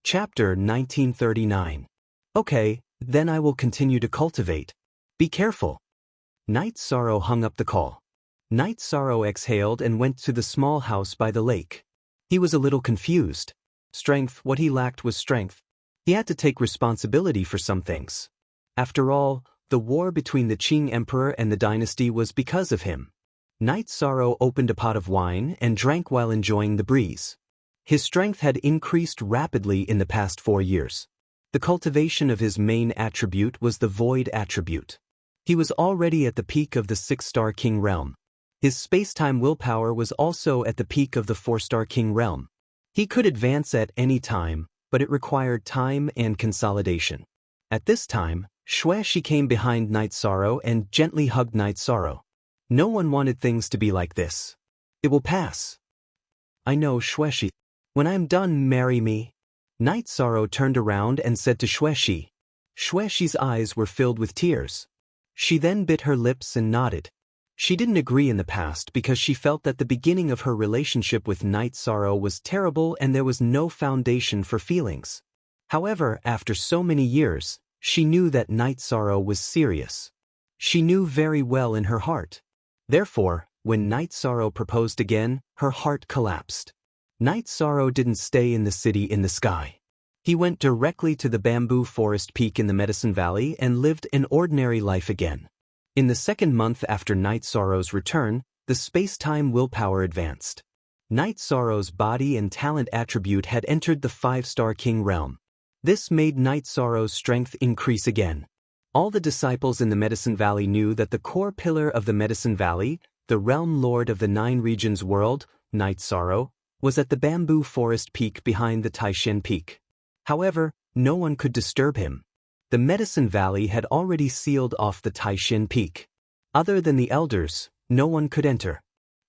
Chapter 1939. Okay, then I will continue to cultivate. Be careful. Night Sorrow hung up the call. Night Sorrow exhaled and went to the small house by the lake. He was a little confused. What he lacked was strength. He had to take responsibility for some things. After all, the war between the Qing Emperor and the dynasty was because of him. Night Sorrow opened a pot of wine and drank while enjoying the breeze. His strength had increased rapidly in the past 4 years. The cultivation of his main attribute was the void attribute. He was already at the peak of the 6-star king realm. His space-time willpower was also at the peak of the 4-star king realm. He could advance at any time, but it required time and consolidation. At this time, Xueshi came behind Night Sorrow and gently hugged Night Sorrow. No one wanted things to be like this. It will pass. I know, Xueshi. When I am done, marry me. Night Sorrow turned around and said to Xueshi. Xueshi's eyes were filled with tears. She then bit her lips and nodded. She didn't agree in the past because she felt that the beginning of her relationship with Night Sorrow was terrible and there was no foundation for feelings. However, after so many years, she knew that Night Sorrow was serious. She knew very well in her heart. Therefore, when Night Sorrow proposed again, her heart collapsed. Night Sorrow didn't stay in the city in the sky. He went directly to the bamboo forest peak in the Medicine Valley and lived an ordinary life again. In the second month after Night Sorrow's return, the space-time willpower advanced. Night Sorrow's body and talent attribute had entered the 5-star king realm. This made Night Sorrow's strength increase again. All the disciples in the Medicine Valley knew that the core pillar of the Medicine Valley, the realm lord of the 9 regions world, Night Sorrow, was at the bamboo forest peak behind the Taishan Peak. However, no one could disturb him. The Medicine Valley had already sealed off the Taishan Peak. Other than the elders, no one could enter.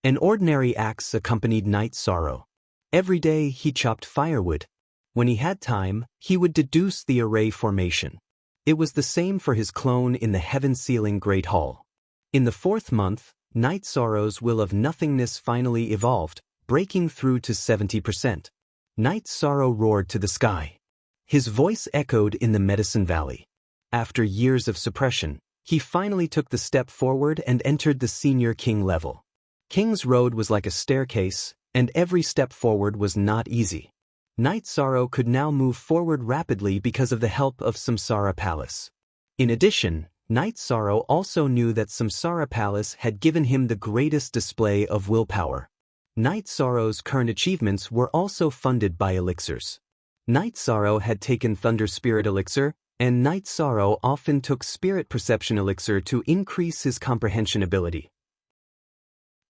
An ordinary axe accompanied Night Sorrow. Every day he chopped firewood. When he had time, he would deduce the array formation. It was the same for his clone in the heaven-sealing Great Hall. In the 4th month, Night Sorrow's will of nothingness finally evolved, breaking through to 70%. Night Sorrow roared to the sky. His voice echoed in the Medicine Valley. After years of suppression, he finally took the step forward and entered the senior king level. King's Road was like a staircase, and every step forward was not easy. Night Sorrow could now move forward rapidly because of the help of Samsara Palace. In addition, Night Sorrow also knew that Samsara Palace had given him the greatest display of willpower. Night Sorrow's current achievements were also funded by elixirs. Night Sorrow had taken Thunder Spirit Elixir, and Night Sorrow often took Spirit Perception Elixir to increase his comprehension ability.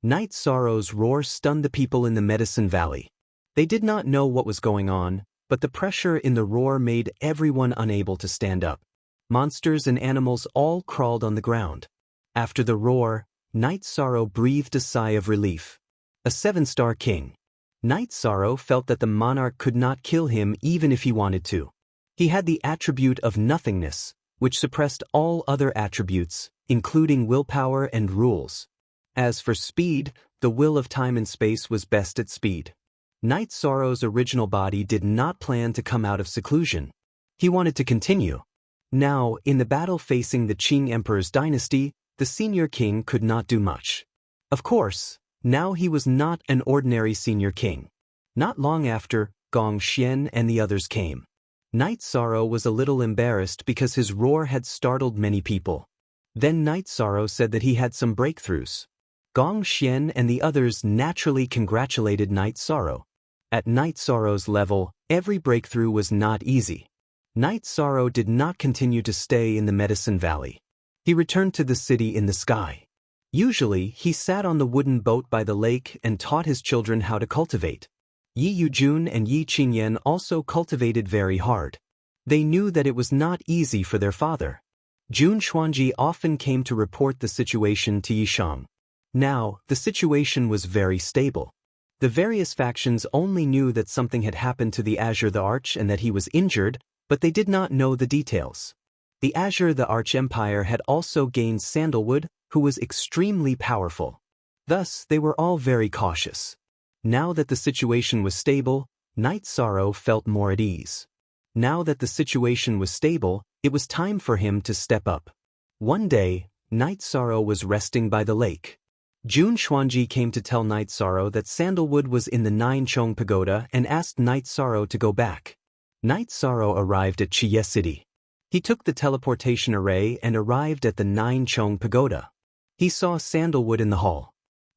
Night Sorrow's roar stunned the people in the Medicine Valley. They did not know what was going on, but the pressure in the roar made everyone unable to stand up. Monsters and animals all crawled on the ground. After the roar, Night Sorrow breathed a sigh of relief. A 7-star king. Night Sorrow felt that the monarch could not kill him even if he wanted to. He had the attribute of nothingness, which suppressed all other attributes, including willpower and rules. As for speed, the will of time and space was best at speed. Night Sorrow's original body did not plan to come out of seclusion. He wanted to continue. Now, in the battle facing the Qing Emperor's dynasty, the senior king could not do much. Of course, now he was not an ordinary senior king. Not long after, Gong Xian and the others came. Night Sorrow was a little embarrassed because his roar had startled many people. Then Night Sorrow said that he had some breakthroughs. Gong Xian and the others naturally congratulated Night Sorrow. At Night Sorrow's level, every breakthrough was not easy. Night Sorrow did not continue to stay in the Medicine Valley. He returned to the city in the sky. Usually, he sat on the wooden boat by the lake and taught his children how to cultivate. Yi Yujun and Yi Qingyan also cultivated very hard. They knew that it was not easy for their father. Jun Xuanji often came to report the situation to Yishang. Now, the situation was very stable. The various factions only knew that something had happened to the Azure the Arch and that he was injured, but they did not know the details. The Azure the Arch Empire had also gained Sandalwood, who was extremely powerful. Thus, they were all very cautious. Now that the situation was stable, Night Sorrow felt more at ease. Now that the situation was stable, it was time for him to step up. One day, Night Sorrow was resting by the lake. Jun Xuanji came to tell Night Sorrow that Sandalwood was in the Nine Chong Pagoda and asked Night Sorrow to go back. Night Sorrow arrived at Chiye City. He took the teleportation array and arrived at the Nine Chong Pagoda. He saw Sandalwood in the hall.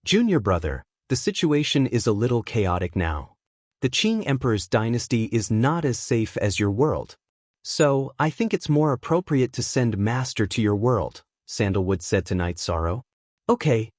Junior brother, the situation is a little chaotic now. The Qing Emperor's dynasty is not as safe as your world. So, I think it's more appropriate to send Master to your world, Sandalwood said to Night Sorrow. Okay.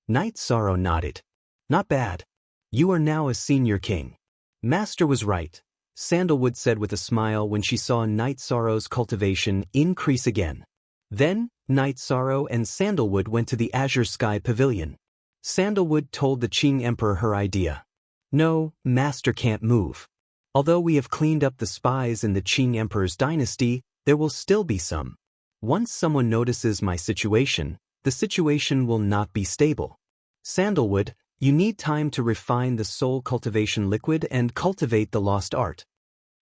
Night Sorrow nodded. Not bad. You are now a senior king. Master was right, Sandalwood said with a smile when she saw Night Sorrow's cultivation increase again. Then, Night Sorrow and Sandalwood went to the Azure Sky Pavilion. Sandalwood told the Qing Emperor her idea. No, Master can't move. Although we have cleaned up the spies in the Qing Emperor's dynasty, there will still be some. Once someone notices my situation, the situation will not be stable. Sandalwood, you need time to refine the soul cultivation liquid and cultivate the lost art.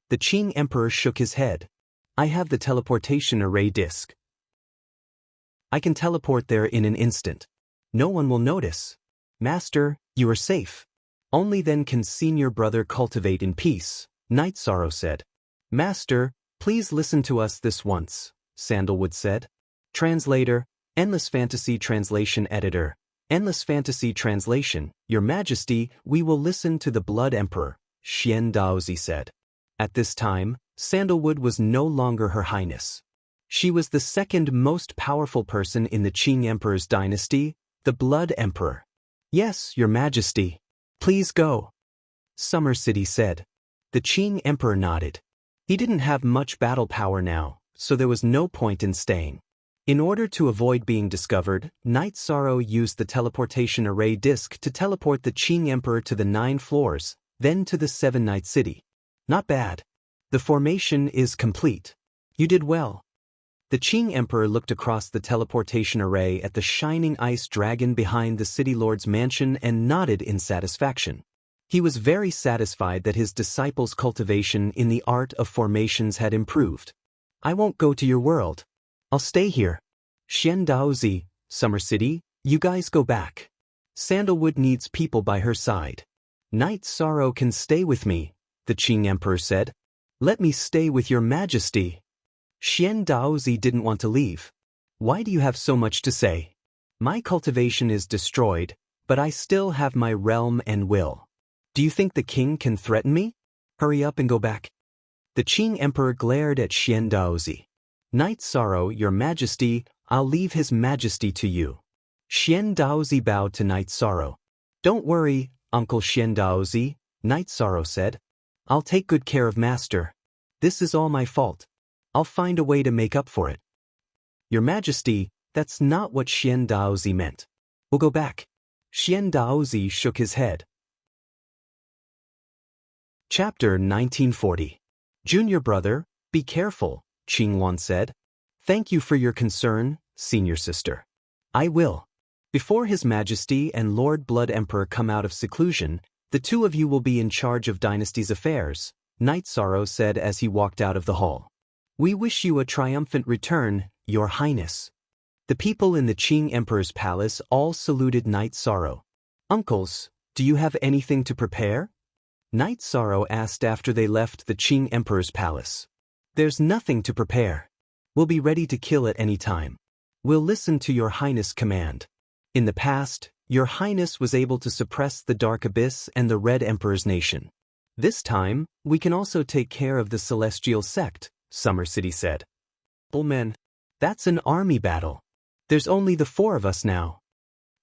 The Qing Emperor shook his head. I have the teleportation array disk. I can teleport there in an instant. No one will notice. Master, you are safe. Only then can senior brother cultivate in peace, Night Sorrow said. Master, please listen to us this once, Sandalwood said. Translator, Endless Fantasy Translation Editor. Endless Fantasy Translation, Your Majesty, we will listen to the Blood Emperor, Xian Daozi said. At this time, Sandalwood was no longer Her Highness. She was the second most powerful person in the Qing Emperor's dynasty, the Blood Emperor. Yes, Your Majesty. Please go. Summer City said. The Qing Emperor nodded. He didn't have much battle power now, so there was no point in staying. In order to avoid being discovered, Night Sorrow used the teleportation array disk to teleport the Qing Emperor to the 9 floors, then to the 7-night city. Not bad. The formation is complete. You did well. The Qing Emperor looked across the teleportation array at the shining ice dragon behind the city lord's mansion and nodded in satisfaction. He was very satisfied that his disciples' cultivation in the art of formations had improved. I won't go to your world. I'll stay here. Xian Daozi, Summer City, you guys go back. Sandalwood needs people by her side. Night Sorrow can stay with me, the Qing Emperor said. Let me stay with your majesty. Xian Daozi didn't want to leave. Why do you have so much to say? My cultivation is destroyed, but I still have my realm and will. Do you think the king can threaten me? Hurry up and go back. The Qing Emperor glared at Xian Daozi. Night Sorrow, your majesty, I'll leave his majesty to you. Xian Daozi bowed to Night Sorrow. Don't worry, Uncle Xian Daozi, Night Sorrow said. I'll take good care of Master. This is all my fault. I'll find a way to make up for it. Your Majesty, that's not what Xian Daozi meant. We'll go back. Xian Daozi shook his head. Chapter 1940. Junior brother, be careful, Qingwan said. Thank you for your concern, senior sister. I will. Before His Majesty and Lord Blood Emperor come out of seclusion, the two of you will be in charge of Dynasty's affairs, Night Sorrow said as he walked out of the hall. We wish you a triumphant return, Your Highness. The people in the Qing Emperor's palace all saluted Night Sorrow. Uncles, do you have anything to prepare? Night Sorrow asked after they left the Qing Emperor's palace. There's nothing to prepare. We'll be ready to kill at any time. We'll listen to Your Highness' command. In the past, Your Highness was able to suppress the Dark Abyss and the Red Emperor's nation. This time, we can also take care of the Celestial Sect, Summer City said. Men, that's an army battle. There's only the 4 of us now.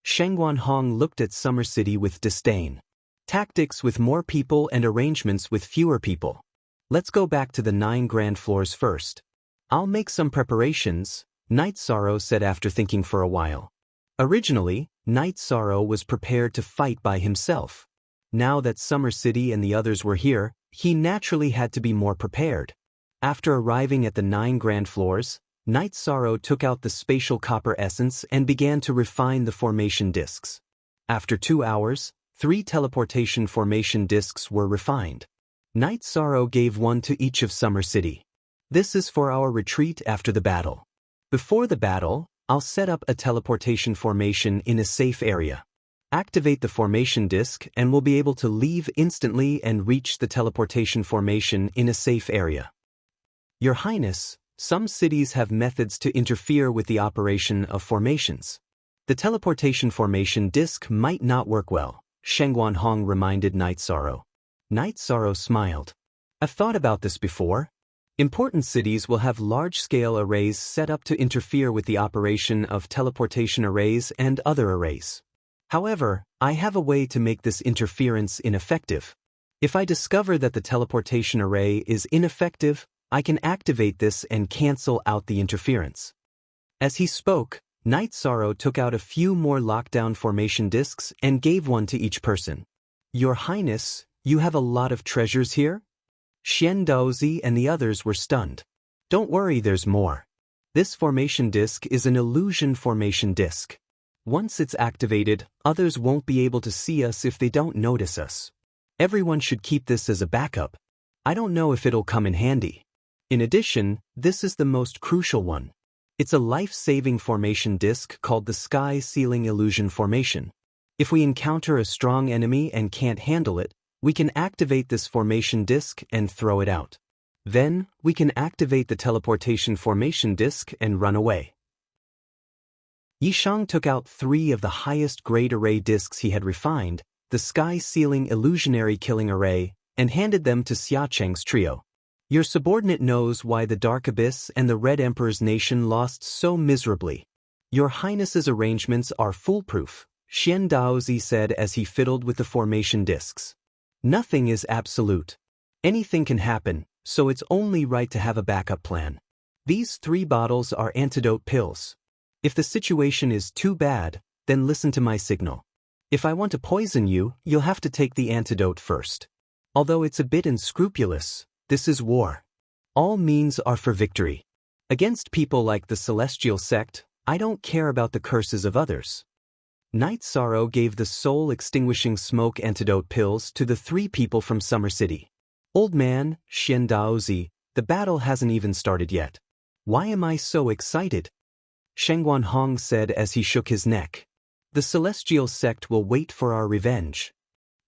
Shengguan Hong looked at Summer City with disdain. Tactics with more people and arrangements with fewer people. Let's go back to the 9 grand floors first. I'll make some preparations, Night Sorrow said after thinking for a while. Originally, Night Sorrow was prepared to fight by himself. Now that Summer City and the others were here, he naturally had to be more prepared. After arriving at the 9 grand floors, Night Sorrow took out the spatial copper essence and began to refine the formation discs. After 2 hours, 3 teleportation formation discs were refined. Night Sorrow gave one to each of Summer City. This is for our retreat after the battle. Before the battle, I'll set up a teleportation formation in a safe area. Activate the formation disk and we'll be able to leave instantly and reach the teleportation formation in a safe area. Your Highness, some cities have methods to interfere with the operation of formations. The teleportation formation disk might not work well, Shengguan Hong reminded Night Sorrow. Night Sorrow smiled. I've thought about this before. Important cities will have large-scale arrays set up to interfere with the operation of teleportation arrays and other arrays. However, I have a way to make this interference ineffective. If I discover that the teleportation array is ineffective, I can activate this and cancel out the interference. As he spoke, Night Sorrow took out a few more lockdown formation disks and gave one to each person. Your Highness, you have a lot of treasures here? Xian Daozi and the others were stunned. Don't worry, there's more. This formation disk is an illusion formation disk. Once it's activated, others won't be able to see us if they don't notice us. Everyone should keep this as a backup. I don't know if it'll come in handy. In addition, this is the most crucial one. It's a life-saving formation disk called the Sky Ceiling Illusion Formation. If we encounter a strong enemy and can't handle it, we can activate this formation disk and throw it out. Then, we can activate the teleportation formation disk and run away. Yishang took out 3 of the highest grade array disks he had refined, the Sky Ceiling Illusionary Killing Array, and handed them to Xia Cheng's trio. Your subordinate knows why the Dark Abyss and the Red Emperor's nation lost so miserably. Your Highness's arrangements are foolproof, Xian Daozi said as he fiddled with the formation disks. Nothing is absolute. Anything can happen, so it's only right to have a backup plan. These 3 bottles are antidote pills. If the situation is too bad, then listen to my signal. If I want to poison you, you'll have to take the antidote first. Although it's a bit unscrupulous, this is war. All means are for victory. Against people like the Celestial Sect, I don't care about the curses of others. Night Sorrow gave the soul-extinguishing smoke antidote pills to the 3 people from Summer City. Old man, Xian Daozi, the battle hasn't even started yet. Why am I so excited? Shengguan Hong said as he shook his neck. The Celestial Sect will wait for our revenge.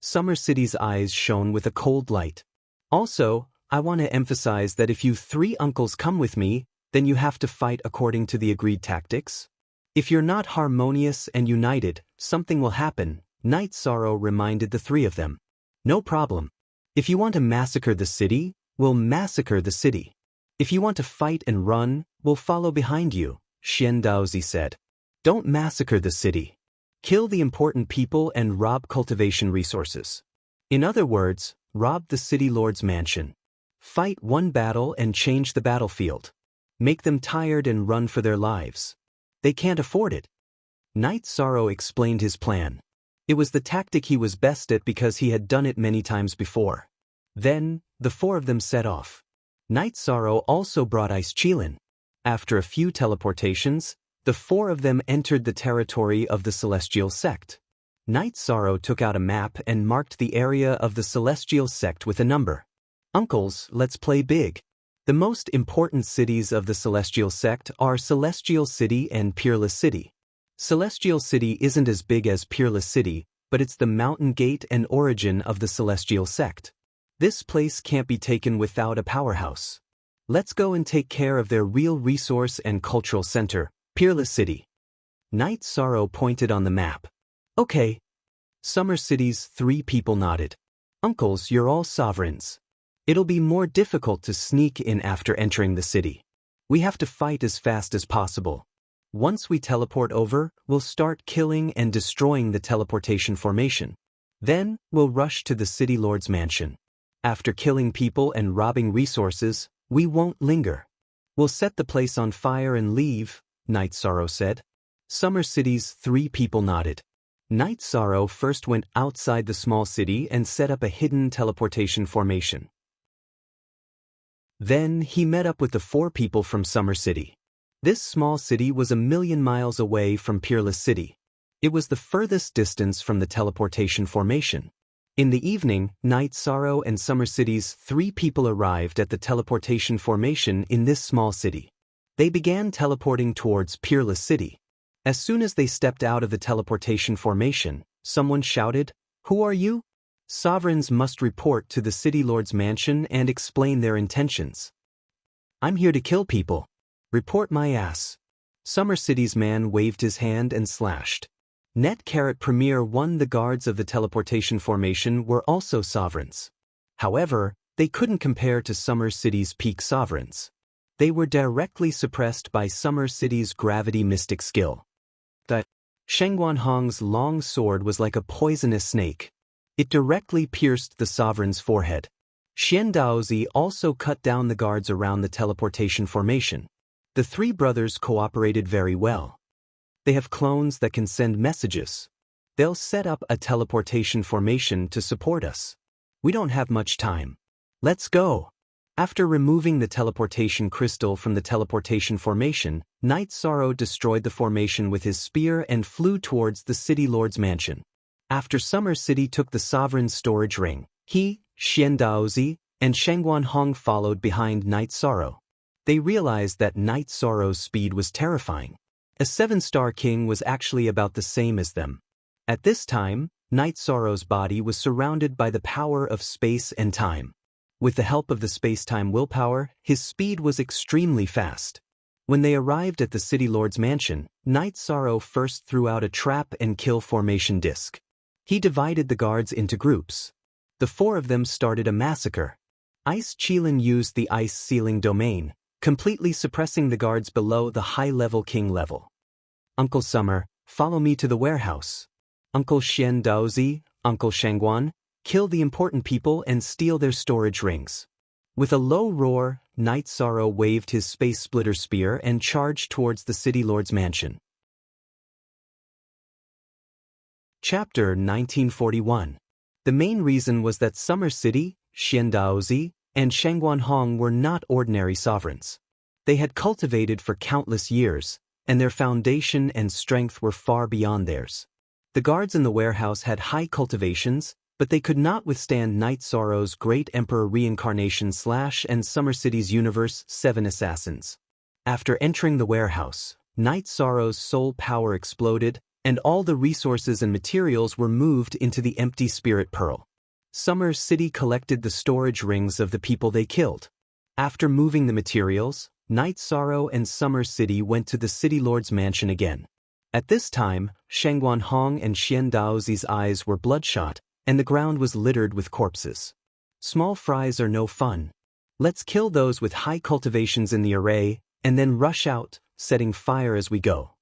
Summer City's eyes shone with a cold light. Also, I want to emphasize that if you 3 uncles come with me, then you have to fight according to the agreed tactics. If you're not harmonious and united, something will happen, Night Sorrow reminded the 3 of them. No problem. If you want to massacre the city, we'll massacre the city. If you want to fight and run, we'll follow behind you, Xian Daozi said. Don't massacre the city. Kill the important people and rob cultivation resources. In other words, rob the city lord's mansion. Fight one battle and change the battlefield. Make them tired and run for their lives. They can't afford it. Night Sorrow explained his plan. It was the tactic he was best at because he had done it many times before. Then, the 4 of them set off. Night Sorrow also brought Ice Qilin. After a few teleportations, the 4 of them entered the territory of the Celestial Sect. Night Sorrow took out a map and marked the area of the Celestial Sect with a number. Uncles, let's play big. The most important cities of the Celestial Sect are Celestial City and Peerless City. Celestial City isn't as big as Peerless City, but it's the mountain gate and origin of the Celestial Sect. This place can't be taken without a powerhouse. Let's go and take care of their real resource and cultural center, Peerless City. Night Sorrow pointed on the map. Okay. Summer City's 3 people nodded. Uncles, you're all sovereigns. It'll be more difficult to sneak in after entering the city. We have to fight as fast as possible. Once we teleport over, we'll start killing and destroying the teleportation formation. Then, we'll rush to the city lord's mansion. After killing people and robbing resources, we won't linger. We'll set the place on fire and leave, Night Sorrow said. Summer City's 3 people nodded. Night Sorrow first went outside the small city and set up a hidden teleportation formation. Then, he met up with the 4 people from Summer City. This small city was 1,000,000 miles away from Peerless City. It was the furthest distance from the teleportation formation. In the evening, Night Sorrow and Summer City's 3 people arrived at the teleportation formation in this small city. They began teleporting towards Peerless City. As soon as they stepped out of the teleportation formation, someone shouted, "Who are you?" Sovereigns must report to the City Lord's mansion and explain their intentions. "I'm here to kill people. Report my ass." Summer City's man waved his hand and slashed. Net Carrot Premier 1. The guards of the teleportation formation were also sovereigns. However, they couldn't compare to Summer City's peak sovereigns. They were directly suppressed by Summer City's gravity mystic skill. The Shengguan Hong's long sword was like a poisonous snake. It directly pierced the sovereign's forehead. Xian Daozi also cut down the guards around the teleportation formation. The 3 brothers cooperated very well. They have clones that can send messages. They'll set up a teleportation formation to support us. We don't have much time. Let's go. After removing the teleportation crystal from the teleportation formation, Night Sorrow destroyed the formation with his spear and flew towards the City Lord's mansion. After Summer City took the sovereign's storage ring, he, Xian Daozi, and Shengguan Hong followed behind Night Sorrow. They realized that Night Sorrow's speed was terrifying. A 7-star king was actually about the same as them. At this time, Night Sorrow's body was surrounded by the power of space and time. With the help of the space-time willpower, his speed was extremely fast. When they arrived at the City Lord's mansion, Night Sorrow first threw out a trap and kill formation disc. He divided the guards into groups. The 4 of them started a massacre. Ice Qilin used the ice sealing domain, completely suppressing the guards below the high-level king level. "Uncle Summer, follow me to the warehouse. Uncle Xian Daozi, Uncle Shengguan, kill the important people and steal their storage rings." With a low roar, Night Sorrow waved his space splitter spear and charged towards the City Lord's mansion. Chapter 1941. The main reason was that Summer City, Xian Daozi, and Shengguan Hong were not ordinary sovereigns. They had cultivated for countless years, and their foundation and strength were far beyond theirs. The guards in the warehouse had high cultivations, but they could not withstand Night Sorrow's Great Emperor Reincarnation / and Summer City's Universe 7 Assassins. After entering the warehouse, Night Sorrow's soul power exploded, and all the resources and materials were moved into the empty spirit pearl. Summer City collected the storage rings of the people they killed. After moving the materials, Night Sorrow and Summer City went to the City Lord's mansion again. At this time, Shengguan Hong and Xian Daozi's eyes were bloodshot, and the ground was littered with corpses. Small fries are no fun. Let's kill those with high cultivations in the array, and then rush out, setting fire as we go.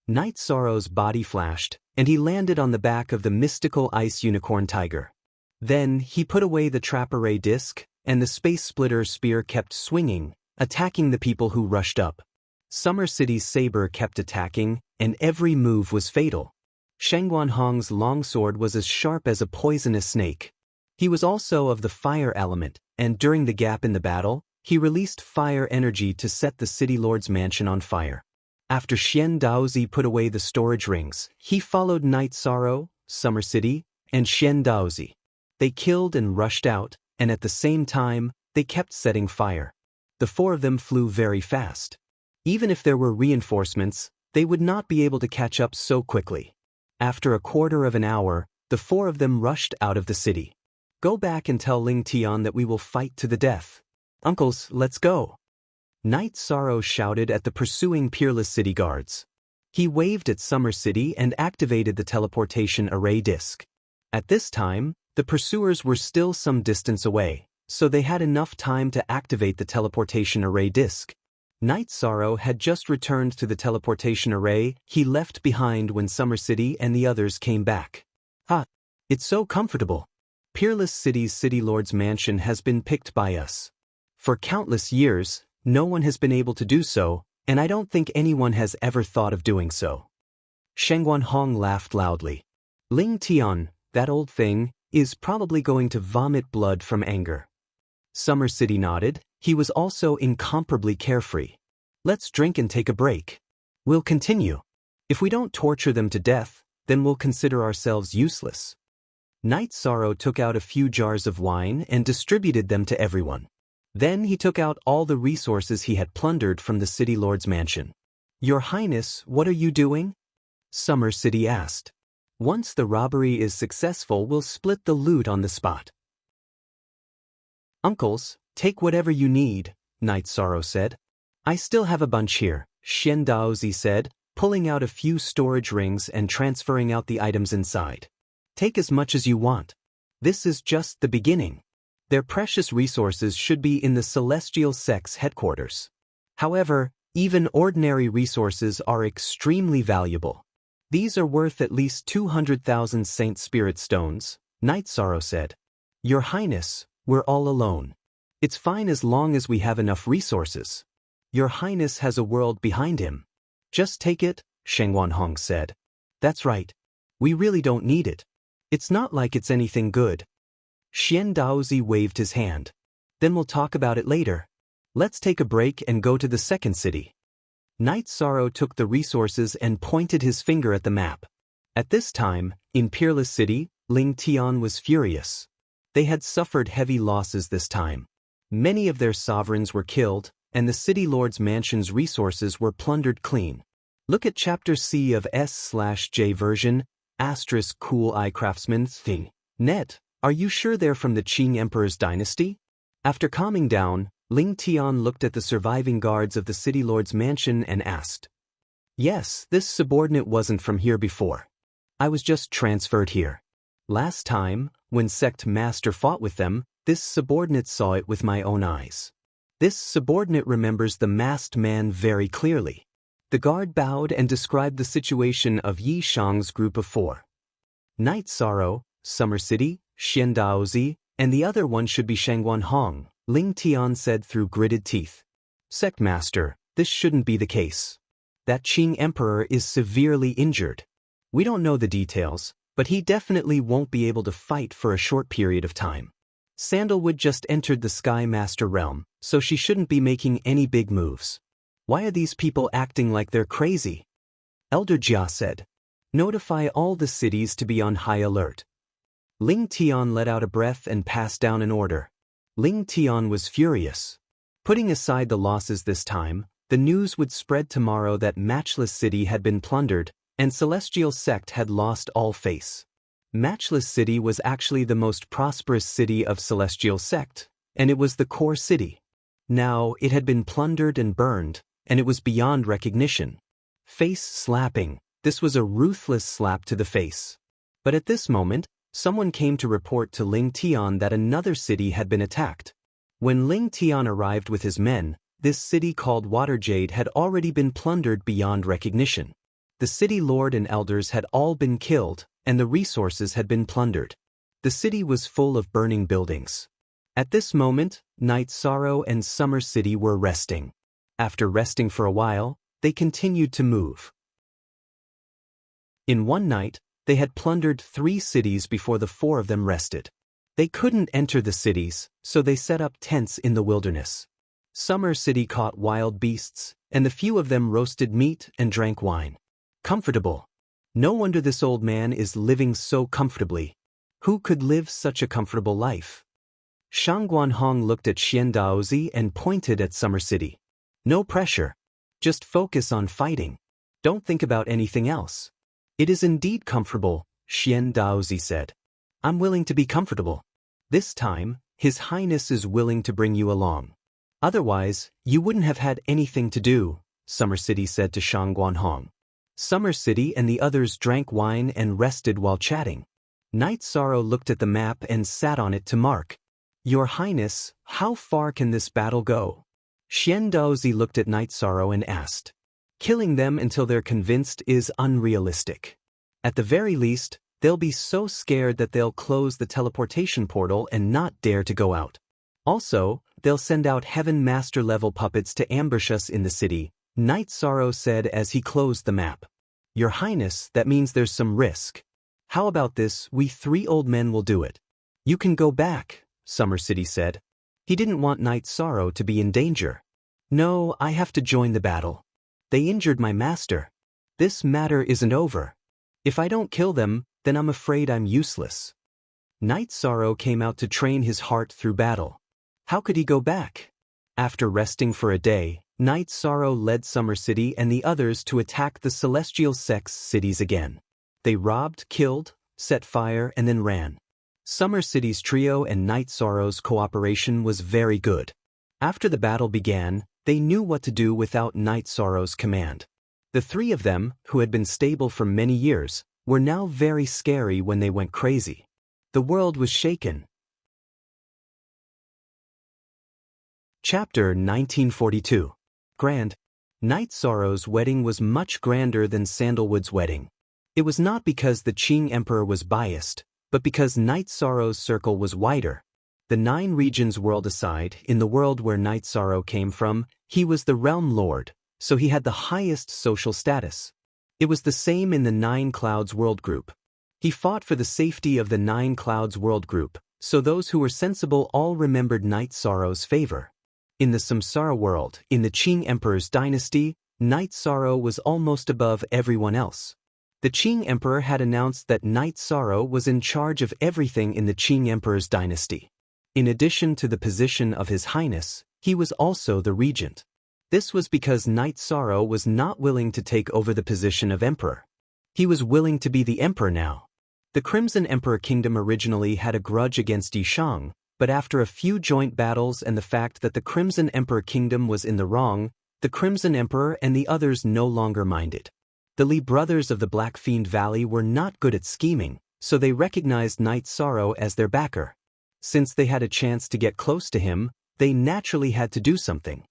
Night Sorrow's body flashed, and he landed on the back of the mystical ice unicorn tiger. Then, he put away the trap array disc, and the space splitter spear kept swinging, attacking the people who rushed up. Summer City's saber kept attacking, and every move was fatal. Shengguan Hong's longsword was as sharp as a poisonous snake. He was also of the fire element, and during the gap in the battle, he released fire energy to set the City Lord's mansion on fire. After Xian Daozi put away the storage rings, he followed Night Sorrow, Summer City, and Xian Daozi. They killed and rushed out, and at the same time, they kept setting fire. The 4 of them flew very fast. Even if there were reinforcements, they would not be able to catch up so quickly. After a quarter of an hour, the 4 of them rushed out of the city. "Go back and tell Ling Tian that we will fight to the death. Uncles, let's go." Night Sorrow shouted at the pursuing Peerless City guards. He waved at Summer City and activated the teleportation array disc. At this time, the pursuers were still some distance away, so they had enough time to activate the teleportation array disc. Night Sorrow had just returned to the teleportation array he left behind when Summer City and the others came back. It's so comfortable. Peerless City's City Lord's mansion has been picked by us. For countless years, no one has been able to do so, and I don't think anyone has ever thought of doing so. Shengguan Hong laughed loudly. Ling Tian, that old thing, is probably going to vomit blood from anger. Summer City nodded. He was also incomparably carefree. Let's drink and take a break. We'll continue. If we don't torture them to death, then we'll consider ourselves useless. Night Sorrow took out a few jars of wine and distributed them to everyone. Then he took out all the resources he had plundered from the city lord's mansion. "Your Highness, what are you doing?" Summer City asked. "Once the robbery is successful, we'll split the loot on the spot." "Uncles, take whatever you need," Night Sorrow said. "I still have a bunch here," Xian Daozi said, pulling out a few storage rings and transferring out the items inside. "Take as much as you want. This is just the beginning. Their precious resources should be in the Celestial Sect's headquarters. However, even ordinary resources are extremely valuable. These are worth at least 200,000 Saint Spirit Stones," Night Sorrow said. "Your Highness, we're all alone. It's fine as long as we have enough resources. Your Highness has a world behind him. Just take it," Shengwan Hong said. "That's right. We really don't need it. It's not like it's anything good." Xian Daozi waved his hand. "Then we'll talk about it later. Let's take a break and go to the second city." Night Sorrow took the resources and pointed his finger at the map. At this time, in Peerless City, Ling Tian was furious. They had suffered heavy losses this time. Many of their sovereigns were killed, and the city lord's mansion's resources were plundered clean. Look at Chapter C of S/J version, *Cool Eye Craftsman thing. Net, are you sure they're from the Qing Emperor's dynasty? After calming down, Ling Tian looked at the surviving guards of the city lord's mansion and asked. "Yes, this subordinate wasn't from here before. I was just transferred here. Last time, when Sect Master fought with them, this subordinate saw it with my own eyes. This subordinate remembers the masked man very clearly." The guard bowed and described the situation of Yi Shang's group of 4. Night Sorrow, Summer City, Xian Daozi, and the other one should be Shangwan Hong, Ling Tian said through gritted teeth. "Sect Master, this shouldn't be the case. That Qing Emperor is severely injured. We don't know the details, but he definitely won't be able to fight for a short period of time. Sandalwood just entered the Sky Master realm, so she shouldn't be making any big moves. Why are these people acting like they're crazy?" Elder Jia said. "Notify all the cities to be on high alert." Ling Tian let out a breath and passed down an order. Ling Tian was furious. Putting aside the losses this time, the news would spread tomorrow that Matchless City had been plundered, and Celestial Sect had lost all face. Matchless City was actually the most prosperous city of Celestial Sect, and it was the core city. Now, it had been plundered and burned, and it was beyond recognition. Face slapping, this was a ruthless slap to the face. But at this moment, someone came to report to Ling Tian that another city had been attacked. When Ling Tian arrived with his men, this city called Waterjade had already been plundered beyond recognition. The city lord and elders had all been killed, and the resources had been plundered. The city was full of burning buildings. At this moment, Night Sorrow and Summer City were resting. After resting for a while, they continued to move. In one night, they had plundered 3 cities before the 4 of them rested. They couldn't enter the cities, so they set up tents in the wilderness. Summer City caught wild beasts, and the few of them roasted meat and drank wine. Comfortable. No wonder this old man is living so comfortably. Who could live such a comfortable life? Shangguan Hong looked at Xian Daozi and pointed at Summer City. "No pressure. Just focus on fighting. Don't think about anything else." "It is indeed comfortable," Xian Daozi said. "I'm willing to be comfortable. This time, His Highness is willing to bring you along. Otherwise, you wouldn't have had anything to do," Summer City said to Shangguan Hong. Summer City and the others drank wine and rested while chatting. Night Sorrow looked at the map and sat on it to mark. "Your Highness, how far can this battle go?" Xian Daozi looked at Night Sorrow and asked. "Killing them until they're convinced is unrealistic. At the very least, they'll be so scared that they'll close the teleportation portal and not dare to go out. Also, they'll send out Heaven Master level puppets to ambush us in the city," Night Sorrow said as he closed the map. "Your Highness, that means there's some risk. How about this, we 3 old men will do it." "You can go back," Summer City said. He didn't want Night Sorrow to be in danger. "No, I have to join the battle. They injured my master. This matter isn't over. If I don't kill them, then I'm afraid I'm useless." Night Sorrow came out to train his heart through battle. How could he go back? After resting for a day, Night Sorrow led Summer City and the others to attack the Celestial Sex cities again. They robbed, killed, set fire, and then ran. Summer City's trio and Night Sorrow's cooperation was very good. After the battle began, they knew what to do without Night Sorrow's command. The three of them, who had been stable for many years, were now very scary when they went crazy. The world was shaken. Chapter 1942. Grand. Night Sorrow's wedding was much grander than Sandalwood's wedding. It was not because the Qing Emperor was biased, but because Night Sorrow's circle was wider. The 9 regions world aside, in the world where Night Sorrow came from, he was the realm lord, so he had the highest social status. It was the same in the 9 Clouds world group. He fought for the safety of the 9 Clouds world group, so those who were sensible all remembered Night Sorrow's favor. In the Samsara world, in the Qing Emperor's dynasty, Night Sorrow was almost above everyone else. The Qing Emperor had announced that Night Sorrow was in charge of everything in the Qing Emperor's dynasty. In addition to the position of His Highness, he was also the regent. This was because Night Sorrow was not willing to take over the position of emperor. He was willing to be the emperor now. The Crimson Emperor Kingdom originally had a grudge against Yishang, but after a few joint battles and the fact that the Crimson Emperor Kingdom was in the wrong, the Crimson Emperor and the others no longer minded. The Li brothers of the Black Fiend Valley were not good at scheming, so they recognized Night Sorrow as their backer. Since they had a chance to get close to him, they naturally had to do something.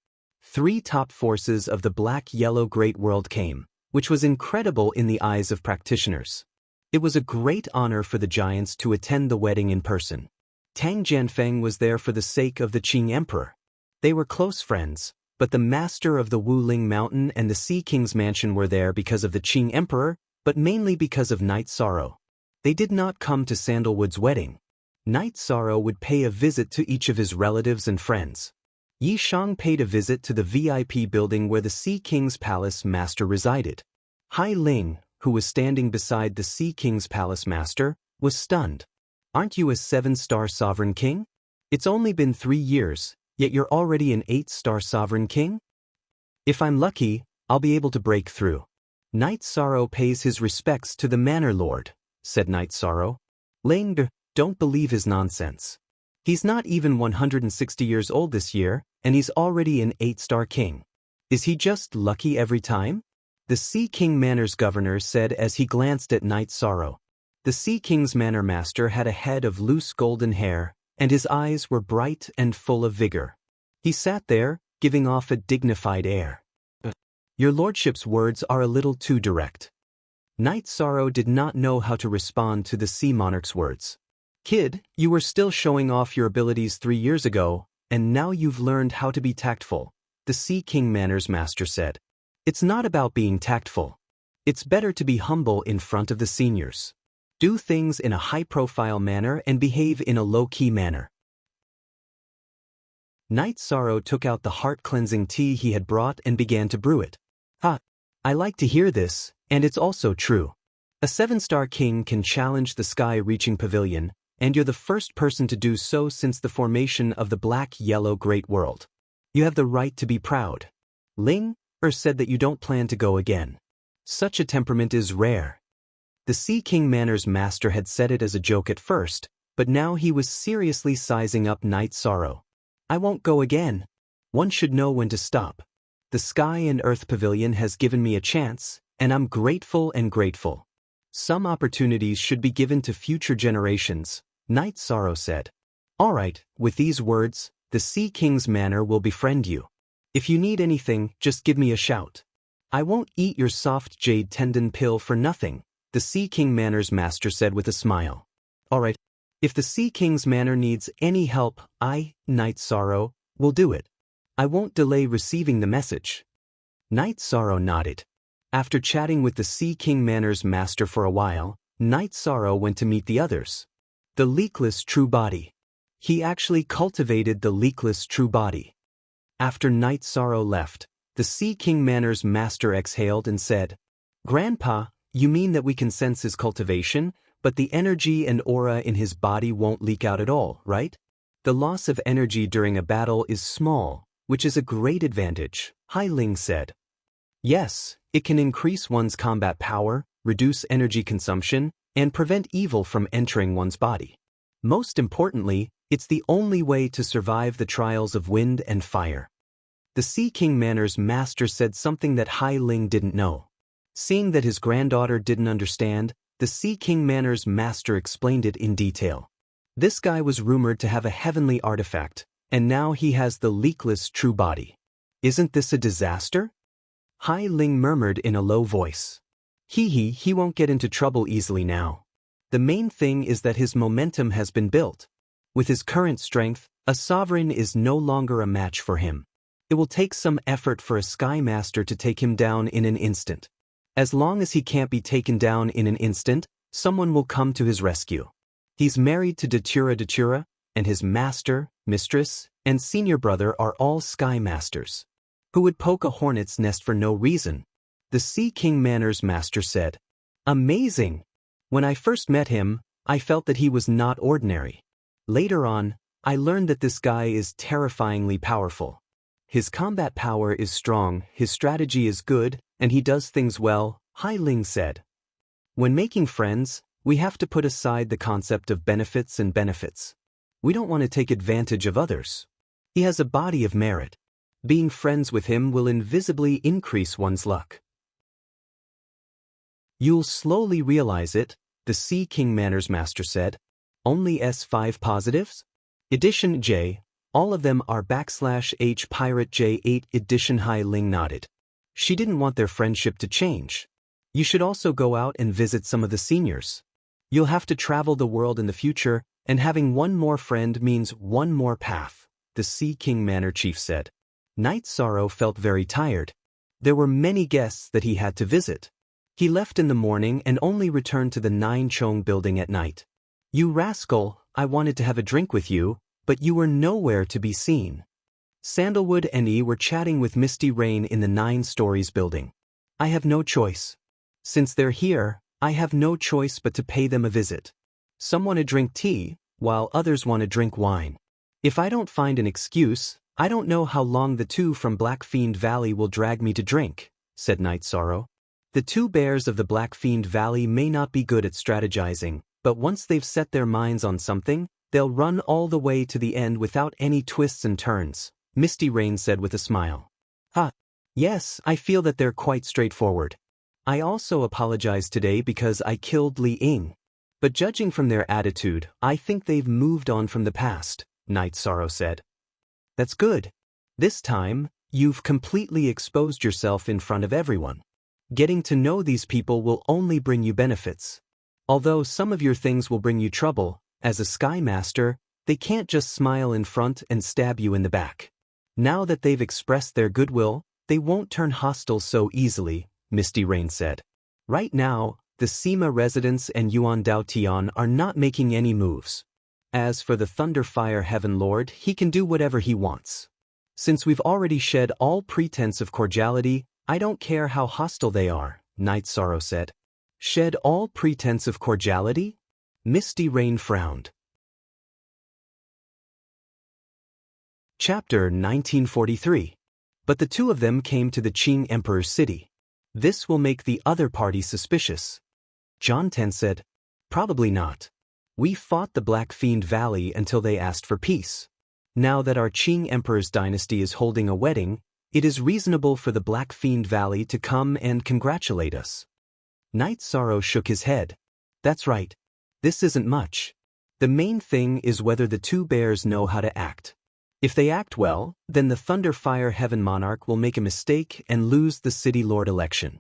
3 top forces of the Black-Yellow Great World came, which was incredible in the eyes of practitioners. It was a great honor for the giants to attend the wedding in person. Tang Jianfeng was there for the sake of the Qing Emperor. They were close friends, but the master of the Wuling Mountain and the Sea King's mansion were there because of the Qing Emperor, but mainly because of Night Sorrow. They did not come to Sandalwood's wedding. Night Sorrow would pay a visit to each of his relatives and friends. Yi Shang paid a visit to the VIP building where the Sea King's palace master resided. Hai Ling, who was standing beside the Sea King's palace master, was stunned. Aren't you a 7-star sovereign king? It's only been 3 years, yet you're already an 8-star sovereign king? If I'm lucky, I'll be able to break through. Night Sorrow pays his respects to the Manor Lord, said Night Sorrow. Ling, don't believe his nonsense. He's not even 160 years old this year, and he's already an 8-star king. Is he just lucky every time? The Sea King Manor's governor said as he glanced at Night Sorrow. The Sea King's manor master had a head of loose golden hair, and his eyes were bright and full of vigor. He sat there, giving off a dignified air. Your lordship's words are a little too direct. Night Sorrow did not know how to respond to the Sea Monarch's words. Kid, you were still showing off your abilities 3 years ago, and now you've learned how to be tactful, the Sea King Manor's master said. It's not about being tactful. It's better to be humble in front of the seniors. Do things in a high-profile manner and behave in a low-key manner. Night Sorrow took out the heart-cleansing tea he had brought and began to brew it. I like to hear this, and it's also true. A 7-star king can challenge the sky-reaching pavilion, and you're the first person to do so since the formation of the Black-Yellow Great World. You have the right to be proud. Ling said that you don't plan to go again. Such a temperament is rare. The Sea King Manor's master had said it as a joke at first, but now he was seriously sizing up Night Sorrow. I won't go again. One should know when to stop. The Sky and Earth Pavilion has given me a chance, and I'm grateful and grateful. Some opportunities should be given to future generations, Night Sorrow said. All right, with these words, the Sea King's Manor will befriend you. If you need anything, just give me a shout. I won't eat your soft jade tendon pill for nothing, the Sea King Manor's master said with a smile. All right, if the Sea King's Manor needs any help, I, Night Sorrow, will do it. I won't delay receiving the message. Night Sorrow nodded. After chatting with the Sea King Manor's master for a while, Night Sorrow went to meet the others. The leakless true body. He actually cultivated the leakless true body. After Night Sorrow left, the Sea King Manor's master exhaled and said, Grandpa, you mean that we can sense his cultivation, But the energy and aura in his body won't leak out at all, right? The loss of energy during a battle is small, which is a great advantage, Hai Ling said. Yes, it can increase one's combat power, reduce energy consumption, and prevent evil from entering one's body. Most importantly, it's the only way to survive the trials of wind and fire. The Sea King Manor's master said something that Hai Ling didn't know. Seeing that his granddaughter didn't understand, the Sea King Manor's master explained it in detail. This guy was rumored to have a heavenly artifact, and now he has the leakless true body. Isn't this a disaster? Hai Ling murmured in a low voice. He won't get into trouble easily now. The main thing is that his momentum has been built. With his current strength, a sovereign is no longer a match for him. It will take some effort for a Sky Master to take him down in an instant. As long as he can't be taken down in an instant, someone will come to his rescue. He's married to Datura, and his master, mistress, and senior brother are all Sky Masters. Who would poke a hornet's nest for no reason? The Sea King Manor's master said. Amazing! When I first met him, I felt that he was not ordinary. Later on, I learned that this guy is terrifyingly powerful. His combat power is strong, his strategy is good, and he does things well, Hai Ling said. When making friends, we have to put aside the concept of benefits and benefits. We don't want to take advantage of others. He has a body of merit. Being friends with him will invisibly increase one's luck. You'll slowly realize it, the Sea King Manor's master said. Only S5 positives? Edition J, all of them are /H Pirate J8 Edition. Hai Ling nodded. She didn't want their friendship to change. You should also go out and visit some of the seniors. You'll have to travel the world in the future, and having one more friend means one more path, the Sea King Manor chief said. Night Sorrow felt very tired. There were many guests that he had to visit. He left in the morning and only returned to the Nine Chong building at night. You rascal, I wanted to have a drink with you, but you were nowhere to be seen. Sandalwood and E were chatting with Misty Rain in the 9 Stories building. I have no choice. Since they're here, I have no choice but to pay them a visit. Some want to drink tea, while others want to drink wine. If I don't find an excuse, I don't know how long the two from Black Fiend Valley will drag me to drink, said Night Sorrow. The 2 bears of the Black Fiend Valley may not be good at strategizing, but once they've set their minds on something, they'll run all the way to the end without any twists and turns, Misty Rain said with a smile. Yes, I feel that they're quite straightforward. I also apologize today because I killed Li Ying. But judging from their attitude, I think they've moved on from the past, Night Sorrow said. That's good. This time, you've completely exposed yourself in front of everyone. Getting to know these people will only bring you benefits. Although some of your things will bring you trouble, as a Sky Master, they can't just smile in front and stab you in the back. Now that they've expressed their goodwill, they won't turn hostile so easily, Misty Rain said. Right now, the Sima residents and Yuan Dao Tian are not making any moves. As for the Thunderfire Heaven Lord, he can do whatever he wants. Since we've already shed all pretense of cordiality, I don't care how hostile they are, Night Sorrow said. Shed all pretense of cordiality? Misty Rain frowned. Chapter 1943. But the 2 of them came to the Qing Emperor's city. This will make the other party suspicious. John Ten said, Probably not. We fought the Black Fiend Valley until they asked for peace. Now that our Qing Emperor's dynasty is holding a wedding, it is reasonable for the Black Fiend Valley to come and congratulate us. Night Sorrow shook his head. That's right. This isn't much. The main thing is whether the 2 bears know how to act. If they act well, then the Thunderfire Heaven Monarch will make a mistake and lose the City Lord election.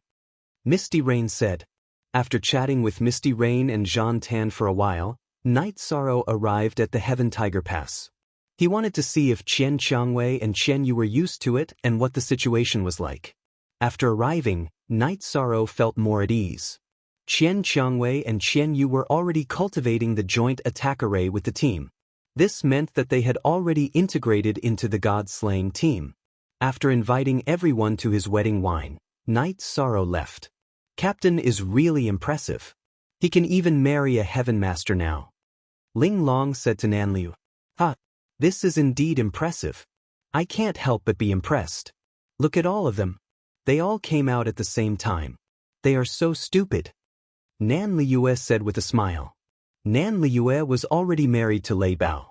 Misty Rain said. After chatting with Misty Rain and Jean Tan for a while, Night Sorrow arrived at the Heaven Tiger Pass. He wanted to see if Qian Qiangwei and Qian Yu were used to it and what the situation was like. After arriving, Night Sorrow felt more at ease. Qian Qiangwei and Qian Yu were already cultivating the joint attack array with the team. This meant that they had already integrated into the God-slaying team. After inviting everyone to his wedding wine, Night Sorrow left. Captain is really impressive. He can even marry a heaven master now. Ling Long said to Nanliu. Ah, this is indeed impressive. I can't help but be impressed. Look at all of them. They all came out at the same time. They are so stupid. Nanliu said with a smile. Nanliu was already married to Lei Bao.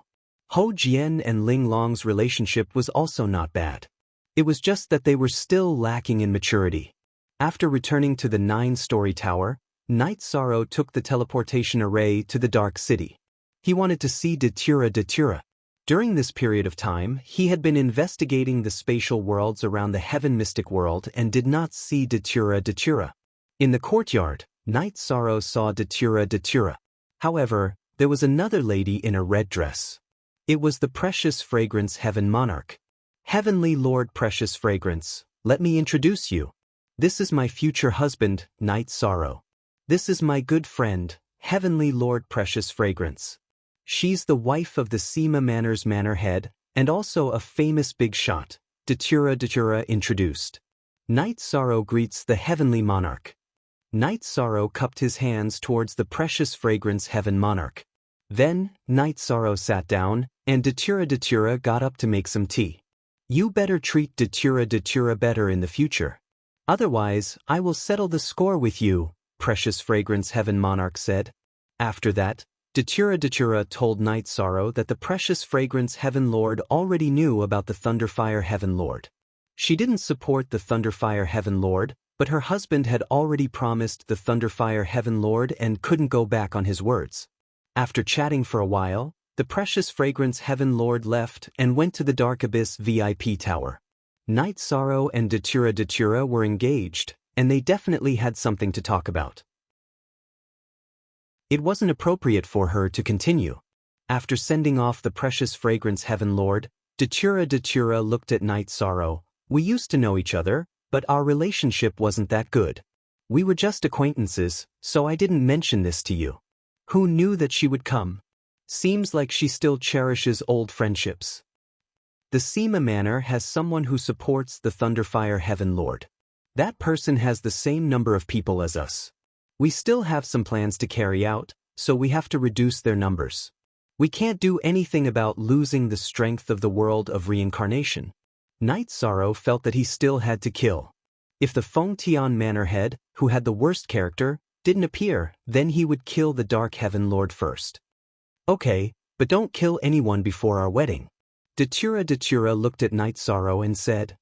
Ho Jian and Ling Long's relationship was also not bad. It was just that they were still lacking in maturity. After returning to the 9-story tower, Night Sorrow took the teleportation array to the Dark City. He wanted to see Datura. During this period of time, he had been investigating the spatial worlds around the Heaven Mystic World and did not see Datura. In the courtyard, Night Sorrow saw Datura. However, there was another lady in a red dress. It was the Precious Fragrance Heaven Monarch. Heavenly Lord Precious Fragrance, let me introduce you. This is my future husband, Night Sorrow. This is my good friend, Heavenly Lord Precious Fragrance. She's the wife of the Sima Manor's manor head, and also a famous big shot, Datura introduced. Night Sorrow greets the Heavenly Monarch. Night Sorrow cupped his hands towards the Precious Fragrance Heaven Monarch. Then, Night Sorrow sat down, and Datura got up to make some tea. You better treat Datura better in the future. Otherwise, I will settle the score with you, Precious Fragrance Heaven Monarch said. After that, Datura told Night Sorrow that the Precious Fragrance Heaven Lord already knew about the Thunderfire Heaven Lord. She didn't support the Thunderfire Heaven Lord, but her husband had already promised the Thunderfire Heaven Lord and couldn't go back on his words. After chatting for a while, the Precious Fragrance Heaven Lord left and went to the Dark Abyss VIP Tower. Night Sorrow and Datura were engaged, and they definitely had something to talk about. It wasn't appropriate for her to continue. After sending off the Precious Fragrance Heaven Lord, Datura looked at Night Sorrow. We used to know each other, but our relationship wasn't that good. We were just acquaintances, so I didn't mention this to you. Who knew that she would come? Seems like she still cherishes old friendships. The Sima Manor has someone who supports the Thunderfire Heaven Lord. That person has the same number of people as us. We still have some plans to carry out, so we have to reduce their numbers. We can't do anything about losing the strength of the world of reincarnation. Night Sorrow felt that he still had to kill. If the Feng Tian Manor head, who had the worst character, didn't appear, then he would kill the Dark Heaven Lord first. Okay, but don't kill anyone before our wedding. Datura looked at Night Sorrow and said,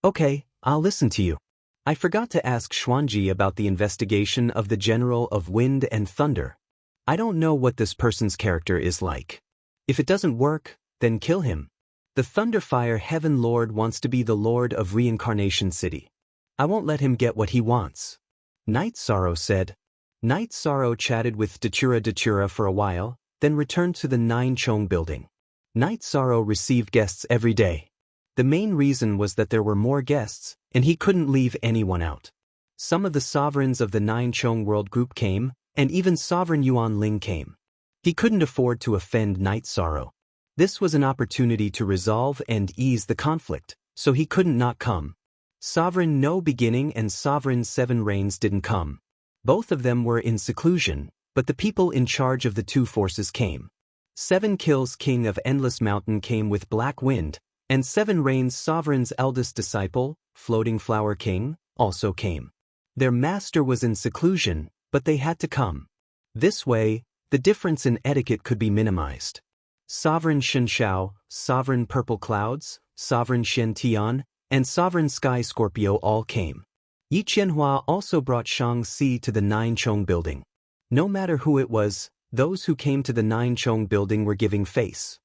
Okay, I'll listen to you. I forgot to ask Xuanji about the investigation of the General of Wind and Thunder. I don't know what this person's character is like. If it doesn't work, then kill him. The Thunderfire Heaven Lord wants to be the Lord of Reincarnation City. I won't let him get what he wants. Night Sorrow said. Night Sorrow chatted with Datura for a while, then returned to the 9 Chong building. Night Sorrow received guests every day. The main reason was that there were more guests, and he couldn't leave anyone out. Some of the sovereigns of the 9 Chong world group came, and even Sovereign Yuan Ling came. He couldn't afford to offend Night Sorrow. This was an opportunity to resolve and ease the conflict, so he couldn't not come. Sovereign No Beginning and Sovereign 7 Reigns didn't come. Both of them were in seclusion, but the people in charge of the two forces came. 7 Kills King of Endless Mountain came with Black Wind, and 7 Reigns Sovereign's eldest disciple, Floating Flower King, also came. Their master was in seclusion, but they had to come. This way, the difference in etiquette could be minimized. Sovereign Shenshao, Sovereign Purple Clouds, Sovereign Shen Tian, and Sovereign Sky Scorpio all came. Yi Qianhua also brought Shang Si to the 9 Chong building. No matter who it was, those who came to the 9 Chong building were giving face.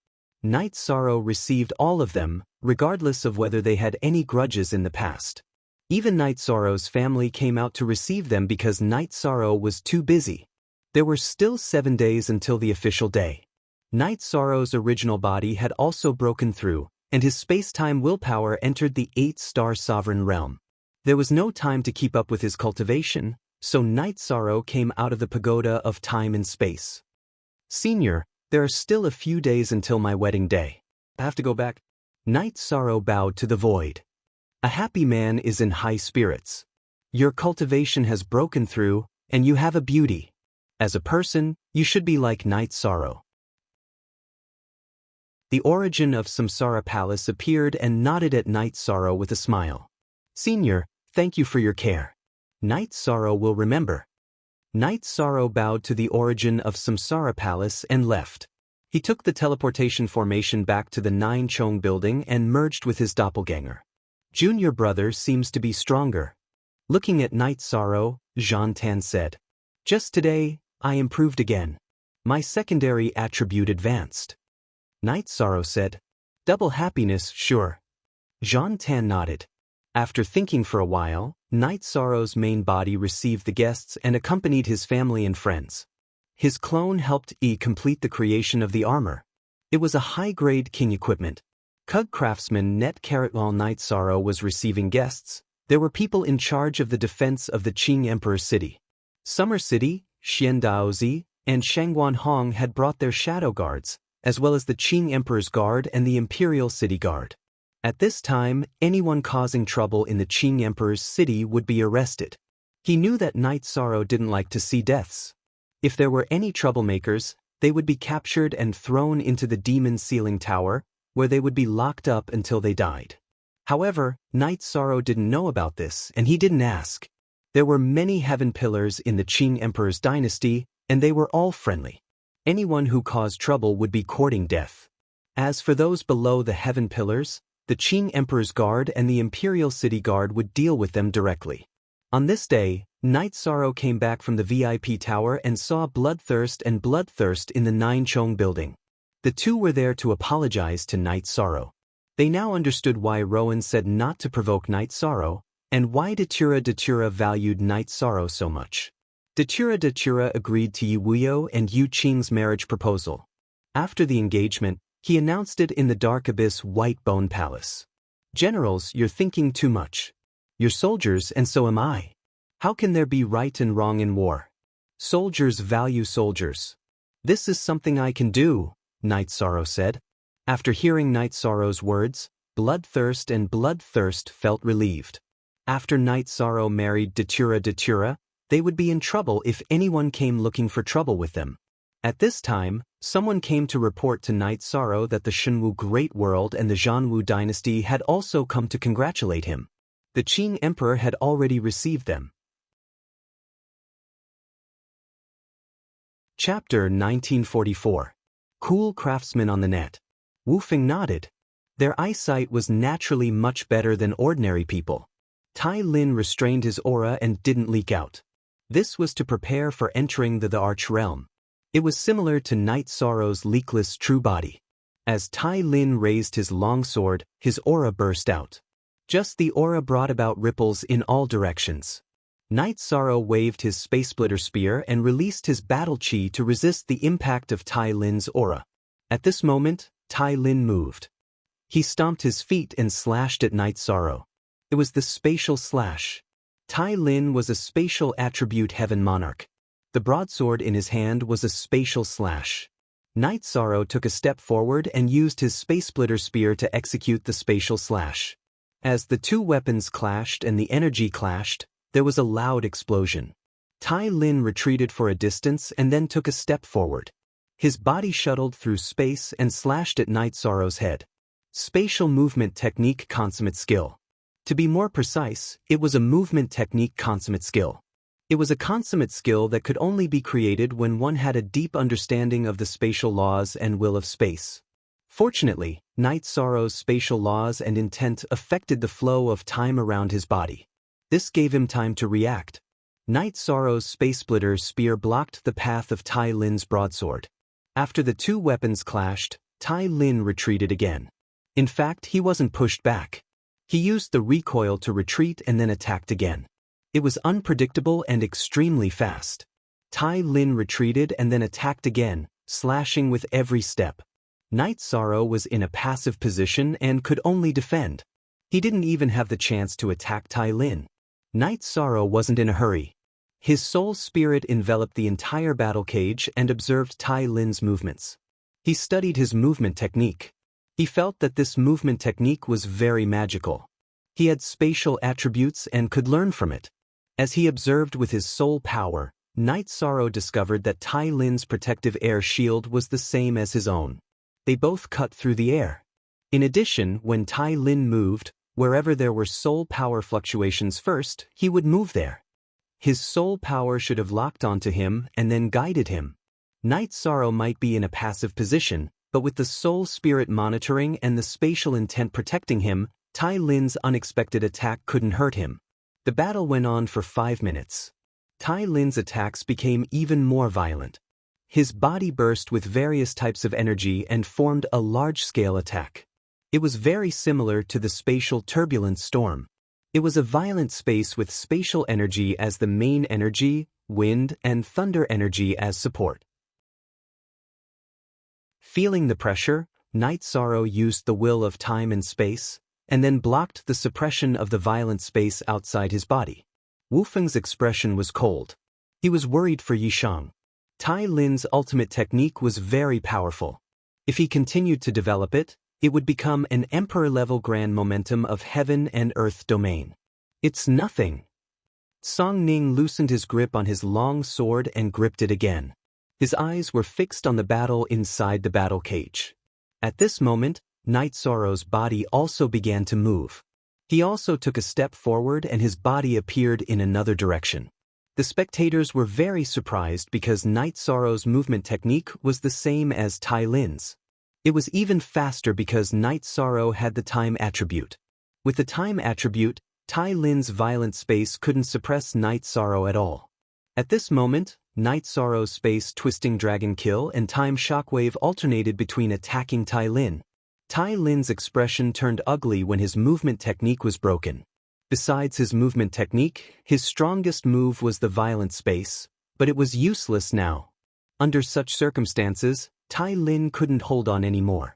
Night Sorrow received all of them, regardless of whether they had any grudges in the past. Even Night Sorrow's family came out to receive them because Night Sorrow was too busy. There were still 7 days until the official day. Night Sorrow's original body had also broken through, and his space-time willpower entered the 8-star sovereign realm. There was no time to keep up with his cultivation, so Night Sorrow came out of the pagoda of time and space. Senior, there are still a few days until my wedding day. I have to go back. Night Sorrow bowed to the void. A happy man is in high spirits. Your cultivation has broken through, and you have a beauty. As a person, you should be like Night Sorrow. The origin of Samsara Palace appeared and nodded at Night Sorrow with a smile. Senior, thank you for your care. Night Sorrow will remember. Night Sorrow bowed to the origin of Samsara Palace and left. He took the teleportation formation back to the Nine Chong building and merged with his doppelganger. Junior brother seems to be stronger. Looking at Night Sorrow, Jean Tan said. Just today, I improved again. My secondary attribute advanced. Night Sorrow said. Double happiness, sure. Jean Tan nodded. After thinking for a while, Night Sorrow's main body received the guests and accompanied his family and friends. His clone helped complete the creation of the armor. It was a high-grade king equipment. Cug craftsman Net Carrot. While Night Sorrow was receiving guests, there were people in charge of the defense of the Qing Emperor's city. Summer City, Xiandaozi, and Shangguan Hong had brought their shadow guards, as well as the Qing Emperor's Guard and the Imperial City Guard. At this time, anyone causing trouble in the Qing Emperor's city would be arrested. He knew that Night Sorrow didn't like to see deaths. If there were any troublemakers, they would be captured and thrown into the Demon Ceiling Tower, where they would be locked up until they died. However, Night Sorrow didn't know about this, and he didn't ask. There were many heaven pillars in the Qing Emperor's dynasty, and they were all friendly. Anyone who caused trouble would be courting death. As for those below the heaven pillars, the Qing Emperor's Guard and the Imperial City Guard would deal with them directly. On this day, Night Sorrow came back from the VIP tower and saw Bloodthirst in the Nine Chong building. The two were there to apologize to Night Sorrow. They now understood why Rowan said not to provoke Night Sorrow, and why Datura valued Night Sorrow so much. Datura agreed to Yu Wuyo and Yu Qing's marriage proposal. After the engagement, he announced it in the Dark Abyss White Bone Palace. Generals, you're thinking too much. You're soldiers and so am I. How can there be right and wrong in war? Soldiers value soldiers. This is something I can do, Night Sorrow said. After hearing Night Sorrow's words, Bloodthirst felt relieved. After Night Sorrow married Datura, they would be in trouble if anyone came looking for trouble with them. At this time, someone came to report to Night Sorrow that the Shenwu Great World and the Zhanwu dynasty had also come to congratulate him. The Qing Emperor had already received them. Chapter 1944. Cool Craftsman on the Net. Wu Feng nodded. Their eyesight was naturally much better than ordinary people. Tai Lin restrained his aura and didn't leak out. This was to prepare for entering the Arch Realm. It was similar to Night Sorrow's leakless true body. As Tai Lin raised his longsword, his aura burst out. Just the aura brought about ripples in all directions. Night Sorrow waved his Space Splitter Spear and released his battle chi to resist the impact of Tai Lin's aura. At this moment, Tai Lin moved. He stomped his feet and slashed at Night Sorrow. It was the spatial slash. Tai Lin was a spatial attribute heaven monarch. The broadsword in his hand was a spatial slash. Night Sorrow took a step forward and used his Space Splitter Spear to execute the spatial slash. As the two weapons clashed and the energy clashed, there was a loud explosion. Tai Lin retreated for a distance and then took a step forward. His body shuttled through space and slashed at Night Sorrow's head. Spatial movement technique consummate skill. To be more precise, it was a movement technique consummate skill. It was a consummate skill that could only be created when one had a deep understanding of the spatial laws and will of space. Fortunately, Night Sorrow's spatial laws and intent affected the flow of time around his body. This gave him time to react. Night Sorrow's Space Splitter Spear blocked the path of Tai Lin's broadsword. After the two weapons clashed, Tai Lin retreated again. In fact, he wasn't pushed back. He used the recoil to retreat and then attacked again. It was unpredictable and extremely fast. Tai Lin retreated and then attacked again, slashing with every step. Night Sorrow was in a passive position and could only defend. He didn't even have the chance to attack Tai Lin. Night Sorrow wasn't in a hurry. His soul spirit enveloped the entire battle cage and observed Tai Lin's movements. He studied his movement technique. He felt that this movement technique was very magical. He had spatial attributes and could learn from it. As he observed with his soul power, Night Sorrow discovered that Tai Lin's protective air shield was the same as his own. They both cut through the air. In addition, when Tai Lin moved, wherever there were soul power fluctuations first, he would move there. His soul power should have locked onto him and then guided him. Night Sorrow might be in a passive position, but with the soul spirit monitoring and the spatial intent protecting him, Tai Lin's unexpected attack couldn't hurt him. The battle went on for 5 minutes. Tai Lin's attacks became even more violent. His body burst with various types of energy and formed a large-scale attack. It was very similar to the spatial turbulence storm. It was a violent space with spatial energy as the main energy, wind and thunder energy as support. Feeling the pressure, Night Sorrow used the will of time and space, and then blocked the suppression of the violent space outside his body. Wu Feng's expression was cold. He was worried for Yishang. Tai Lin's ultimate technique was very powerful. If he continued to develop it, it would become an emperor-level grand momentum of heaven and earth domain. It's nothing. Song Ning loosened his grip on his long sword and gripped it again. His eyes were fixed on the battle inside the battle cage. At this moment, Night Sorrow's body also began to move. He also took a step forward and his body appeared in another direction. The spectators were very surprised because Night Sorrow's movement technique was the same as Tai Lin's. It was even faster because Night Sorrow had the time attribute. With the time attribute, Tai Lin's violent space couldn't suppress Night Sorrow at all. At this moment, Night Sorrow's space twisting dragon kill and time shockwave alternated between attacking Tai Lin. Tai Lin's expression turned ugly when his movement technique was broken. Besides his movement technique, his strongest move was the violent space, but it was useless now. Under such circumstances, Tai Lin couldn't hold on anymore.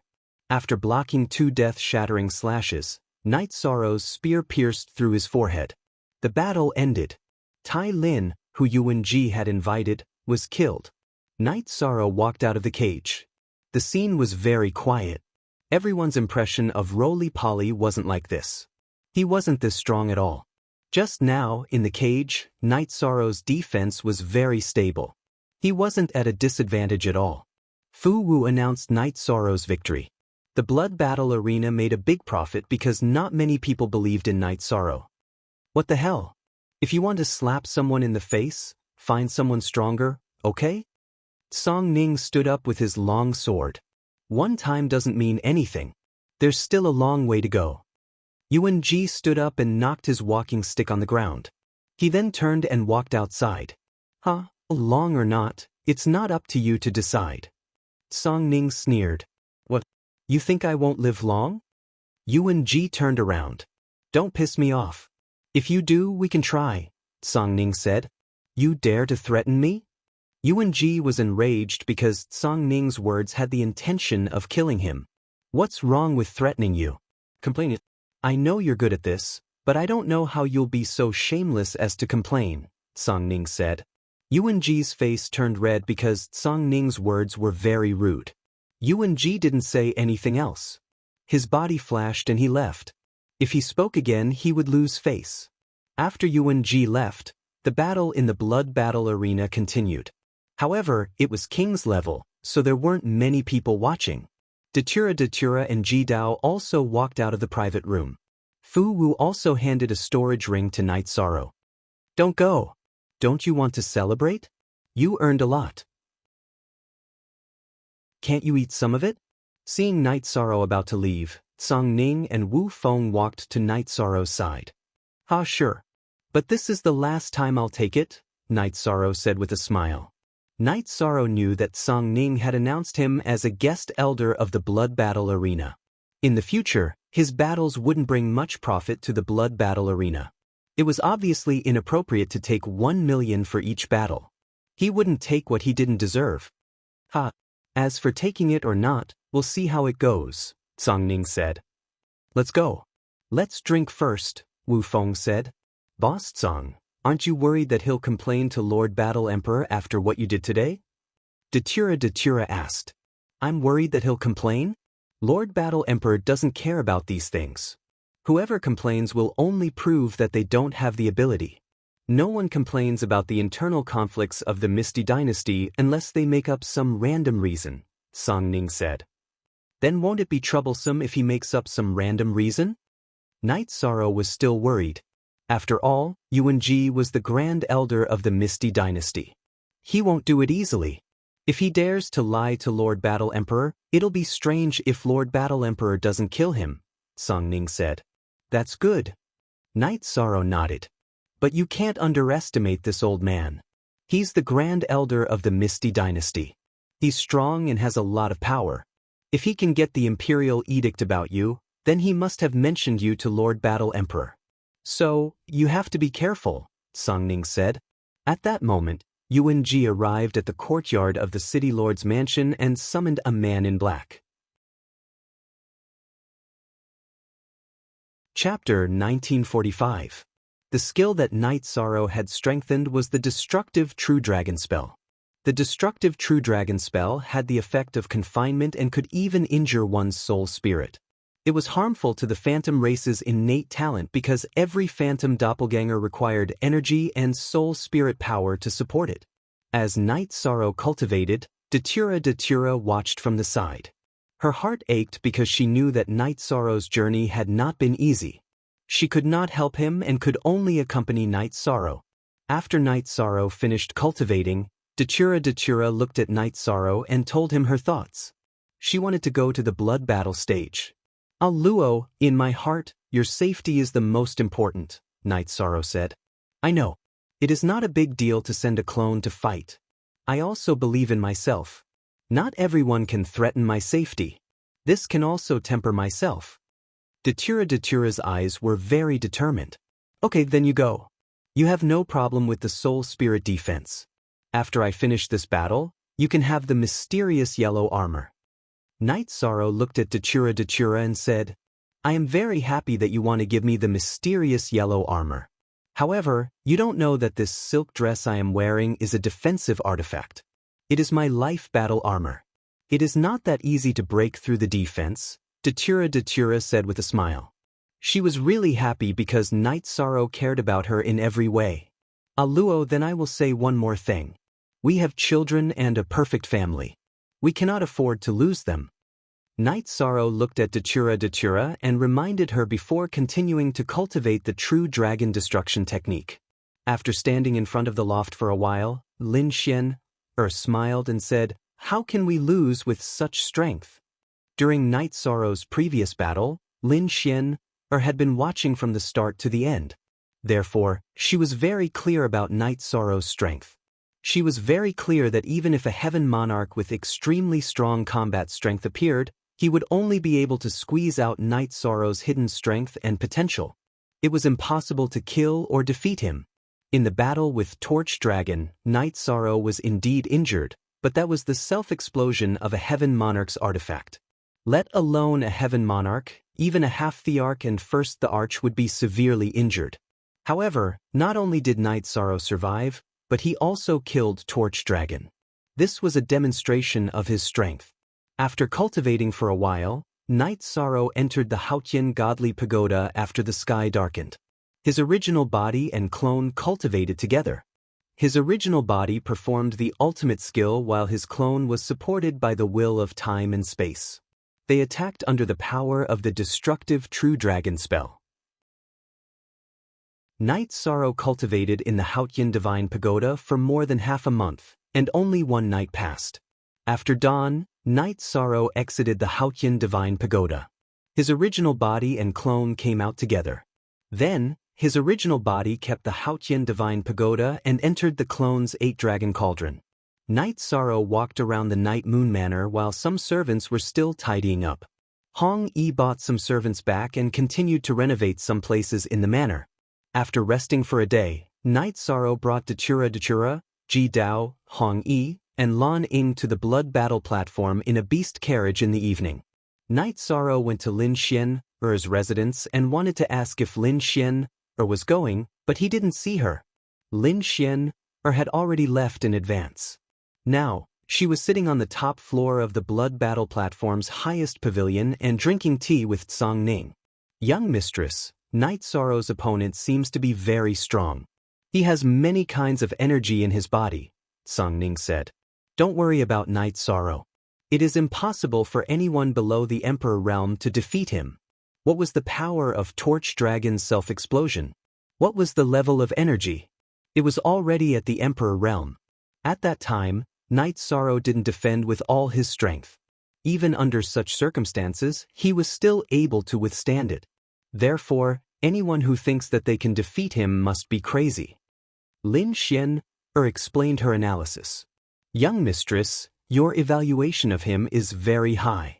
After blocking 2 death-shattering slashes, Night Sorrow's spear pierced through his forehead. The battle ended. Tai Lin, who Yuan Ji had invited, was killed. Night Sorrow walked out of the cage. The scene was very quiet. Everyone's impression of Roly-Poly wasn't like this. He wasn't this strong at all. Just now, in the cage, Night Sorrow's defense was very stable. He wasn't at a disadvantage at all. Fu Wu announced Night Sorrow's victory. The blood battle arena made a big profit because not many people believed in Night Sorrow. What the hell? If you want to slap someone in the face, find someone stronger, okay? Song Ning stood up with his long sword. One time doesn't mean anything. There's still a long way to go. Yuan Ji stood up and knocked his walking stick on the ground. He then turned and walked outside. Long or not, it's not up to you to decide. Song Ning sneered. What? You think I won't live long? Yuan Ji turned around. Don't piss me off. If you do, we can try, Song Ning said. You dare to threaten me? Yuan Ji was enraged because Song Ning's words had the intention of killing him. What's wrong with threatening you? Complaining. I know you're good at this, but I don't know how you'll be so shameless as to complain, Song Ning said. Yuan Ji's face turned red because Song Ning's words were very rude. Yuan Ji didn't say anything else. His body flashed and he left. If he spoke again, he would lose face. After Yuan Ji left, the battle in the blood battle arena continued. However, it was King's level, so there weren't many people watching. Datura and Ji Dao also walked out of the private room. Fu Wu also handed a storage ring to Night Sorrow. Don't go. Don't you want to celebrate? You earned a lot. Can't you eat some of it? Seeing Night Sorrow about to leave, Song Ning and Wu Feng walked to Night Sorrow's side. Sure. But this is the last time I'll take it, Night Sorrow said with a smile. Night Sorrow knew that Song Ning had announced him as a guest elder of the blood battle arena. In the future, his battles wouldn't bring much profit to the blood battle arena. It was obviously inappropriate to take 1 million for each battle. He wouldn't take what he didn't deserve. As for taking it or not, we'll see how it goes, Song Ning said. Let's go. Let's drink first, Wu Feng said. Boss Song, aren't you worried that he'll complain to Lord Battle Emperor after what you did today? Datura asked. I'm worried that he'll complain? Lord Battle Emperor doesn't care about these things. Whoever complains will only prove that they don't have the ability. No one complains about the internal conflicts of the Misty Dynasty unless they make up some random reason, Song Ning said. Then won't it be troublesome if he makes up some random reason? Night Sorrow was still worried. After all, Yuan Ji was the Grand Elder of the Misty Dynasty. He won't do it easily. If he dares to lie to Lord Battle Emperor, it'll be strange if Lord Battle Emperor doesn't kill him, Song Ning said. That's good. Night Sorrow nodded. But you can't underestimate this old man. He's the Grand Elder of the Misty Dynasty. He's strong and has a lot of power. If he can get the Imperial Edict about you, then he must have mentioned you to Lord Battle Emperor. So, you have to be careful, Song Ning said. At that moment, Yuan Ji arrived at the courtyard of the City Lord's mansion and summoned a man in black. Chapter 1945. The skill that Night Sorrow had strengthened was the Destructive True Dragon spell. The Destructive True Dragon spell had the effect of confinement and could even injure one's soul spirit. It was harmful to the phantom race's innate talent because every phantom doppelganger required energy and soul spirit power to support it. As Night Sorrow cultivated, Datura watched from the side. Her heart ached because she knew that Night Sorrow's journey had not been easy. She could not help him and could only accompany Night Sorrow. After Night Sorrow finished cultivating, Datura looked at Night Sorrow and told him her thoughts. She wanted to go to the blood battle stage. Luo, in my heart, your safety is the most important, Night Sorrow said. I know. It is not a big deal to send a clone to fight. I also believe in myself. Not everyone can threaten my safety. This can also temper myself. Datura's eyes were very determined. Okay, then you go. You have no problem with the soul spirit defense. After I finish this battle, you can have the mysterious yellow armor. Night Sorrow looked at Datura and said, I am very happy that you want to give me the mysterious yellow armor. However, you don't know that this silk dress I am wearing is a defensive artifact. It is my life battle armor. It is not that easy to break through the defense, Datura said with a smile. She was really happy because Night Sorrow cared about her in every way. Luo, then I will say one more thing. We have children and a perfect family. We cannot afford to lose them. Night Sorrow looked at Datura and reminded her before continuing to cultivate the true dragon destruction technique. After standing in front of the loft for a while, Lin Xian smiled and said, How can we lose with such strength? During Night Sorrow's previous battle, Lin Xian had been watching from the start to the end. Therefore, she was very clear about Night Sorrow's strength. She was very clear that even if a heaven monarch with extremely strong combat strength appeared, he would only be able to squeeze out Night Sorrow's hidden strength and potential. It was impossible to kill or defeat him. In the battle with Torch Dragon, Night Sorrow was indeed injured, but that was the self-explosion of a heaven monarch's artifact. Let alone a heaven monarch, even a half-thearch and first the arch would be severely injured. However, not only did Night Sorrow survive, but he also killed Torch Dragon. This was a demonstration of his strength. After cultivating for a while, Night Sorrow entered the Haotian godly pagoda after the sky darkened. His original body and clone cultivated together. His original body performed the ultimate skill while his clone was supported by the will of time and space. They attacked under the power of the Destructive True Dragon spell. Night Sorrow cultivated in the Haotian Divine Pagoda for more than half a month, and only one night passed. After dawn, Night Sorrow exited the Haotian Divine Pagoda. His original body and clone came out together. Then, his original body kept the Haotian Divine Pagoda and entered the clone's 8-dragon cauldron. Night Sorrow walked around the Night Moon Manor while some servants were still tidying up. Hong Yi bought some servants back and continued to renovate some places in the manor. After resting for a day, Night Sorrow brought Datura, Ji Dao, Hong Yi, and Lan Ying to the blood battle platform in a beast carriage in the evening. Night Sorrow went to Lin Xian's residence and wanted to ask if Lin Xian was going, but he didn't see her. Lin Xian had already left in advance. Now, she was sitting on the top floor of the blood battle platform's highest pavilion and drinking tea with Song Ning. Young mistress, Night Sorrow's opponent seems to be very strong. He has many kinds of energy in his body, Song Ning said. Don't worry about Night Sorrow. It is impossible for anyone below the Emperor realm to defeat him. What was the power of Torch Dragon's self-explosion? What was the level of energy? It was already at the Emperor realm. At that time, Night Sorrow didn't defend with all his strength. Even under such circumstances, he was still able to withstand it. Therefore, anyone who thinks that they can defeat him must be crazy. Lin Xian explained her analysis. Young mistress, your evaluation of him is very high.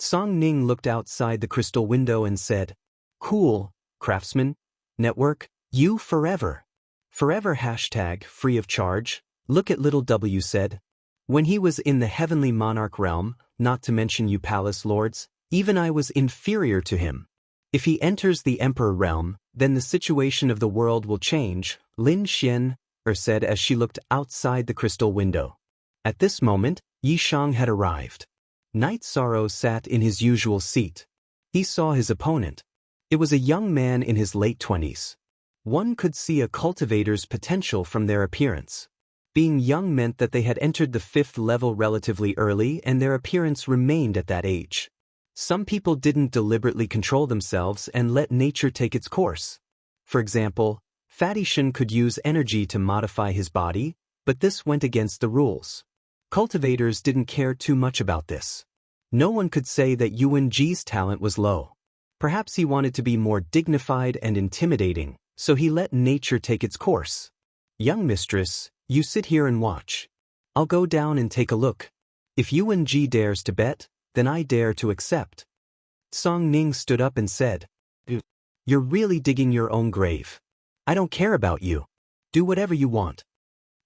Song Ning looked outside the crystal window and said, Cool, craftsman, network, you forever. Forever # free of charge, look at little W said. When he was in the heavenly monarch realm, not to mention you palace lords, even I was inferior to him. If he enters the emperor realm, then the situation of the world will change, Lin Xian said as she looked outside the crystal window. At this moment, Yi Shang had arrived. Night Sorrow sat in his usual seat. He saw his opponent. It was a young man in his late 20s. One could see a cultivator's potential from their appearance. Being young meant that they had entered the 5th level relatively early and their appearance remained at that age. Some people didn't deliberately control themselves and let nature take its course. For example, Fatty Shen could use energy to modify his body, but this went against the rules. Cultivators didn't care too much about this. No one could say that Yuan Ji's talent was low. Perhaps he wanted to be more dignified and intimidating, so he let nature take its course. Young mistress, you sit here and watch. I'll go down and take a look. If Yuan Ji dares to bet, then I dare to accept. Song Ning stood up and said, You're really digging your own grave. I don't care about you. Do whatever you want.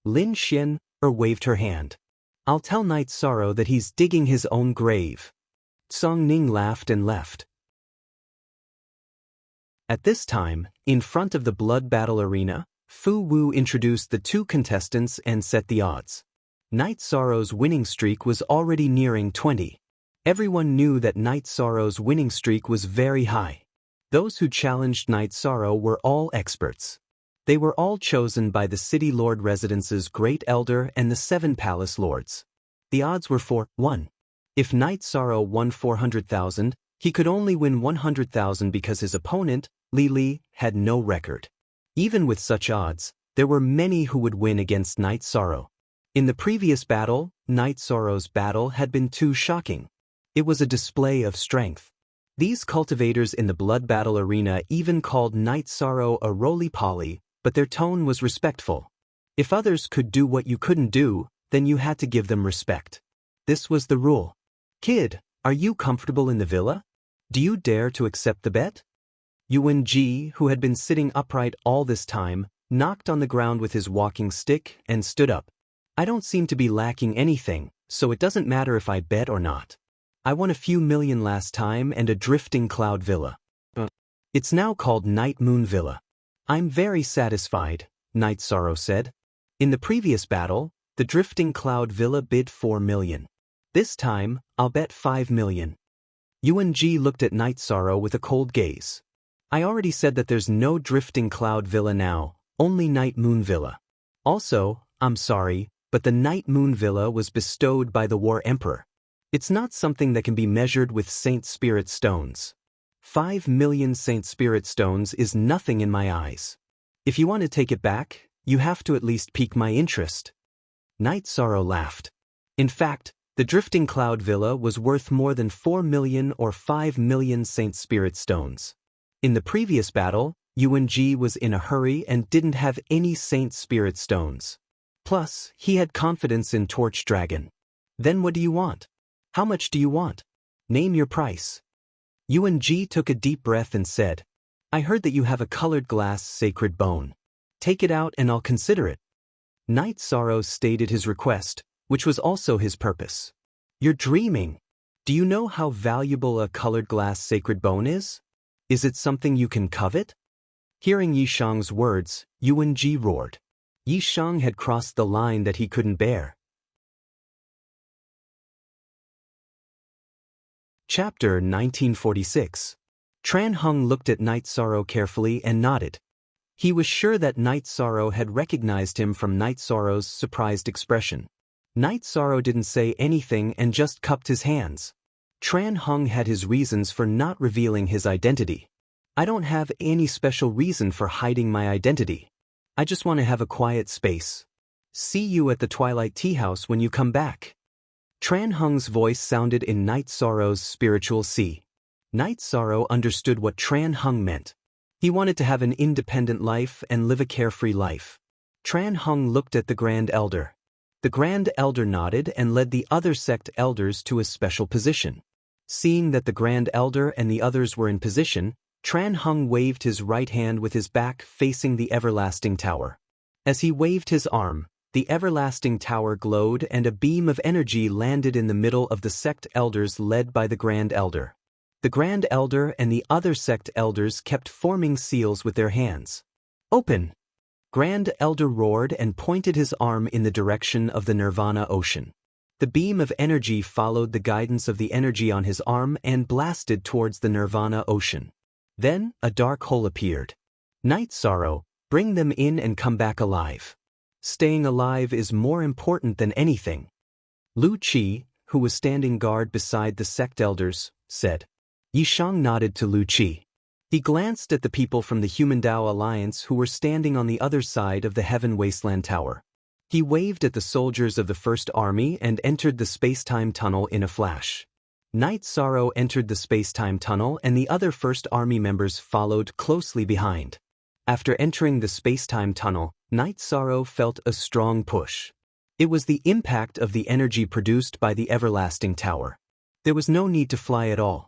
Lin Xian waved her hand. I'll tell Night Sorrow that he's digging his own grave. Song Ning laughed and left. At this time, in front of the blood battle arena, Fu Wu introduced the 2 contestants and set the odds. Night Sorrow's winning streak was already nearing 20. Everyone knew that Night Sorrow's winning streak was very high. Those who challenged Night Sorrow were all experts. They were all chosen by the City Lord Residence's Great Elder and the 7 Palace Lords. The odds were 4-1. If Night Sorrow won 400,000, he could only win 100,000 because his opponent, Li Li, had no record. Even with such odds, there were many who would win against Night Sorrow. In the previous battle, Night Sorrow's battle had been too shocking. It was a display of strength. These cultivators in the blood battle arena even called Night Sorrow a roly-poly, but their tone was respectful. If others could do what you couldn't do, then you had to give them respect. This was the rule. Kid, are you comfortable in the villa? Do you dare to accept the bet? Yuan Ji, who had been sitting upright all this time, knocked on the ground with his walking stick and stood up. I don't seem to be lacking anything, so it doesn't matter if I bet or not. I won a few million last time and a drifting cloud villa. It's now called Night Moon Villa. I'm very satisfied, Night Sorrow said. In the previous battle, the drifting cloud villa bid 4 million. This time, I'll bet 5 million. Yuan Ji looked at Night Sorrow with a cold gaze. I already said that there's no drifting cloud villa now, only Night Moon Villa. Also, I'm sorry, but the Night Moon Villa was bestowed by the War Emperor. It's not something that can be measured with Saint Spirit stones. 5 million Saint Spirit stones is nothing in my eyes. If you want to take it back, you have to at least pique my interest. Night Sorrow laughed. In fact, the Drifting Cloud Villa was worth more than 4 million or 5 million Saint Spirit stones. In the previous battle, Yuan Ji was in a hurry and didn't have any Saint Spirit stones. Plus, he had confidence in Torch Dragon. Then what do you want? How much do you want? Name your price. Yuan Ji took a deep breath and said, I heard that you have a colored glass sacred bone. Take it out and I'll consider it. Night Sorrow stated his request, which was also his purpose. You're dreaming. Do you know how valuable a colored glass sacred bone is? Is it something you can covet? Hearing Yi Shang's words, Yuan Ji roared. Yi Shang had crossed the line that he couldn't bear. Chapter 1946. Tran Hung looked at Night Sorrow carefully and nodded. He was sure that Night Sorrow had recognized him from Night Sorrow's surprised expression. Night Sorrow didn't say anything and just cupped his hands. Tran Hung had his reasons for not revealing his identity. I don't have any special reason for hiding my identity. I just want to have a quiet space. See you at the Twilight Tea House when you come back. Tran Hung's voice sounded in Night Sorrow's spiritual sea. Night Sorrow understood what Tran Hung meant. He wanted to have an independent life and live a carefree life. Tran Hung looked at the Grand Elder. The Grand Elder nodded and led the other sect elders to a special position. Seeing that the Grand Elder and the others were in position, Tran Hung waved his right hand with his back facing the Everlasting Tower. As he waved his arm, the Everlasting Tower glowed and a beam of energy landed in the middle of the sect elders led by the Grand Elder. The Grand Elder and the other sect elders kept forming seals with their hands. Open! Grand Elder roared and pointed his arm in the direction of the Nirvana Ocean. The beam of energy followed the guidance of the energy on his arm and blasted towards the Nirvana Ocean. Then, a dark hole appeared. Night Sorrow, bring them in and come back alive. Staying alive is more important than anything. Lu Qi, who was standing guard beside the sect elders, said. Yishang nodded to Lu Qi. He glanced at the people from the Human Dao Alliance who were standing on the other side of the Heaven Wasteland Tower. He waved at the soldiers of the First Army and entered the space-time tunnel in a flash. Night Sorrow entered the space-time tunnel and the other First Army members followed closely behind. After entering the space-time tunnel, Night Sorrow felt a strong push. It was the impact of the energy produced by the Everlasting Tower. There was no need to fly at all.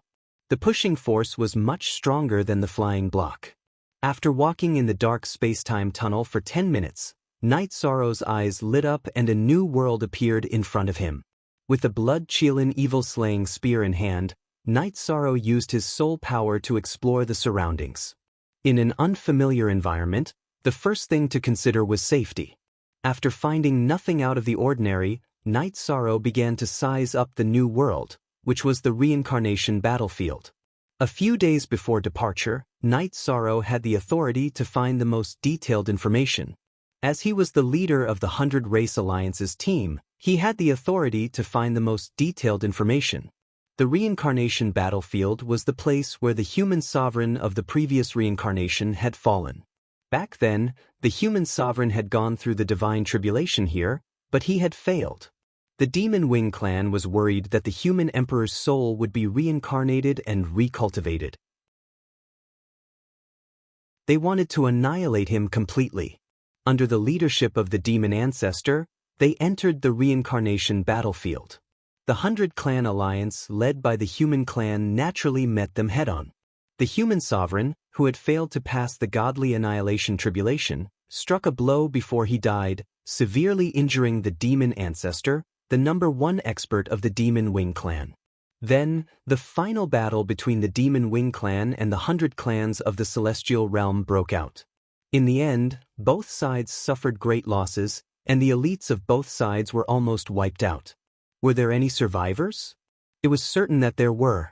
The pushing force was much stronger than the flying block. After walking in the dark space-time tunnel for 10 minutes, Night Sorrow's eyes lit up and a new world appeared in front of him. With the blood-Qilin evil-slaying spear in hand, Night Sorrow used his soul power to explore the surroundings. In an unfamiliar environment, the first thing to consider was safety. After finding nothing out of the ordinary, Night Sorrow began to size up the new world, which was the reincarnation battlefield. A few days before departure, Night Sorrow had the authority to find the most detailed information. As he was the leader of the 100 Race Alliance's team, he had the authority to find the most detailed information. The reincarnation battlefield was the place where the human sovereign of the previous reincarnation had fallen. Back then, the human sovereign had gone through the divine tribulation here, but he had failed. The Demon Wing clan was worried that the human emperor's soul would be reincarnated and recultivated. They wanted to annihilate him completely. Under the leadership of the demon ancestor, they entered the reincarnation battlefield. The 100 Clan Alliance, led by the human clan, naturally met them head-on. The human sovereign, who had failed to pass the godly annihilation tribulation, struck a blow before he died, severely injuring the demon ancestor, the #1 expert of the Demon Wing clan. Then, the final battle between the Demon Wing clan and the 100 clans of the Celestial Realm broke out. In the end, both sides suffered great losses, and the elites of both sides were almost wiped out. Were there any survivors? It was certain that there were.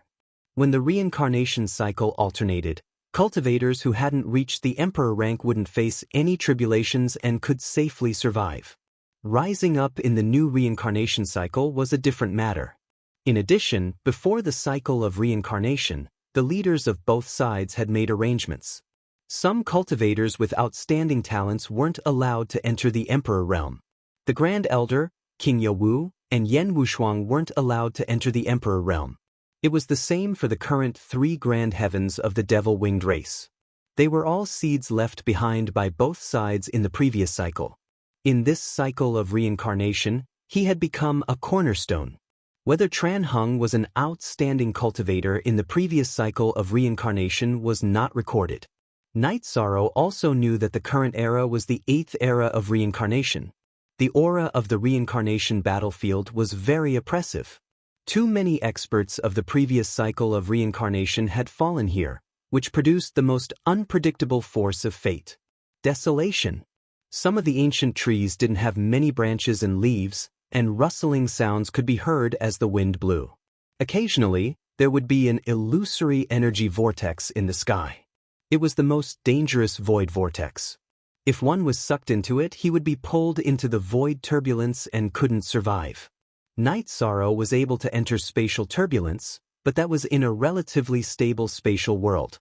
When the reincarnation cycle alternated, cultivators who hadn't reached the emperor rank wouldn't face any tribulations and could safely survive. Rising up in the new reincarnation cycle was a different matter. In addition, before the cycle of reincarnation, the leaders of both sides had made arrangements. Some cultivators with outstanding talents weren't allowed to enter the Emperor realm. The Grand Elder, King Yawu, and Yen Wushuang weren't allowed to enter the Emperor realm. It was the same for the current 3 Grand Heavens of the Devil-Winged race. They were all seeds left behind by both sides in the previous cycle. In this cycle of reincarnation, he had become a cornerstone. Whether Tran Hung was an outstanding cultivator in the previous cycle of reincarnation was not recorded. Night Sorrow also knew that the current era was the 8th era of reincarnation. The aura of the reincarnation battlefield was very oppressive. Too many experts of the previous cycle of reincarnation had fallen here, which produced the most unpredictable force of fate. Desolation. Some of the ancient trees didn't have many branches and leaves, and rustling sounds could be heard as the wind blew. Occasionally, there would be an illusory energy vortex in the sky. It was the most dangerous void vortex. If one was sucked into it, he would be pulled into the void turbulence and couldn't survive. Night Sorrow was able to enter spatial turbulence, but that was in a relatively stable spatial world.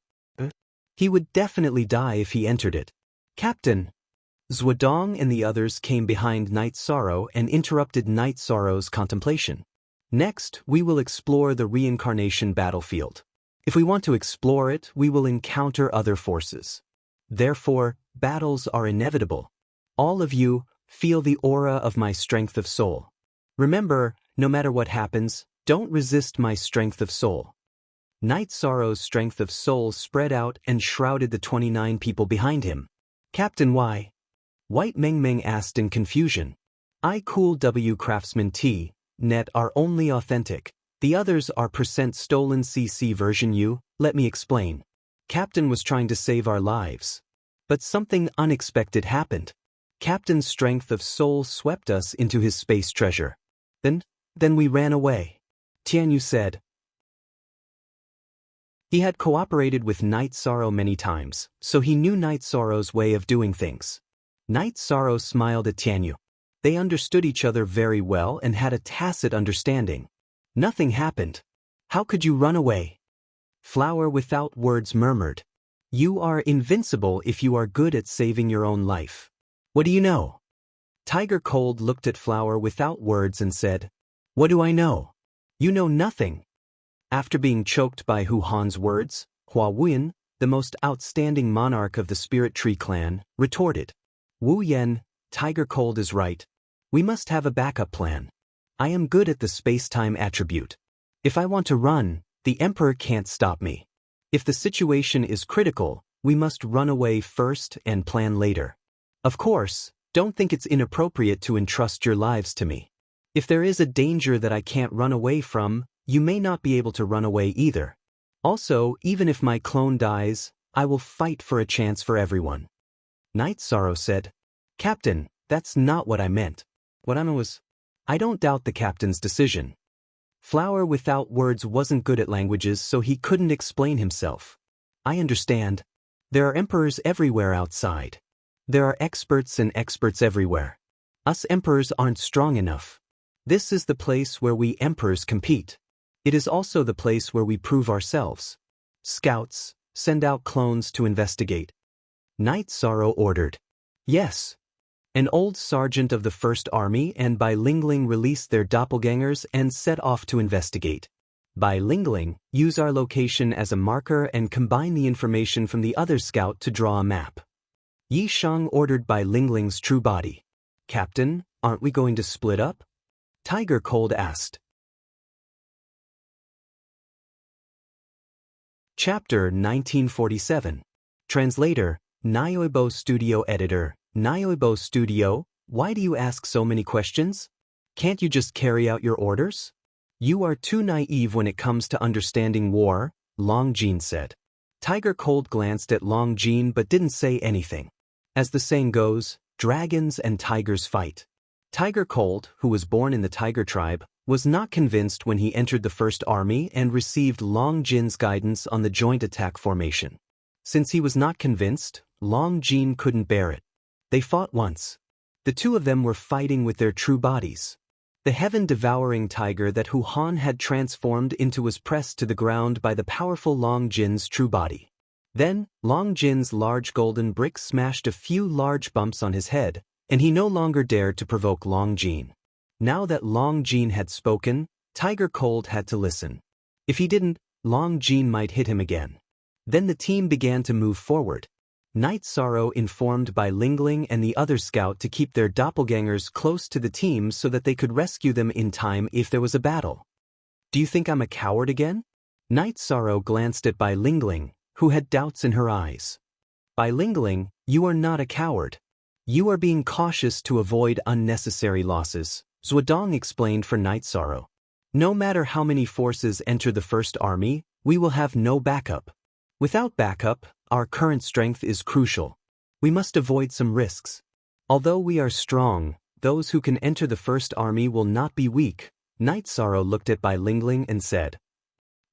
He would definitely die if he entered it. Captain! Zhuodong and the others came behind Night Sorrow and interrupted Night Sorrow's contemplation. Next, we will explore the reincarnation battlefield. If we want to explore it, we will encounter other forces. Therefore, battles are inevitable. All of you, feel the aura of my strength of soul. Remember, no matter what happens, don't resist my strength of soul. Night Sorrow's strength of soul spread out and shrouded the 29 people behind him. Captain, why? White Meng Meng asked in confusion. I Cool W Craftsman T, net are only authentic. The others are % stolen CC version U, let me explain. Captain was trying to save our lives. But something unexpected happened. Captain's strength of soul swept us into his space treasure. Then we ran away. Tianyu said. He had cooperated with Night Sorrow many times, so he knew Night Sorrow's way of doing things. Night Sorrow smiled at Tianyu. They understood each other very well and had a tacit understanding. Nothing happened. How could you run away? Flower without words murmured. You are invincible if you are good at saving your own life. What do you know? Tiger Cold looked at Flower without words and said, What do I know? You know nothing. After being choked by Hu Han's words, Hua Wuyan, the most outstanding monarch of the Spirit Tree clan, retorted. Wu Yan, Tiger Cold is right. We must have a backup plan. I am good at the space-time attribute. If I want to run, the Emperor can't stop me. If the situation is critical, we must run away first and plan later. Of course, don't think it's inappropriate to entrust your lives to me. If there is a danger that I can't run away from, you may not be able to run away either. Also, even if my clone dies, I will fight for a chance for everyone. Night Sorrow said, Captain, that's not what I meant. What I meant was, I don't doubt the captain's decision. Flower without words wasn't good at languages, so he couldn't explain himself. I understand. There are emperors everywhere outside. There are experts and experts everywhere. Us emperors aren't strong enough. This is the place where we emperors compete. It is also the place where we prove ourselves. Scouts, send out clones to investigate. Night Sorrow ordered. Yes. An old sergeant of the First Army and Bai Lingling released their doppelgangers and set off to investigate. Bai Lingling, use our location as a marker and combine the information from the other scout to draw a map. Yi Shang ordered Bai Lingling's true body. Captain, aren't we going to split up? Tiger Cold asked. Chapter 1947. Translator, Nyoibo Studio Editor. Nyoibo Studio, why do you ask so many questions? Can't you just carry out your orders? You are too naive when it comes to understanding war, Long Jin said. Tiger Cold glanced at Long Jin but didn't say anything. As the saying goes, dragons and tigers fight. Tiger Cold, who was born in the Tiger tribe, was not convinced when he entered the First Army and received Long Jin's guidance on the joint attack formation. Since he was not convinced, Long Jin couldn't bear it. They fought once. The two of them were fighting with their true bodies. The heaven-devouring tiger that Hu Han had transformed into was pressed to the ground by the powerful Long Jin's true body. Then, Long Jin's large golden brick smashed a few large bumps on his head, and he no longer dared to provoke Long Jin. Now that Long Jin had spoken, Tiger Cold had to listen. If he didn't, Long Jin might hit him again. Then the team began to move forward. Night Sorrow informed Bai Lingling and the other scout to keep their doppelgangers close to the team so that they could rescue them in time if there was a battle. Do you think I'm a coward again? Night Sorrow glanced at Bai Lingling, who had doubts in her eyes. Bai Lingling, you are not a coward. You are being cautious to avoid unnecessary losses, Zhuodong explained for Night Sorrow. No matter how many forces enter the First Army, we will have no backup. Without backup, our current strength is crucial. We must avoid some risks. Although we are strong, those who can enter the First Army will not be weak. Night Sorrow looked at Bai Lingling and said,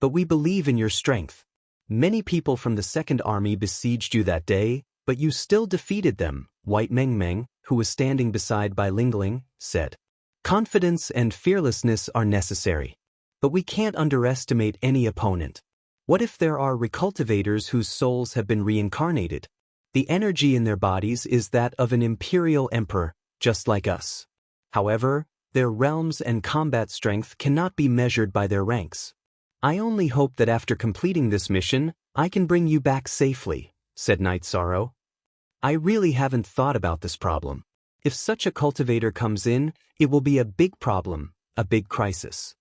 But we believe in your strength. Many people from the Second Army besieged you that day, but you still defeated them, White Meng Meng, who was standing beside Bai Lingling, said. Confidence and fearlessness are necessary. But we can't underestimate any opponent. What if there are recultivators whose souls have been reincarnated? The energy in their bodies is that of an imperial emperor, just like us. However, their realms and combat strength cannot be measured by their ranks. I only hope that after completing this mission, I can bring you back safely, said Night Sorrow. I really haven't thought about this problem. If such a cultivator comes in, it will be a big problem, a big crisis.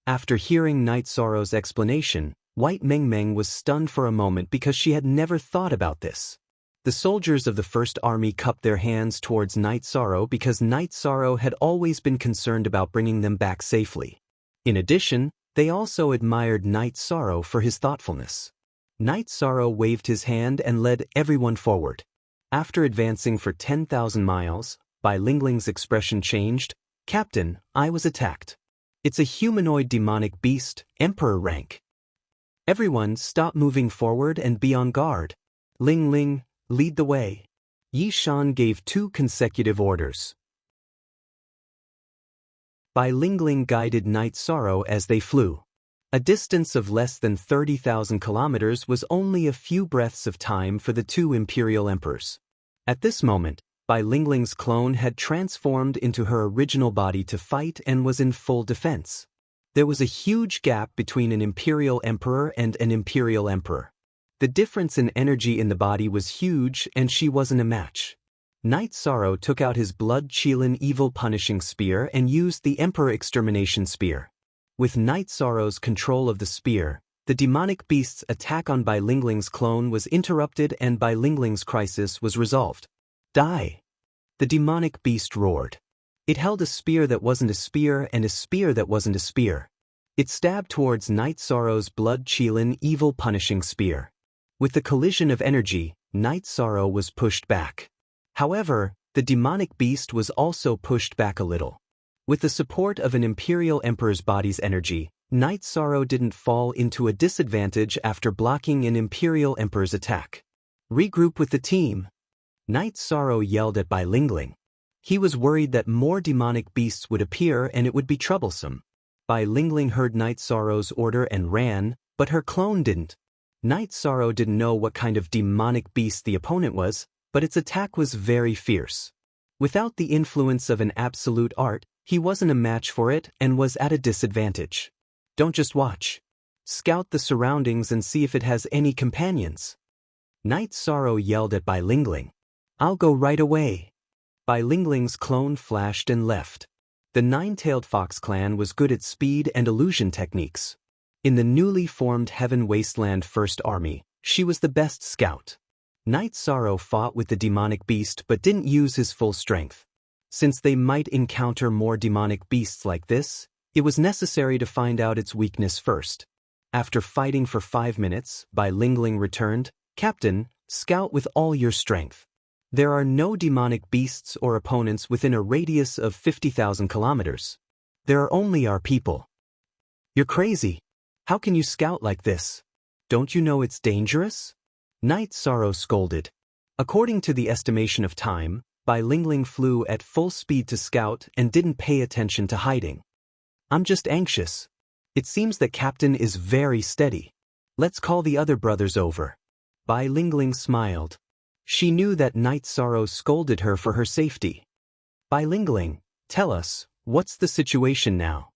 After hearing Night Sorrow's explanation, White Meng Meng was stunned for a moment because she had never thought about this. The soldiers of the First Army cupped their hands towards Night Sorrow because Night Sorrow had always been concerned about bringing them back safely. In addition, they also admired Night Sorrow for his thoughtfulness. Night Sorrow waved his hand and led everyone forward. After advancing for 10,000 miles, Bai Lingling's expression changed. Captain, I was attacked. It's a humanoid demonic beast, Emperor rank. Everyone stop moving forward and be on guard. Ling Ling, lead the way. Yi Shan gave 2 consecutive orders. Bai Lingling guided Night Sorrow as they flew. A distance of less than 30,000 kilometers was only a few breaths of time for the 2 imperial emperors. At this moment, Bai Lingling's clone had transformed into her original body to fight and was in full defense. There was a huge gap between an imperial emperor and an imperial emperor. The difference in energy in the body was huge and she wasn't a match. Night Sorrow took out his blood-Qilin evil punishing spear and used the Emperor Extermination Spear. With Night Sorrow's control of the spear, the demonic beast's attack on Bai Lingling's clone was interrupted and Bai Lingling's crisis was resolved. Die! The demonic beast roared. It held a spear that wasn't a spear and a spear that wasn't a spear. It stabbed towards Night Sorrow's blood-Qilin evil punishing spear. With the collision of energy, Night Sorrow was pushed back. However, the demonic beast was also pushed back a little. With the support of an imperial emperor's body's energy, Night Sorrow didn't fall into a disadvantage after blocking an imperial emperor's attack. Regroup with the team. Night Sorrow yelled at Bai Lingling. He was worried that more demonic beasts would appear and it would be troublesome. Bai Lingling heard Night Sorrow's order and ran, but her clone didn't. Night Sorrow didn't know what kind of demonic beast the opponent was, but its attack was very fierce. Without the influence of an absolute art, he wasn't a match for it and was at a disadvantage. Don't just watch. Scout the surroundings and see if it has any companions. Night Sorrow yelled at Bai Lingling. I'll go right away. Bai Lingling's clone flashed and left. The Nine-Tailed Fox clan was good at speed and illusion techniques. In the newly formed Heaven Wasteland First Army, she was the best scout. Night Sorrow fought with the demonic beast but didn't use his full strength. Since they might encounter more demonic beasts like this, it was necessary to find out its weakness first. After fighting for 5 minutes, Bai Lingling returned. Captain, scout with all your strength. There are no demonic beasts or opponents within a radius of 50,000 kilometers. There are only our people. You're crazy. How can you scout like this? Don't you know it's dangerous? Night Sorrow scolded. According to the estimation of time, Bai Lingling flew at full speed to scout and didn't pay attention to hiding. I'm just anxious. It seems that Captain is very steady. Let's call the other brothers over. Bai Lingling smiled. She knew that Night Sorrow scolded her for her safety. Bai Lingling, tell us, what's the situation now?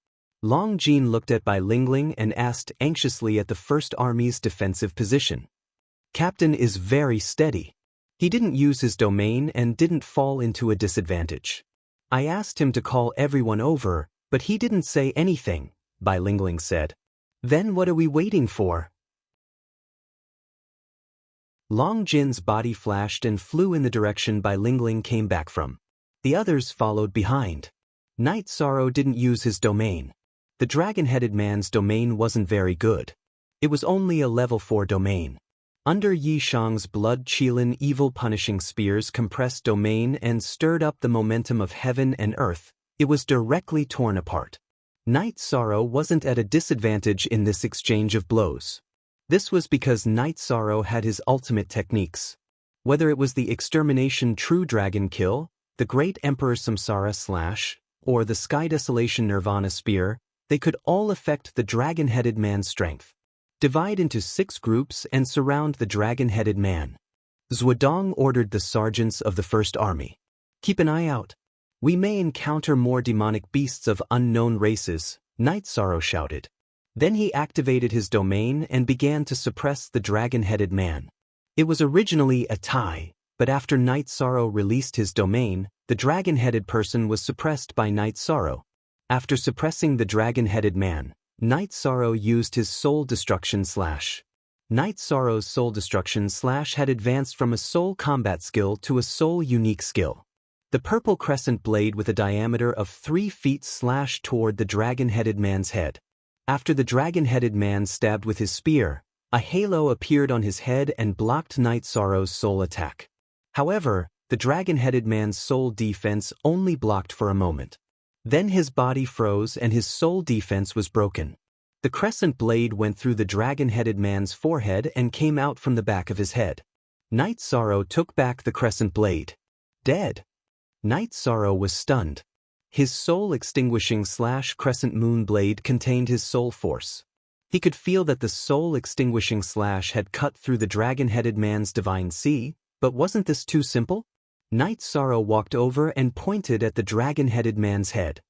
Long Jin looked at Bai Lingling and asked anxiously at the First Army's defensive position. Captain is very steady. He didn't use his domain and didn't fall into a disadvantage. I asked him to call everyone over, but he didn't say anything, Bai Lingling said. Then what are we waiting for? Long Jin's body flashed and flew in the direction Bai Lingling came back from. The others followed behind. Night Sorrow didn't use his domain. The dragon-headed man's domain wasn't very good. It was only a level 4 domain. Under Yi Shang's blood-Qilin evil punishing spears compressed domain and stirred up the momentum of heaven and earth, it was directly torn apart. Night Sorrow wasn't at a disadvantage in this exchange of blows. This was because Night Sorrow had his ultimate techniques. Whether it was the Extermination True Dragon Kill, the Great Emperor Samsara Slash, or the Sky Desolation Nirvana Spear, they could all affect the dragon-headed man's strength. Divide into 6 groups and surround the dragon-headed man. Zhuodong ordered the sergeants of the First Army. Keep an eye out. We may encounter more demonic beasts of unknown races, Night Sorrow shouted. Then he activated his domain and began to suppress the dragon-headed man. It was originally a tie, but after Night Sorrow released his domain, the dragon-headed person was suppressed by Night Sorrow. After suppressing the dragon-headed man, Night Sorrow used his Soul Destruction Slash. Night Sorrow's Soul Destruction Slash had advanced from a soul combat skill to a soul unique skill. The purple crescent blade with a diameter of 3 feet slashed toward the dragon-headed man's head. After the dragon-headed man stabbed with his spear, a halo appeared on his head and blocked Night Sorrow's soul attack. However, the dragon-headed man's soul defense only blocked for a moment. Then his body froze and his soul defense was broken. The crescent blade went through the dragon-headed man's forehead and came out from the back of his head. Night Sorrow took back the crescent blade. Dead. Night Sorrow was stunned. His soul-extinguishing slash crescent moon blade contained his soul force. He could feel that the soul-extinguishing slash had cut through the dragon-headed man's divine sea, but wasn't this too simple? Night Sorrow walked over and pointed at the dragon-headed man's head.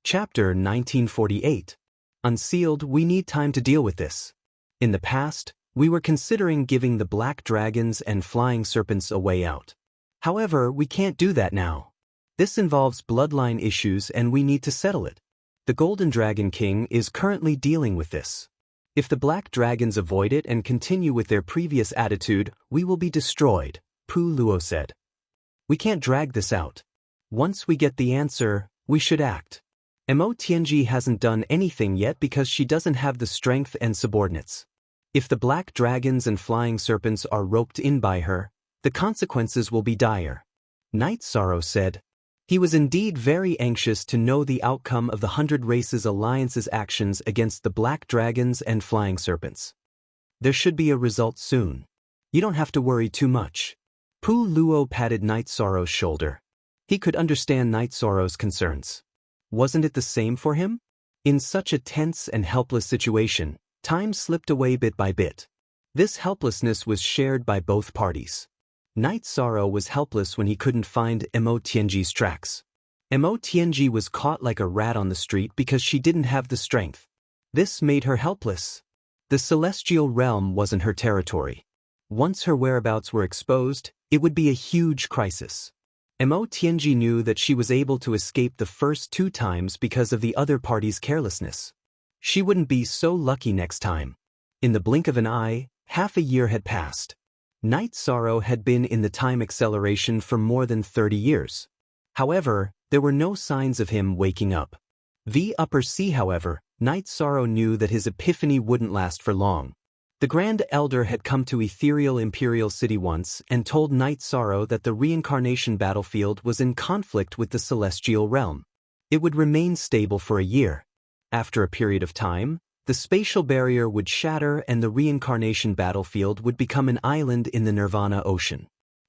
Chapter 1948. Unsealed, we need time to deal with this. In the past, we were considering giving the black dragons and flying serpents a way out. However, we can't do that now. This involves bloodline issues and we need to settle it. The Golden Dragon King is currently dealing with this. If the black dragons avoid it and continue with their previous attitude, we will be destroyed, Pu Luo said. We can't drag this out. Once we get the answer, we should act. Mo Tianji hasn't done anything yet because she doesn't have the strength and subordinates. If the black dragons and flying serpents are roped in by her, the consequences will be dire. Night Sorrow said. He was indeed very anxious to know the outcome of the 100 Races Alliance's actions against the black dragons and flying serpents. There should be a result soon. You don't have to worry too much. Pu Luo patted Night Sorrow's shoulder. He could understand Night Sorrow's concerns. Wasn't it the same for him? In such a tense and helpless situation, time slipped away bit by bit. This helplessness was shared by both parties. Night Sorrow was helpless when he couldn't find Mo Tianji's tracks. Mo Tianji was caught like a rat on the street because she didn't have the strength. This made her helpless. The celestial realm wasn't her territory. Once her whereabouts were exposed, it would be a huge crisis. Mo Tianji knew that she was able to escape the first 2 times because of the other party's carelessness. She wouldn't be so lucky next time. In the blink of an eye, half a year had passed. Night Sorrow had been in the time acceleration for more than 30 years. However, there were no signs of him waking up. The Upper Sea, however, Night Sorrow knew that his epiphany wouldn't last for long. The Grand Elder had come to Ethereal Imperial City once and told Night Sorrow that the reincarnation battlefield was in conflict with the celestial realm. It would remain stable for a year. After a period of time, the spatial barrier would shatter and the reincarnation battlefield would become an island in the Nirvana Ocean.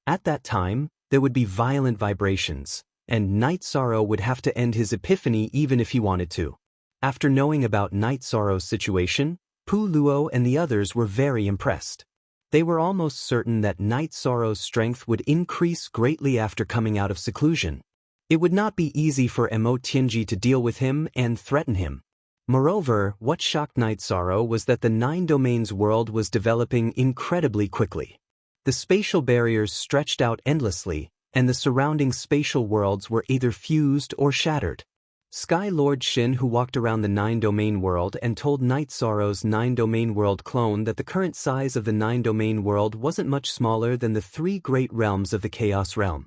At that time, there would be violent vibrations, and Night Sorrow would have to end his epiphany even if he wanted to. After knowing about Night Sorrow's situation, Pu Luo and the others were very impressed. They were almost certain that Night Sorrow's strength would increase greatly after coming out of seclusion. It would not be easy for Mo Tianji to deal with him and threaten him. Moreover, what shocked Night Sorrow was that the 9 Domains world was developing incredibly quickly. The spatial barriers stretched out endlessly, and the surrounding spatial worlds were either fused or shattered. Sky Lord Shin, who walked around the 9 Domain world and told Night Sorrow's 9 Domain world clone that the current size of the 9 Domain world wasn't much smaller than the 3 great realms of the Chaos Realm.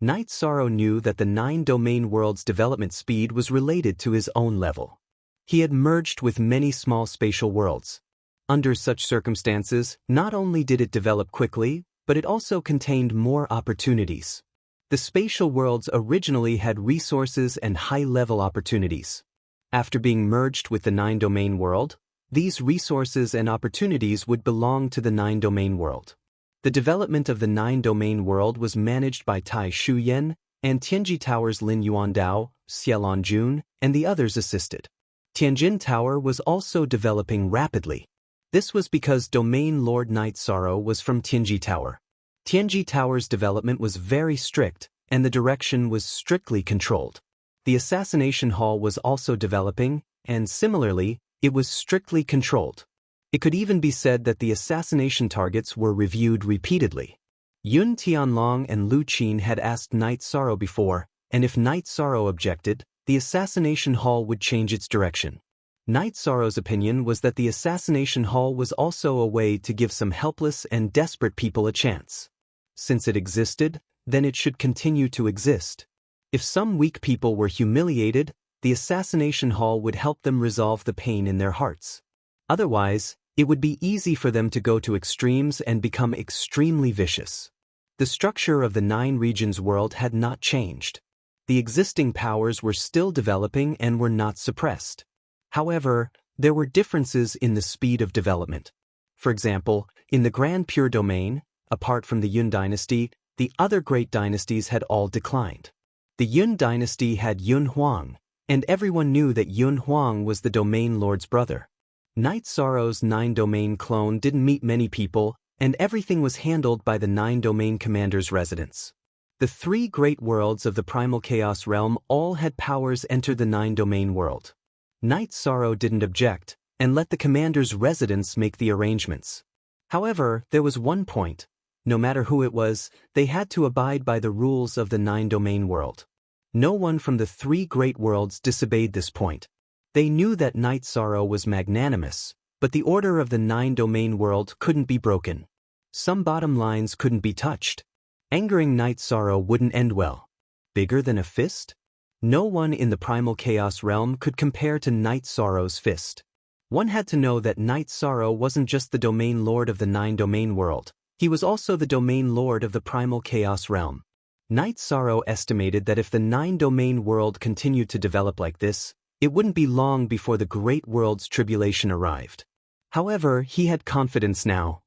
Night Sorrow knew that the 9 Domain world's development speed was related to his own level. He had merged with many small spatial worlds. Under such circumstances, not only did it develop quickly, but it also contained more opportunities. The spatial worlds originally had resources and high-level opportunities. After being merged with the 9-domain world, these resources and opportunities would belong to the 9-domain world. The development of the 9-domain world was managed by Tai Shuyan, and Tianji Tower's Lin Yuandao, Xiaolon Jun, and the others assisted. Tianjin Tower was also developing rapidly. This was because Domain Lord Night Sorrow was from Tianji Tower. Tianji Tower's development was very strict, and the direction was strictly controlled. The Assassination Hall was also developing, and similarly, it was strictly controlled. It could even be said that the assassination targets were reviewed repeatedly. Yun Tianlong and Lu Qin had asked Night Sorrow before, and if Night Sorrow objected, the Assassination Hall would change its direction. Night Sorrow's opinion was that the Assassination Hall was also a way to give some helpless and desperate people a chance. Since it existed, then it should continue to exist. If some weak people were humiliated, the Assassination Hall would help them resolve the pain in their hearts. Otherwise, it would be easy for them to go to extremes and become extremely vicious. The structure of the 9 regions world had not changed. The existing powers were still developing and were not suppressed. However, there were differences in the speed of development. For example, in the Grand Pure Domain, apart from the Yun dynasty, the other great dynasties had all declined. The Yun dynasty had Yun Huang, and everyone knew that Yun Huang was the Domain Lord's brother. Night Sorrow's 9-domain clone didn't meet many people, and everything was handled by the 9-domain commander's residence. The 3 great worlds of the Primal Chaos realm all had powers enter the 9-domain world. Night Sorrow didn't object, and let the commander's residence make the arrangements. However, there was one point. No matter who it was, they had to abide by the rules of the 9-domain world. No one from the 3 great worlds disobeyed this point. They knew that Night Sorrow was magnanimous, but the order of the 9-domain world couldn't be broken. Some bottom lines couldn't be touched. Angering Night Sorrow wouldn't end well. Bigger than a fist? No one in the Primal Chaos realm could compare to Night Sorrow's fist. One had to know that Night Sorrow wasn't just the Domain Lord of the 9-domain world, he was also the Domain Lord of the Primal Chaos realm. Night Sorrow estimated that if the 9-domain world continued to develop like this, it wouldn't be long before the Great World's tribulation arrived. However, he had confidence now.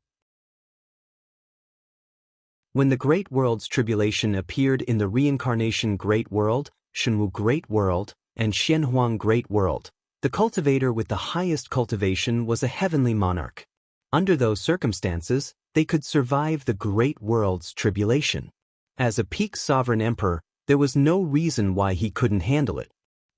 When the Great World's tribulation appeared in the Reincarnation Great World, Shenwu Great World, and Xianhuang Great World, the cultivator with the highest cultivation was a heavenly monarch. Under those circumstances, they could survive the Great World's tribulation. As a peak sovereign emperor, there was no reason why he couldn't handle it.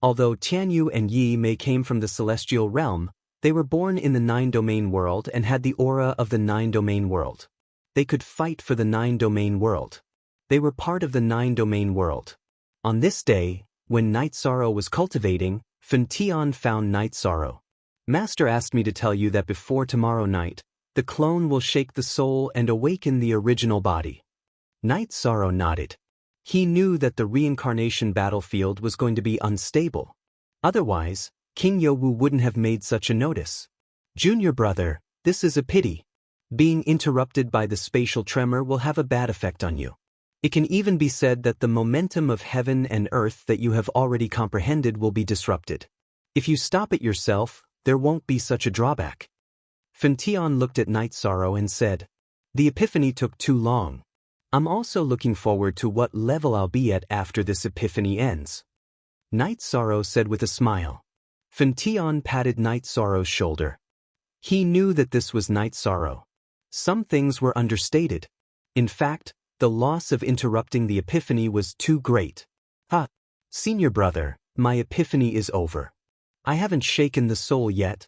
Although Tianyu and Yi Mei came from the celestial realm, they were born in the 9-domain world and had the aura of the 9-domain world. They could fight for the 9-domain world. They were part of the 9-domain world. On this day, when Night Sorrow was cultivating, Fen Tian found Night Sorrow. Master asked me to tell you that before tomorrow night, the clone will shake the soul and awaken the original body. Night Sorrow nodded. He knew that the reincarnation battlefield was going to be unstable. Otherwise, King Youwu wouldn't have made such a notice. Junior brother, this is a pity. Being interrupted by the spatial tremor will have a bad effect on you. It can even be said that the momentum of heaven and earth that you have already comprehended will be disrupted. If you stop it yourself, there won't be such a drawback. Fen Tian looked at Night Sorrow and said, "The epiphany took too long. I'm also looking forward to what level I'll be at after this epiphany ends." Night Sorrow said with a smile. Fen Tian patted Night Sorrow's shoulder. He knew that this was Night Sorrow. Some things were understated. In fact, the loss of interrupting the epiphany was too great. Senior brother, my epiphany is over. I haven't shaken the soul yet.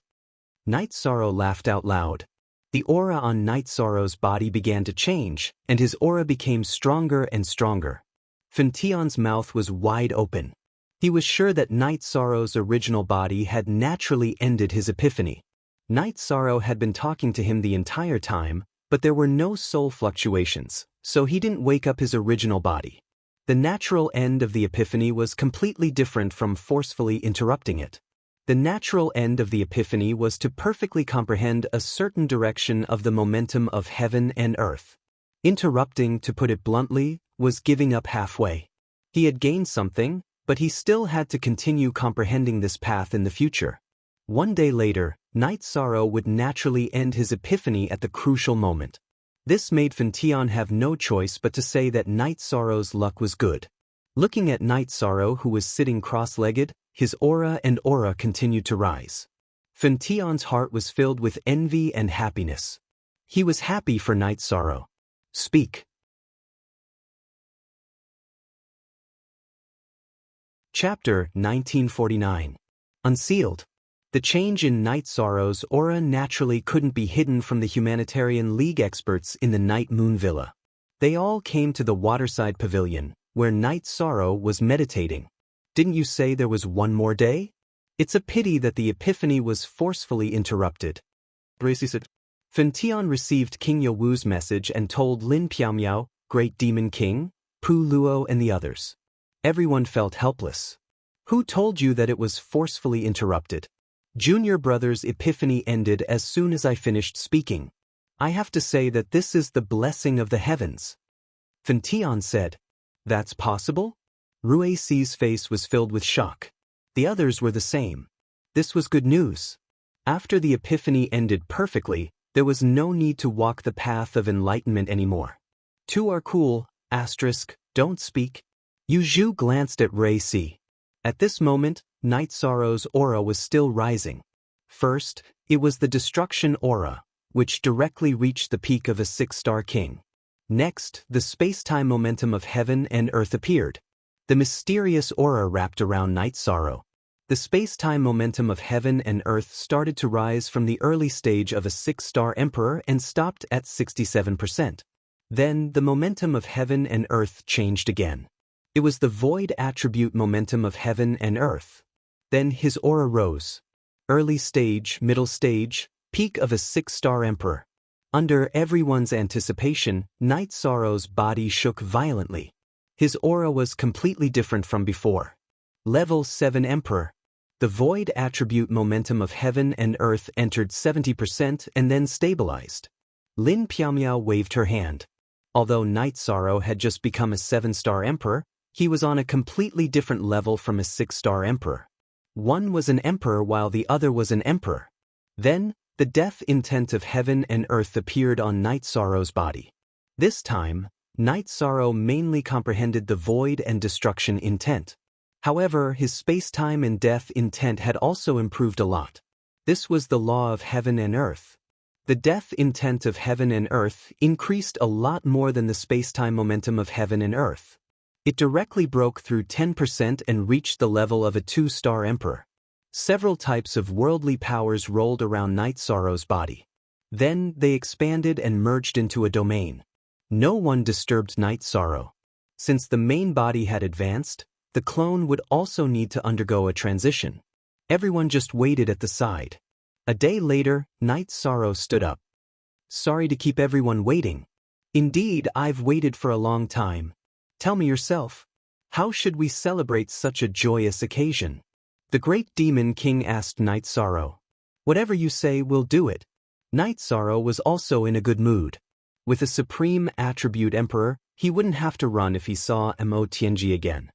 Night Sorrow laughed out loud. The aura on Night Sorrow's body began to change, and his aura became stronger and stronger. Fen Tian's mouth was wide open. He was sure that Night Sorrow's original body had naturally ended his epiphany. Night Sorrow had been talking to him the entire time, but there were no soul fluctuations, so he didn't wake up his original body. The natural end of the epiphany was completely different from forcefully interrupting it. The natural end of the epiphany was to perfectly comprehend a certain direction of the momentum of heaven and earth. Interrupting, to put it bluntly, was giving up halfway. He had gained something, but he still had to continue comprehending this path in the future. One day later, Night Sorrow would naturally end his epiphany at the crucial moment. This made Fentian have no choice but to say that Night Sorrow's luck was good. Looking at Night Sorrow, who was sitting cross-legged, his aura continued to rise. Fentian's heart was filled with envy and happiness. He was happy for Night Sorrow. Speak. Chapter 1949. Unsealed. The change in Night Sorrow's aura naturally couldn't be hidden from the Humanitarian League experts in the Night Moon Villa. They all came to the waterside pavilion, where Night Sorrow was meditating. Didn't you say there was one more day? It's a pity that the epiphany was forcefully interrupted. Fentian received King Yowu's message and told Lin Piaomiao, Great Demon King, Pu Luo and the others. Everyone felt helpless. Who told you that it was forcefully interrupted? Junior brother's epiphany ended as soon as I finished speaking. I have to say that this is the blessing of the heavens. Fentian said. That's possible? Rue Si's face was filled with shock. The others were the same. This was good news. After the epiphany ended perfectly, there was no need to walk the path of enlightenment anymore. Two are cool, don't speak. Yu Zhu glanced at Rui Si. At this moment, Night Sorrow's aura was still rising. First, it was the destruction aura, which directly reached the peak of a 6-star king. Next, the space-time momentum of heaven and earth appeared. The mysterious aura wrapped around Night Sorrow. The space-time momentum of heaven and earth started to rise from the early stage of a 6-star emperor and stopped at 67%. Then, the momentum of heaven and earth changed again. It was the void attribute momentum of heaven and earth. Then his aura rose. Early stage, middle stage, peak of a 6-star emperor. Under everyone's anticipation, Night Sorrow's body shook violently. His aura was completely different from before. Level 7 Emperor. The void attribute momentum of heaven and earth entered 70% and then stabilized. Lin Piaomiao waved her hand. Although Night Sorrow had just become a 7-star emperor, he was on a completely different level from a 6-star emperor. One was an emperor while the other was an emperor. Then, the death intent of heaven and earth appeared on Night Sorrow's body. This time, Night Sorrow mainly comprehended the void and destruction intent. However, his space-time and death intent had also improved a lot. This was the law of heaven and earth. The death intent of heaven and earth increased a lot more than the space-time momentum of heaven and earth. It directly broke through 10% and reached the level of a 2-star emperor. Several types of worldly powers rolled around Night Sorrow's body. Then they expanded and merged into a domain. No one disturbed Night Sorrow. Since the main body had advanced, the clone would also need to undergo a transition. Everyone just waited at the side. A day later, Night Sorrow stood up. Sorry to keep everyone waiting. Indeed, I've waited for a long time. Tell me yourself, how should we celebrate such a joyous occasion? The Great Demon King asked Night Sorrow. Whatever you say, we'll do it. Night Sorrow was also in a good mood. With a supreme attribute emperor, he wouldn't have to run if he saw Mo Tianji again.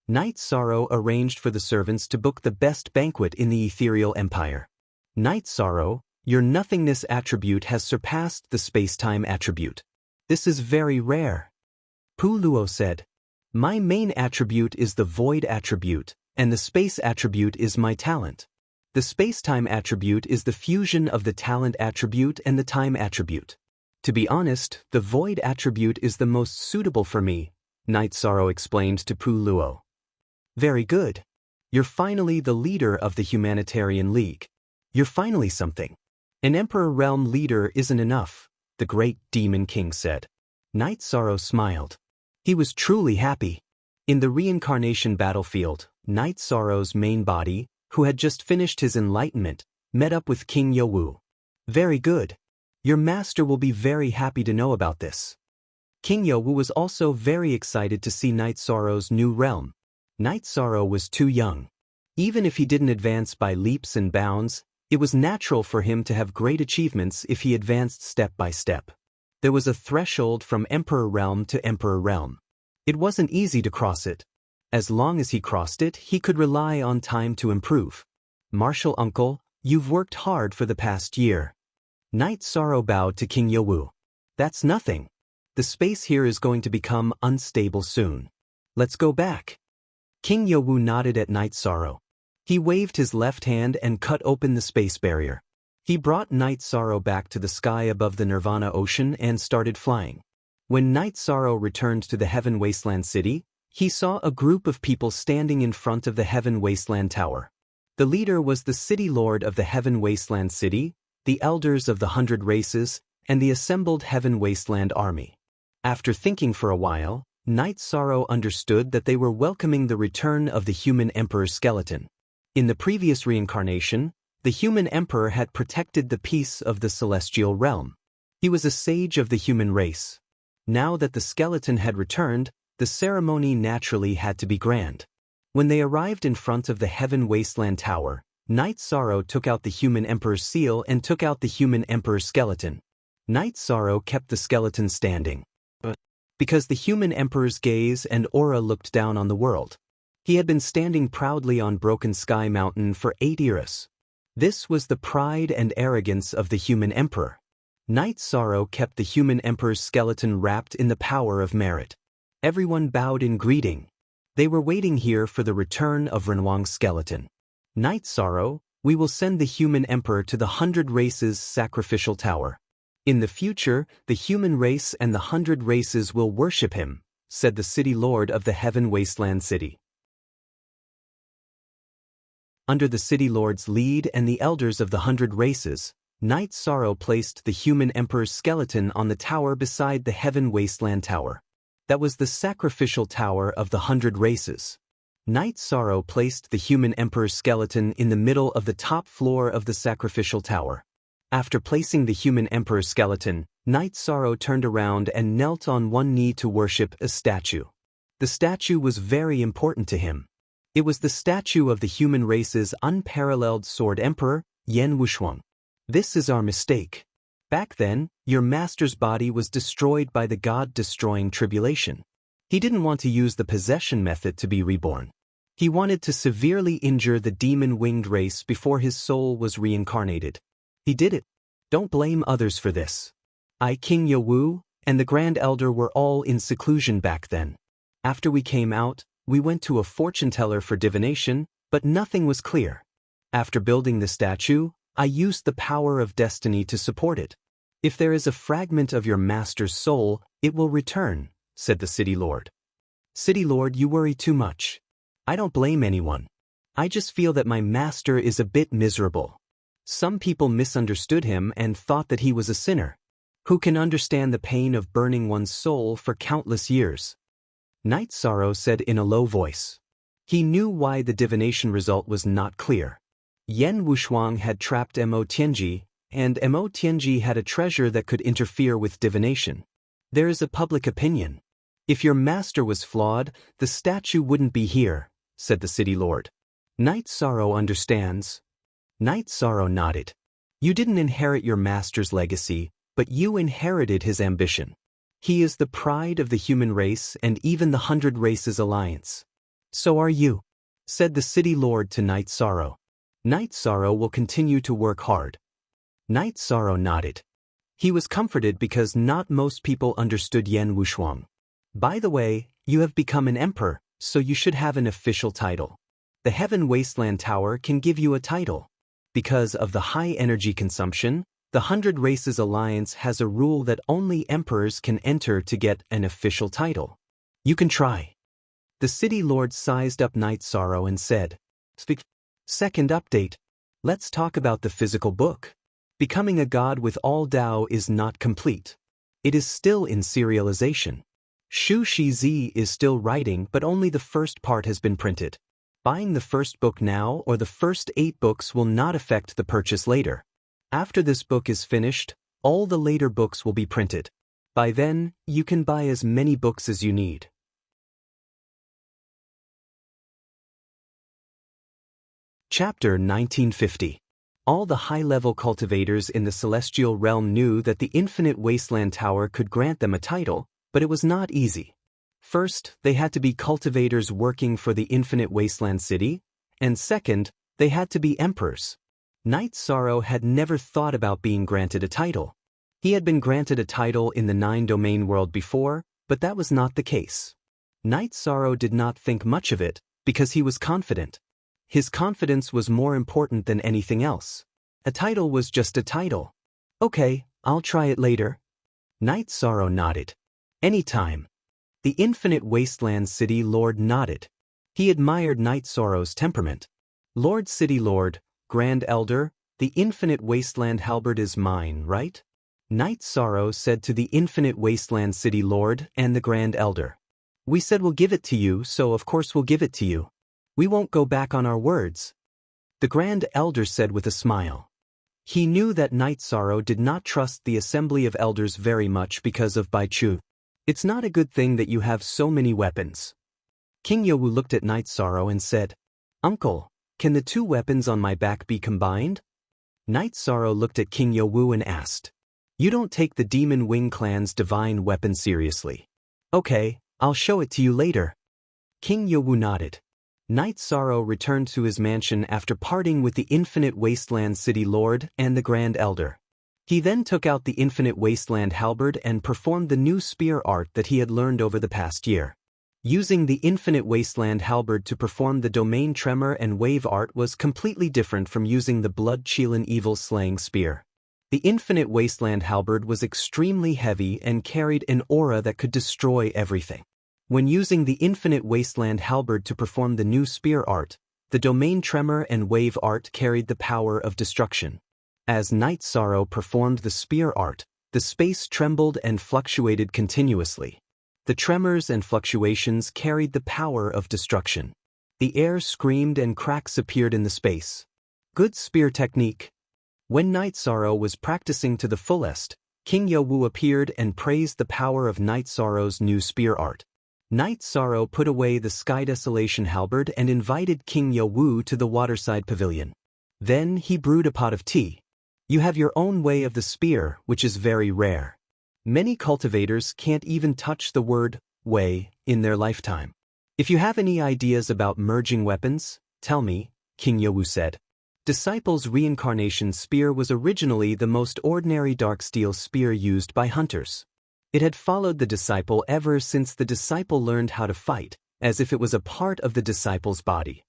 Night Sorrow arranged for the servants to book the best banquet in the ethereal empire. Night Sorrow, your nothingness attribute has surpassed the space-time attribute. This is very rare. Pu Luo said. My main attribute is the void attribute, and the space attribute is my talent. The space-time attribute is the fusion of the talent attribute and the time attribute. To be honest, the void attribute is the most suitable for me, Night Sorrow explained to Pu Luo. Very good. You're finally the leader of the Humanitarian League. You're finally something. An Emperor Realm leader isn't enough, the Great Demon King said. Night Sorrow smiled. He was truly happy. In the reincarnation battlefield, Night Sorrow's main body, who had just finished his enlightenment, met up with King Yowu. Very good. Your master will be very happy to know about this. King Yowu was also very excited to see Night Sorrow's new realm. Night Sorrow was too young. Even if he didn't advance by leaps and bounds, It was natural for him to have great achievements if he advanced step by step. There was a threshold from emperor realm to emperor realm. It wasn't easy to cross it. As long as he crossed it, he could rely on time to improve. Martial uncle, you've worked hard for the past year. Knight Sorrow bowed to King Yowu. That's nothing. The space here is going to become unstable soon. Let's go back. King Yowu nodded at Knight Sorrow. He waved his left hand and cut open the space barrier. He brought Knight Sorrow back to the sky above the Nirvana Ocean and started flying. When Knight Sorrow returned to the Heaven Wasteland City, he saw a group of people standing in front of the Heaven Wasteland Tower. The leader was the City Lord of the Heaven Wasteland City, the elders of the 100 races, and the assembled Heaven Wasteland army. After thinking for a while, Knight Sorrow understood that they were welcoming the return of the human emperor's skeleton. In the previous reincarnation, the human emperor had protected the peace of the celestial realm. He was a sage of the human race. Now that the skeleton had returned, the ceremony naturally had to be grand. When they arrived in front of the Heaven Wasteland Tower, Knight Sorrow took out the human emperor's seal and took out the human emperor's skeleton. Knight Sorrow kept the skeleton standing. Because the human emperor's gaze and aura looked down on the world. He had been standing proudly on Broken Sky Mountain for 8 eras. This was the pride and arrogance of the human emperor. Knight Sorrow kept the human emperor's skeleton wrapped in the power of merit. Everyone bowed in greeting. They were waiting here for the return of Renwang's skeleton. Knight Sorrow, we will send the human emperor to the 100 races sacrificial tower. In the future, the human race and the 100 races will worship him, said the City Lord of the Heaven Wasteland City. Under the City Lord's lead and the elders of the 100 races, Knight Sorrow placed the human emperor's skeleton on the tower beside the Heaven Wasteland Tower. That was the sacrificial tower of the 100 races. Knight Sorrow placed the human emperor's skeleton in the middle of the top floor of the sacrificial tower. After placing the human emperor's skeleton, Knight Sorrow turned around and knelt on one knee to worship a statue. The statue was very important to him. It was the statue of the human race's unparalleled sword emperor, Yen Wushuang. This is our mistake. Back then, your master's body was destroyed by the God-destroying tribulation. He didn't want to use the possession method to be reborn. He wanted to severely injure the demon-winged race before his soul was reincarnated. He did it. Don't blame others for this. I, King Yowu, and the Grand Elder were all in seclusion back then. After we came out, we went to a fortune-teller for divination, but nothing was clear. After building the statue, I used the power of destiny to support it. If there is a fragment of your master's soul, it will return, said the City Lord. City Lord, you worry too much. I don't blame anyone. I just feel that my master is a bit miserable. Some people misunderstood him and thought that he was a sinner. Who can understand the pain of burning one's soul for countless years? Knight Sorrow said in a low voice. He knew why the divination result was not clear. Yen Wushuang had trapped Mo Tianji, and Mo Tianji had a treasure that could interfere with divination. There is a public opinion. If your master was flawed, the statue wouldn't be here, said the City Lord. Knight Sorrow understands. Knight Sorrow nodded. You didn't inherit your master's legacy, but you inherited his ambition. He is the pride of the human race and even the 100 Races Alliance. So are you, said the City Lord to Knight Sorrow. Knight Sorrow will continue to work hard. Knight Sorrow nodded. He was comforted because not most people understood Yen Wushuang. By the way, you have become an emperor, so you should have an official title. The Heaven Wasteland Tower can give you a title. Because of the high energy consumption, the 100 Races Alliance has a rule that only emperors can enter to get an official title. You can try. The City Lord sized up Knight Sorrow and said, Second update. Let's talk about the physical book. Becoming a god with all Tao is not complete. It is still in serialization. Shu Shizi is still writing, but only the first part has been printed. Buying the first book now or the first 8 books will not affect the purchase later. After this book is finished, all the later books will be printed. By then, you can buy as many books as you need. Chapter 1950. All the high-level cultivators in the celestial realm knew that the Infinite Wasteland Tower could grant them a title, but it was not easy. First, they had to be cultivators working for the Infinite Wasteland City, and second, they had to be emperors. Knight Sorrow had never thought about being granted a title. He had been granted a title in the 9-domain world before, but that was not the case. Knight Sorrow did not think much of it, because he was confident. His confidence was more important than anything else. A title was just a title. Okay, I'll try it later. Knight Sorrow nodded. Anytime. The Infinite Wasteland City Lord nodded. He admired Knight Sorrow's temperament. Lord City Lord, Grand Elder, the Infinite Wasteland Halberd is mine, right? Knight Sorrow said to the Infinite Wasteland City Lord and the Grand Elder. We said we'll give it to you, so of course we'll give it to you. We won't go back on our words. The Grand Elder said with a smile. He knew that Knight Sorrow did not trust the Assembly of Elders very much because of Bai Chu. It's not a good thing that you have so many weapons. King Yowu looked at Knight Sorrow and said, Uncle, can the 2 weapons on my back be combined? Knight Sorrow looked at King Yowu and asked, You don't take the Demon Wing Clan's divine weapon seriously. Okay, I'll show it to you later. King Yowu nodded. Knight Sorrow returned to his mansion after parting with the Infinite Wasteland City Lord and the Grand Elder. He then took out the Infinite Wasteland Halberd and performed the new spear art that he had learned over the past year. Using the Infinite Wasteland Halberd to perform the Domain Tremor and Wave art was completely different from using the Blood Chelan Evil Slaying Spear. The Infinite Wasteland Halberd was extremely heavy and carried an aura that could destroy everything. When using the Infinite Wasteland Halberd to perform the new spear art, the Domain Tremor and Wave art carried the power of destruction. As Knight Sorrow performed the spear art, the space trembled and fluctuated continuously. The tremors and fluctuations carried the power of destruction. The air screamed and cracks appeared in the space. Good spear technique. When Knight Sorrow was practicing to the fullest, King Yowu appeared and praised the power of Knight Sorrow's new spear art. Knight Sorrow put away the Sky Desolation Halberd and invited King Yowu to the waterside pavilion. Then he brewed a pot of tea. You have your own way of the spear, which is very rare. Many cultivators can't even touch the word way in their lifetime. If you have any ideas about merging weapons, tell me, King Yowu said. Disciple's reincarnation spear was originally the most ordinary dark steel spear used by hunters. It had followed the disciple ever since the disciple learned how to fight, as if it was a part of the disciple's body.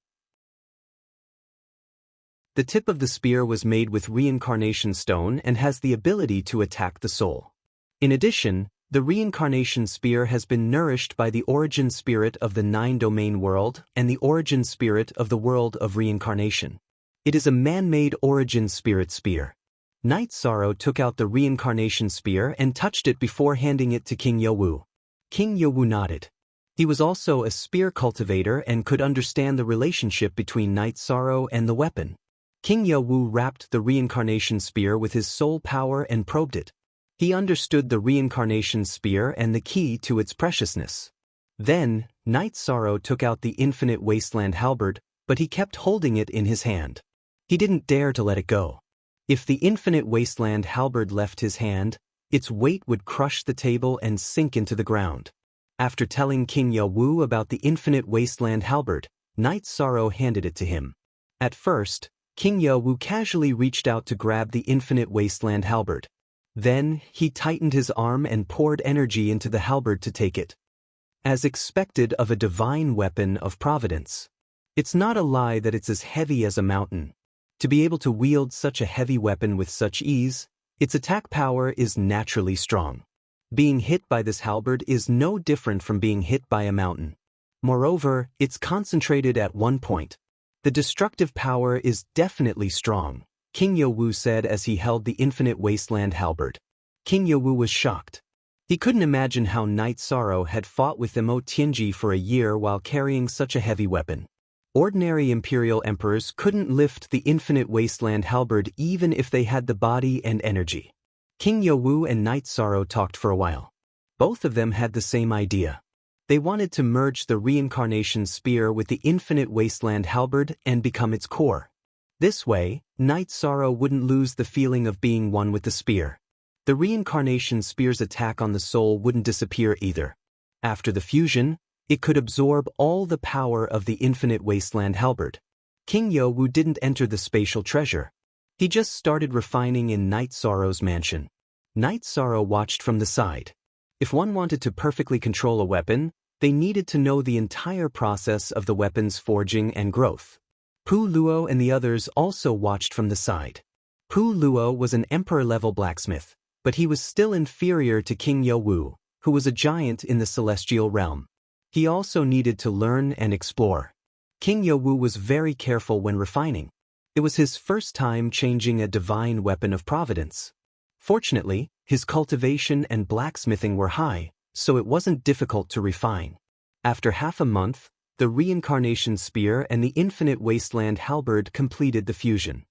The tip of the spear was made with reincarnation stone and has the ability to attack the soul. In addition, the reincarnation spear has been nourished by the origin spirit of the 9-domain world and the origin spirit of the world of reincarnation. It is a man-made origin spirit spear. Knight Sorrow took out the reincarnation spear and touched it before handing it to King Yowu. King Yowu nodded. He was also a spear cultivator and could understand the relationship between Knight Sorrow and the weapon. King Yowu wrapped the reincarnation spear with his soul power and probed it. He understood the reincarnation spear and the key to its preciousness. Then, Knight Sorrow took out the Infinite Wasteland Halberd, but he kept holding it in his hand. He didn't dare to let it go. If the Infinite Wasteland Halberd left his hand, its weight would crush the table and sink into the ground. After telling King Yowu about the Infinite Wasteland Halberd, Knight Sorrow handed it to him. At first, King Yowu casually reached out to grab the Infinite Wasteland Halberd. Then, he tightened his arm and poured energy into the halberd to take it. As expected of a divine weapon of providence. It's not a lie that it's as heavy as a mountain. To be able to wield such a heavy weapon with such ease, its attack power is naturally strong. Being hit by this halberd is no different from being hit by a mountain. Moreover, it's concentrated at one point. The destructive power is definitely strong, King Yowu said as he held the Infinite Wasteland Halberd. King Yowu was shocked. He couldn't imagine how Knight Sorrow had fought with Mo Tianji for a year while carrying such a heavy weapon. Ordinary Imperial Emperors couldn't lift the Infinite Wasteland Halberd even if they had the body and energy. King Yowu and Knight Sorrow talked for a while. Both of them had the same idea. They wanted to merge the Reincarnation Spear with the Infinite Wasteland Halberd and become its core. This way, Night Sorrow wouldn't lose the feeling of being one with the spear. The reincarnation spear's attack on the soul wouldn't disappear either. After the fusion, it could absorb all the power of the infinite wasteland halberd. King Yo-Woo didn't enter the spatial treasure. He just started refining in Night Sorrow's mansion. Night Sorrow watched from the side. If one wanted to perfectly control a weapon, they needed to know the entire process of the weapon's forging and growth. Pu Luo and the others also watched from the side. Pu Luo was an emperor-level blacksmith, but he was still inferior to King Yo-Woo, who was a giant in the celestial realm. He also needed to learn and explore. King Yo-Woo was very careful when refining. It was his first time changing a divine weapon of providence. Fortunately, his cultivation and blacksmithing were high, so it wasn't difficult to refine. After half a month, the reincarnation spear and the infinite wasteland halberd completed the fusion.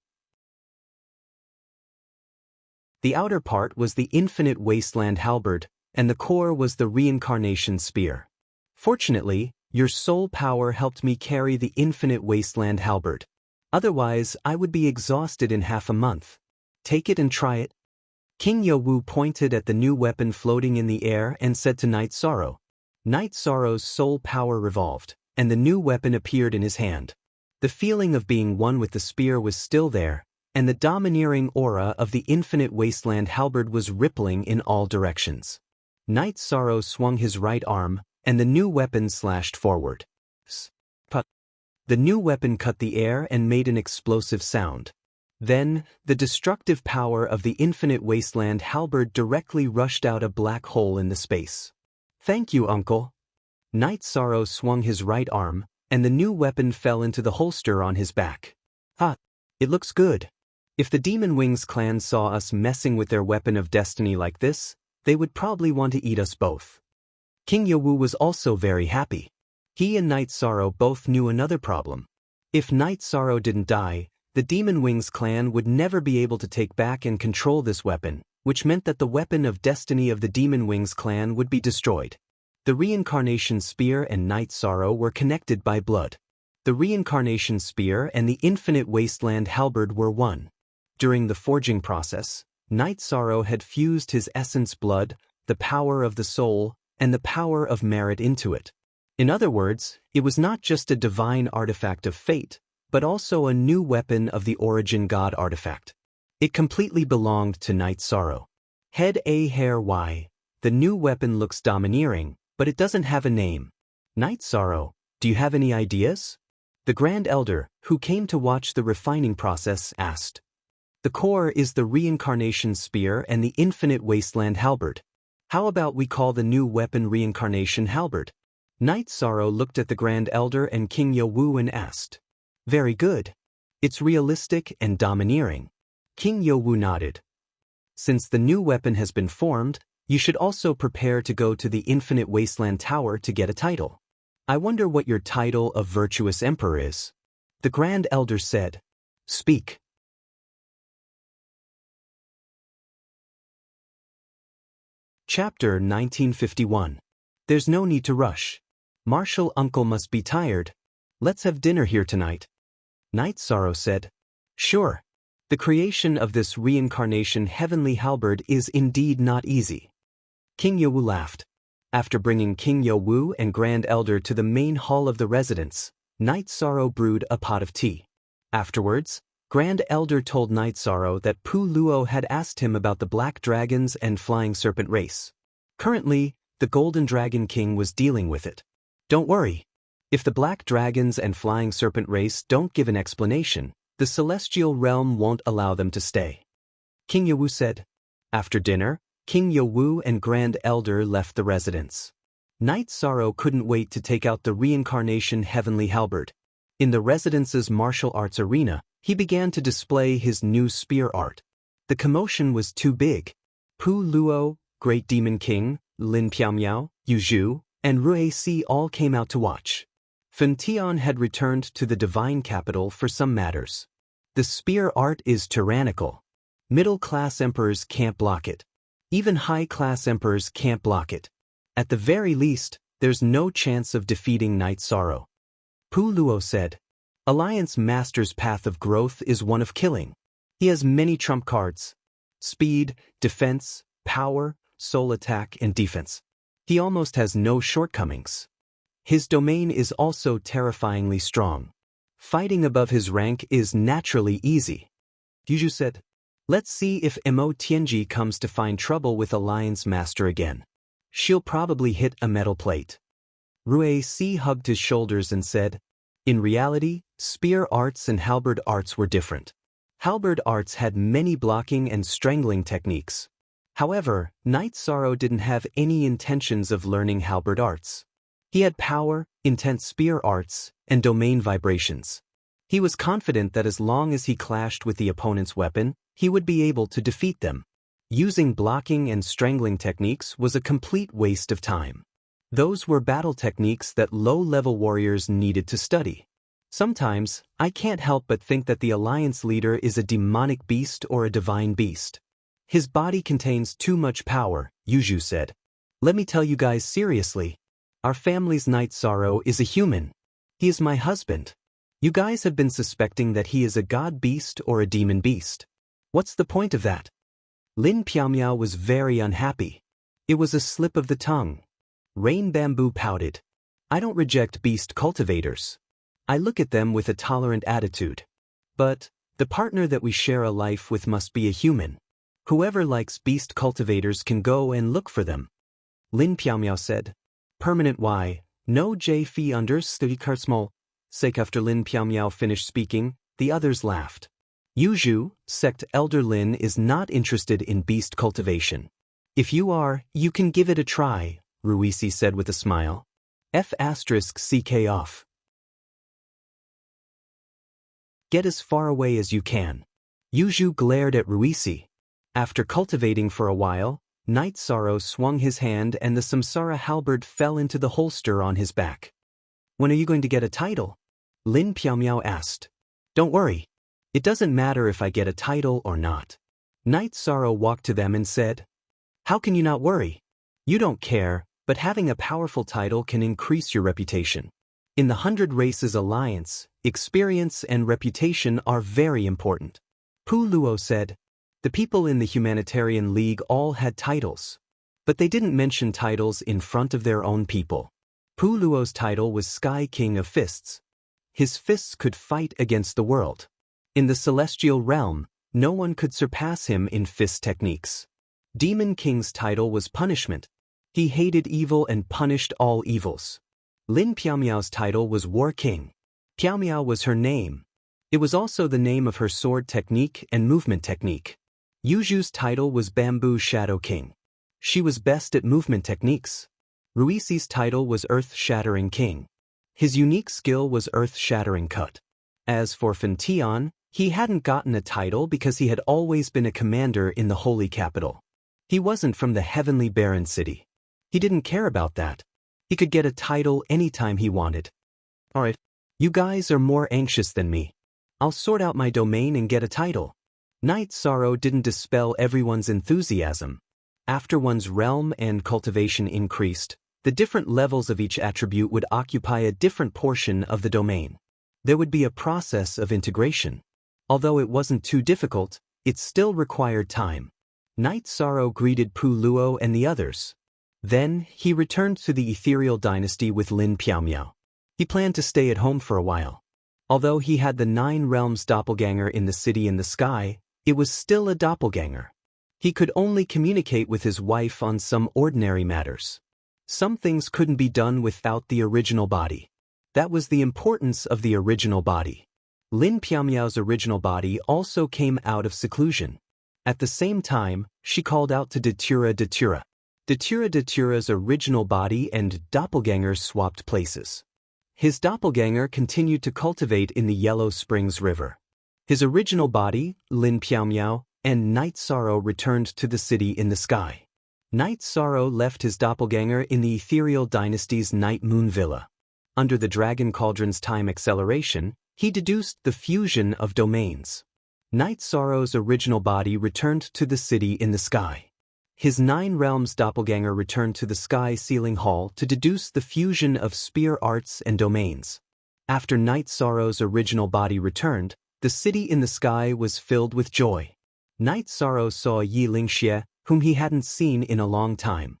The outer part was the infinite wasteland halberd, and the core was the reincarnation spear. Fortunately, your soul power helped me carry the infinite wasteland halberd. Otherwise, I would be exhausted in half a month. Take it and try it. King Yo-Woo pointed at the new weapon floating in the air and said to Night Sorrow. Night Sorrow's soul power revolved, and the new weapon appeared in his hand. The feeling of being one with the spear was still there, and the domineering aura of the infinite wasteland halberd was rippling in all directions. Night Sorrow swung his right arm, and the new weapon slashed forward. Put. The new weapon cut the air and made an explosive sound. Then, the destructive power of the infinite wasteland halberd directly rushed out a black hole in the space. Thank you, Uncle. Night Sorrow swung his right arm, and the new weapon fell into the holster on his back. It looks good. If the Demon Wings clan saw us messing with their weapon of destiny like this, they would probably want to eat us both. King Yo-Woo was also very happy. He and Night Sorrow both knew another problem. If Night Sorrow didn't die, the Demon Wings clan would never be able to take back and control this weapon, which meant that the weapon of destiny of the Demon Wings clan would be destroyed. The reincarnation spear and Night Sorrow were connected by blood. The reincarnation spear and the infinite wasteland halberd were one. During the forging process, Night Sorrow had fused his essence blood, the power of the soul, and the power of merit into it. In other words, it was not just a divine artifact of fate, but also a new weapon of the origin god artifact. It completely belonged to Night Sorrow. Head A Hair Y. The new weapon looks domineering, but it doesn't have a name. Night Sorrow, do you have any ideas? The Grand Elder, who came to watch the refining process, asked. The core is the reincarnation spear and the infinite wasteland halberd. How about we call the new weapon reincarnation halberd? Night Sorrow looked at the Grand Elder and King Yo-Woo and asked. Very good. It's realistic and domineering. King Yo-Woo nodded. Since the new weapon has been formed, you should also prepare to go to the Infinite Wasteland Tower to get a title. I wonder what your title of Virtuous Emperor is. The Grand Elder said. Speak. Chapter 1951. There's no need to rush. Martial Uncle must be tired. Let's have dinner here tonight. Night Sorrow said. Sure. The creation of this reincarnation heavenly halberd is indeed not easy. King Yo-Woo laughed. After bringing King Yo-Woo and Grand Elder to the main hall of the residence, Night Sorrow brewed a pot of tea. Afterwards, Grand Elder told Night Sorrow that Pu Luo had asked him about the Black Dragons and Flying Serpent race. Currently, the Golden Dragon King was dealing with it. Don't worry. If the Black Dragons and Flying Serpent race don't give an explanation, the Celestial Realm won't allow them to stay. King Yo-Woo said. After dinner, King Yo-Woo and Grand Elder left the residence. Night Sorrow couldn't wait to take out the reincarnation heavenly halberd. In the residence's martial arts arena, he began to display his new spear art. The commotion was too big. Pu Luo, Great Demon King, Lin Piaomiao, Yu Zhu, and Rui Si all came out to watch. Fen Tian had returned to the divine capital for some matters. The spear art is tyrannical. Middle-class emperors can't block it. Even high-class emperors can't block it. At the very least, there's no chance of defeating Night Sorrow. Pu Luo said. Alliance Master's path of growth is one of killing. He has many trump cards: speed, defense, power, soul attack, and defense. He almost has no shortcomings. His domain is also terrifyingly strong. Fighting above his rank is naturally easy. Yuju said, "Let's see if Mo Tianji comes to find trouble with Alliance Master again. She'll probably hit a metal plate." Rui Si hugged his shoulders and said, "In reality, spear arts and halberd arts were different. Halberd arts had many blocking and strangling techniques. However, Knight Sorrow didn't have any intentions of learning halberd arts. He had power, intense spear arts, and domain vibrations. He was confident that as long as he clashed with the opponent's weapon, he would be able to defeat them. Using blocking and strangling techniques was a complete waste of time. Those were battle techniques that low-level warriors needed to study. Sometimes, I can't help but think that the Alliance leader is a demonic beast or a divine beast. His body contains too much power," Yuju said. "Let me tell you guys seriously. Our family's Knight Sorrow is a human. He is my husband. You guys have been suspecting that he is a god beast or a demon beast. What's the point of that?" Lin Piaomiao was very unhappy. It was a slip of the tongue. Rain Bamboo pouted. "I don't reject beast cultivators. I look at them with a tolerant attitude. But the partner that we share a life with must be a human. Whoever likes beast cultivators can go and look for them." Lin Piaomiao said. "Permanent Y, no J Phi understudy small." Sake after Lin Piaomiao finished speaking, the others laughed. Yuju, sect Elder Lin, is not interested in beast cultivation. "If you are, you can give it a try," Ruisi said with a smile. F***CK off. "Get as far away as you can." Yuju glared at Ruisi. After cultivating for a while, Knight Sorrow swung his hand and the Samsara halberd fell into the holster on his back. "When are you going to get a title?" Lin Piaomiao asked. "Don't worry. It doesn't matter if I get a title or not." Knight Sorrow walked to them and said, "How can you not worry? You don't care, but having a powerful title can increase your reputation. In the 100 Races Alliance, experience and reputation are very important." Pu Luo said, "The people in the Humanitarian League all had titles. But they didn't mention titles in front of their own people. Pu Luo's title was Sky King of Fists. His fists could fight against the world. In the Celestial Realm, no one could surpass him in fist techniques. Demon King's title was Punishment. He hated evil and punished all evils. Lin Piaomiao's title was War King. Piaomiao was her name. It was also the name of her sword technique and movement technique. Yuju's title was Bamboo Shadow King. She was best at movement techniques. Ruisi's title was Earth Shattering King. His unique skill was Earth Shattering Cut. As for Fentian, he hadn't gotten a title because he had always been a commander in the Holy Capital. He wasn't from the Heavenly Barren City. He didn't care about that. He could get a title anytime he wanted. "Alright, you guys are more anxious than me. I'll sort out my domain and get a title." Knight Sorrow didn't dispel everyone's enthusiasm. After one's realm and cultivation increased, the different levels of each attribute would occupy a different portion of the domain. There would be a process of integration. Although it wasn't too difficult, it still required time. Knight Sorrow greeted Pu Luo and the others. Then, he returned to the Ethereal Dynasty with Lin Piaomiao. He planned to stay at home for a while. Although he had the 9 Realms doppelganger in the city in the sky, it was still a doppelganger. He could only communicate with his wife on some ordinary matters. Some things couldn't be done without the original body. That was the importance of the original body. Lin Piaomiao's original body also came out of seclusion. At the same time, she called out to Datura Datura. Datura's original body and doppelganger swapped places. His doppelganger continued to cultivate in the Yellow Springs River. His original body, Lin Piaomiao, and Knight Sorrow returned to the city in the sky. Knight Sorrow left his doppelganger in the Ethereal Dynasty's Night Moon Villa. Under the Dragon Cauldron's time acceleration, he deduced the fusion of domains. Knight Sorrow's original body returned to the city in the sky. His 9 Realms doppelganger returned to the Sky Ceiling Hall to deduce the fusion of spear arts and domains. After Night Sorrow's original body returned, the city in the sky was filled with joy. Night Sorrow saw Yi Lingxie, whom he hadn't seen in a long time.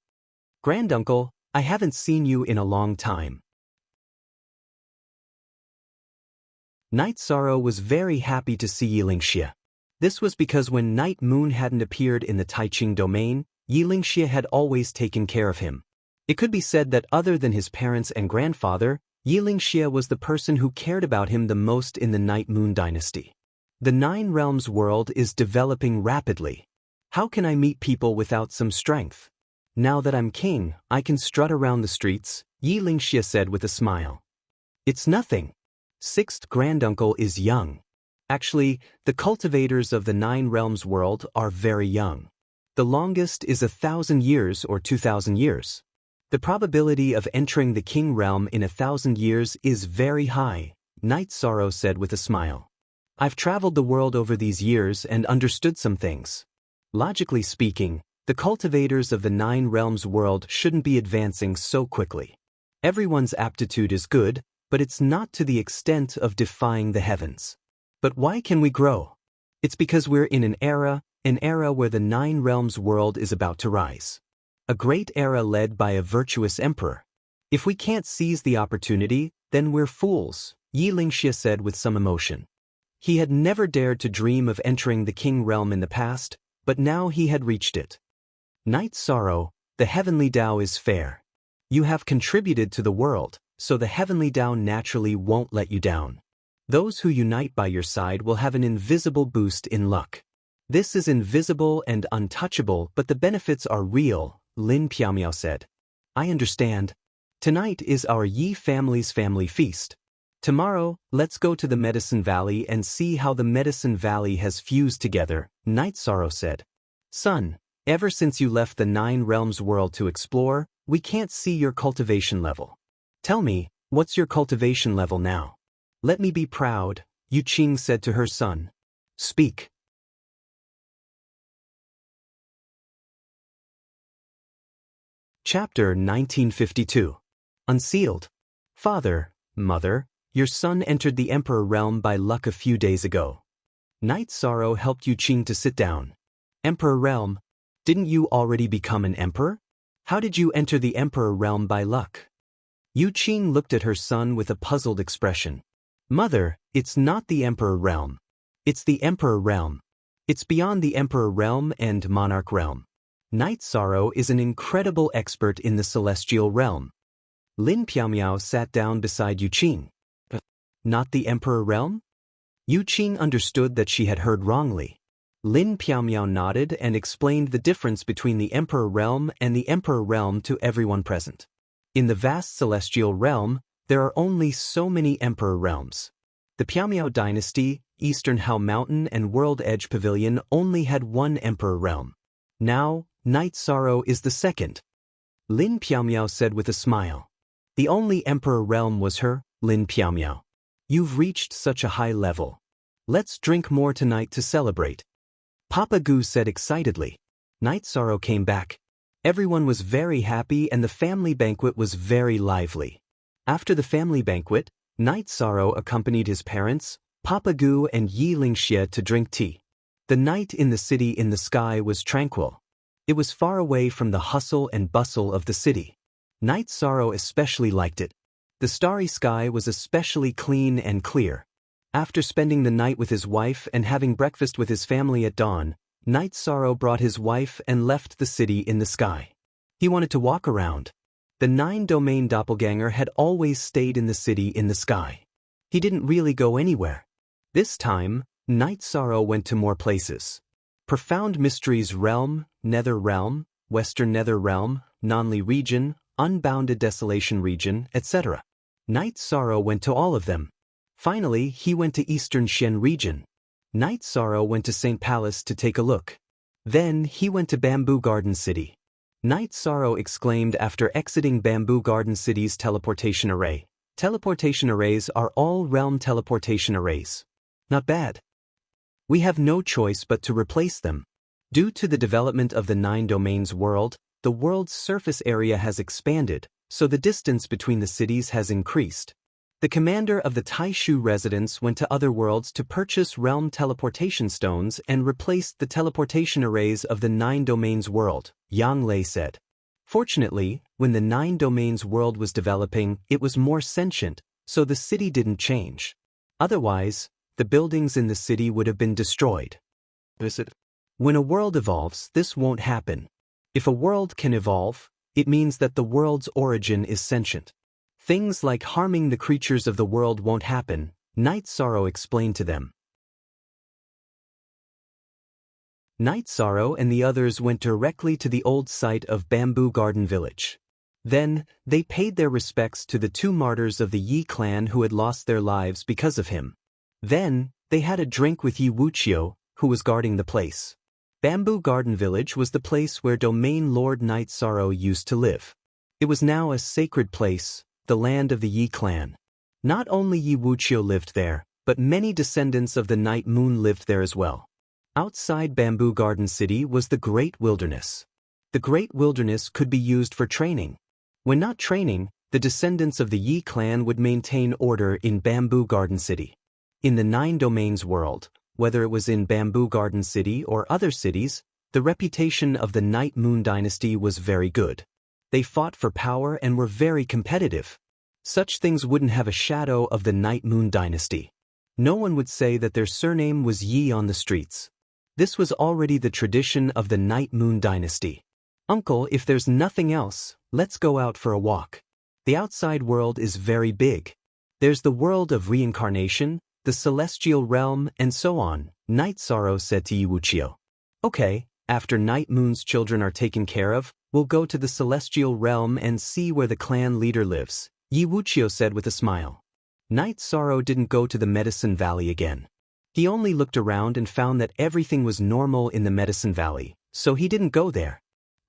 "Granduncle, I haven't seen you in a long time." Night Sorrow was very happy to see Yi Lingxie. This was because when Night Moon hadn't appeared in the Taiqing domain, Yi Lingxie had always taken care of him. It could be said that other than his parents and grandfather, Yi Lingxie was the person who cared about him the most in the Night Moon dynasty. The Nine Realms world is developing rapidly. How can I meet people without some strength? Now that I'm king, I can strut around the streets, Yi Lingxie said with a smile. It's nothing. Sixth granduncle is young. Actually, the cultivators of the Nine Realms world are very young. The longest is 1,000 years or 2,000 years. The probability of entering the king realm in 1,000 years is very high, Night Sorrow said with a smile. I've traveled the world over these years and understood some things. Logically speaking, the cultivators of the Nine Realms world shouldn't be advancing so quickly. Everyone's aptitude is good, but it's not to the extent of defying the heavens. But why can we grow? It's because we're in an era where the Nine Realms world is about to rise. A great era led by a virtuous emperor. If we can't seize the opportunity, then we're fools, Yi Lingxie said with some emotion. He had never dared to dream of entering the king realm in the past, but now he had reached it. Night Sorrow, the heavenly Tao is fair. You have contributed to the world, so the heavenly Tao naturally won't let you down. Those who unite by your side will have an invisible boost in luck. This is invisible and untouchable, but the benefits are real, Lin Piaomiao said. I understand. Tonight is our Yi family's family feast. Tomorrow, let's go to the Medicine Valley and see how the Medicine Valley has fused together, Night Sorrow said. Son, ever since you left the Nine Realms world to explore, we can't see your cultivation level. Tell me, what's your cultivation level now? Let me be proud, Yu Qing said to her son. Speak. Chapter 1952. Unsealed. Father, Mother, your son entered the Emperor realm by luck a few days ago. Night Sorrow helped Yu Qing to sit down. Emperor realm? Didn't you already become an emperor? How did you enter the Emperor realm by luck? Yu Qing looked at her son with a puzzled expression. Mother, it's not the Emperor realm. It's the Emperor realm. It's beyond the Emperor realm and Monarch realm. Night Sorrow is an incredible expert in the celestial realm. Lin Piaomiao sat down beside Yu Qing. Not the Emperor realm? Yu Qing understood that she had heard wrongly. Lin Piaomiao nodded and explained the difference between the Emperor realm and the Emperor realm to everyone present. In the vast celestial realm, there are only so many Emperor realms. The Piaomiao dynasty, Eastern Hao Mountain and World Edge Pavilion only had one Emperor realm. Now, Night Sorrow is the second. Lin Piaomiao said with a smile. The only Emperor realm was her, Lin Piaomiao. You've reached such a high level. Let's drink more tonight to celebrate. Papa Gu said excitedly. Night Sorrow came back. Everyone was very happy and the family banquet was very lively. After the family banquet, Night Sorrow accompanied his parents, Papa Gu and Yi Lingxie to drink tea. The night in the city in the sky was tranquil. It was far away from the hustle and bustle of the city. Night Sorrow especially liked it. The starry sky was especially clean and clear. After spending the night with his wife and having breakfast with his family at dawn, Night Sorrow brought his wife and left the city in the sky. He wanted to walk around. The nine-domain doppelganger had always stayed in the city in the sky. He didn't really go anywhere. This time, Night Sorrow went to more places. Profound Mysteries Realm, Nether Realm, Western Nether Realm, Nonli Region, Unbounded Desolation Region, etc. Night Sorrow went to all of them. Finally, he went to Eastern Shen Region. Night Sorrow went to St. Palace to take a look. Then he went to Bamboo Garden City. Night Sorrow exclaimed after exiting Bamboo Garden City's teleportation array. Teleportation arrays are all realm teleportation arrays. Not bad. We have no choice but to replace them. Due to the development of the Nine Domains world, the world's surface area has expanded, so the distance between the cities has increased. The commander of the Taishu residence went to other worlds to purchase realm teleportation stones and replaced the teleportation arrays of the 9 domains world, Yang Lei said. Fortunately, when the 9 domains world was developing, it was more sentient, so the city didn't change. Otherwise, the buildings in the city would have been destroyed. When a world evolves, this won't happen. If a world can evolve, it means that the world's origin is sentient. Things like harming the creatures of the world won't happen, Night Sorrow explained to them. Night Sorrow and the others went directly to the old site of Bamboo Garden Village. Then, they paid their respects to the 2 martyrs of the Yi clan who had lost their lives because of him. Then, they had a drink with Yi Wuqiu, who was guarding the place. Bamboo Garden Village was the place where Domain Lord Night Sorrow used to live. It was now a sacred place, the land of the Yi clan. Not only Yi Wuqiu lived there, but many descendants of the Night Moon lived there as well. Outside Bamboo Garden City was the Great Wilderness. The Great Wilderness could be used for training. When not training, the descendants of the Yi clan would maintain order in Bamboo Garden City. In the 9 domains world, whether it was in Bamboo Garden City or other cities, the reputation of the Night Moon dynasty was very good. They fought for power and were very competitive. Such things wouldn't have a shadow of the Night Moon dynasty. No one would say that their surname was Yi on the streets. This was already the tradition of the Night Moon dynasty. Uncle, if there's nothing else, let's go out for a walk. The outside world is very big. There's the world of reincarnation, the celestial realm, and so on, Night Sorrow said to Yi Wuqiu. Okay, after Night Moon's children are taken care of, we'll go to the celestial realm and see where the clan leader lives, Yi Wuqiu said with a smile. Night Sorrow didn't go to the Medicine Valley again. He only looked around and found that everything was normal in the Medicine Valley, so he didn't go there.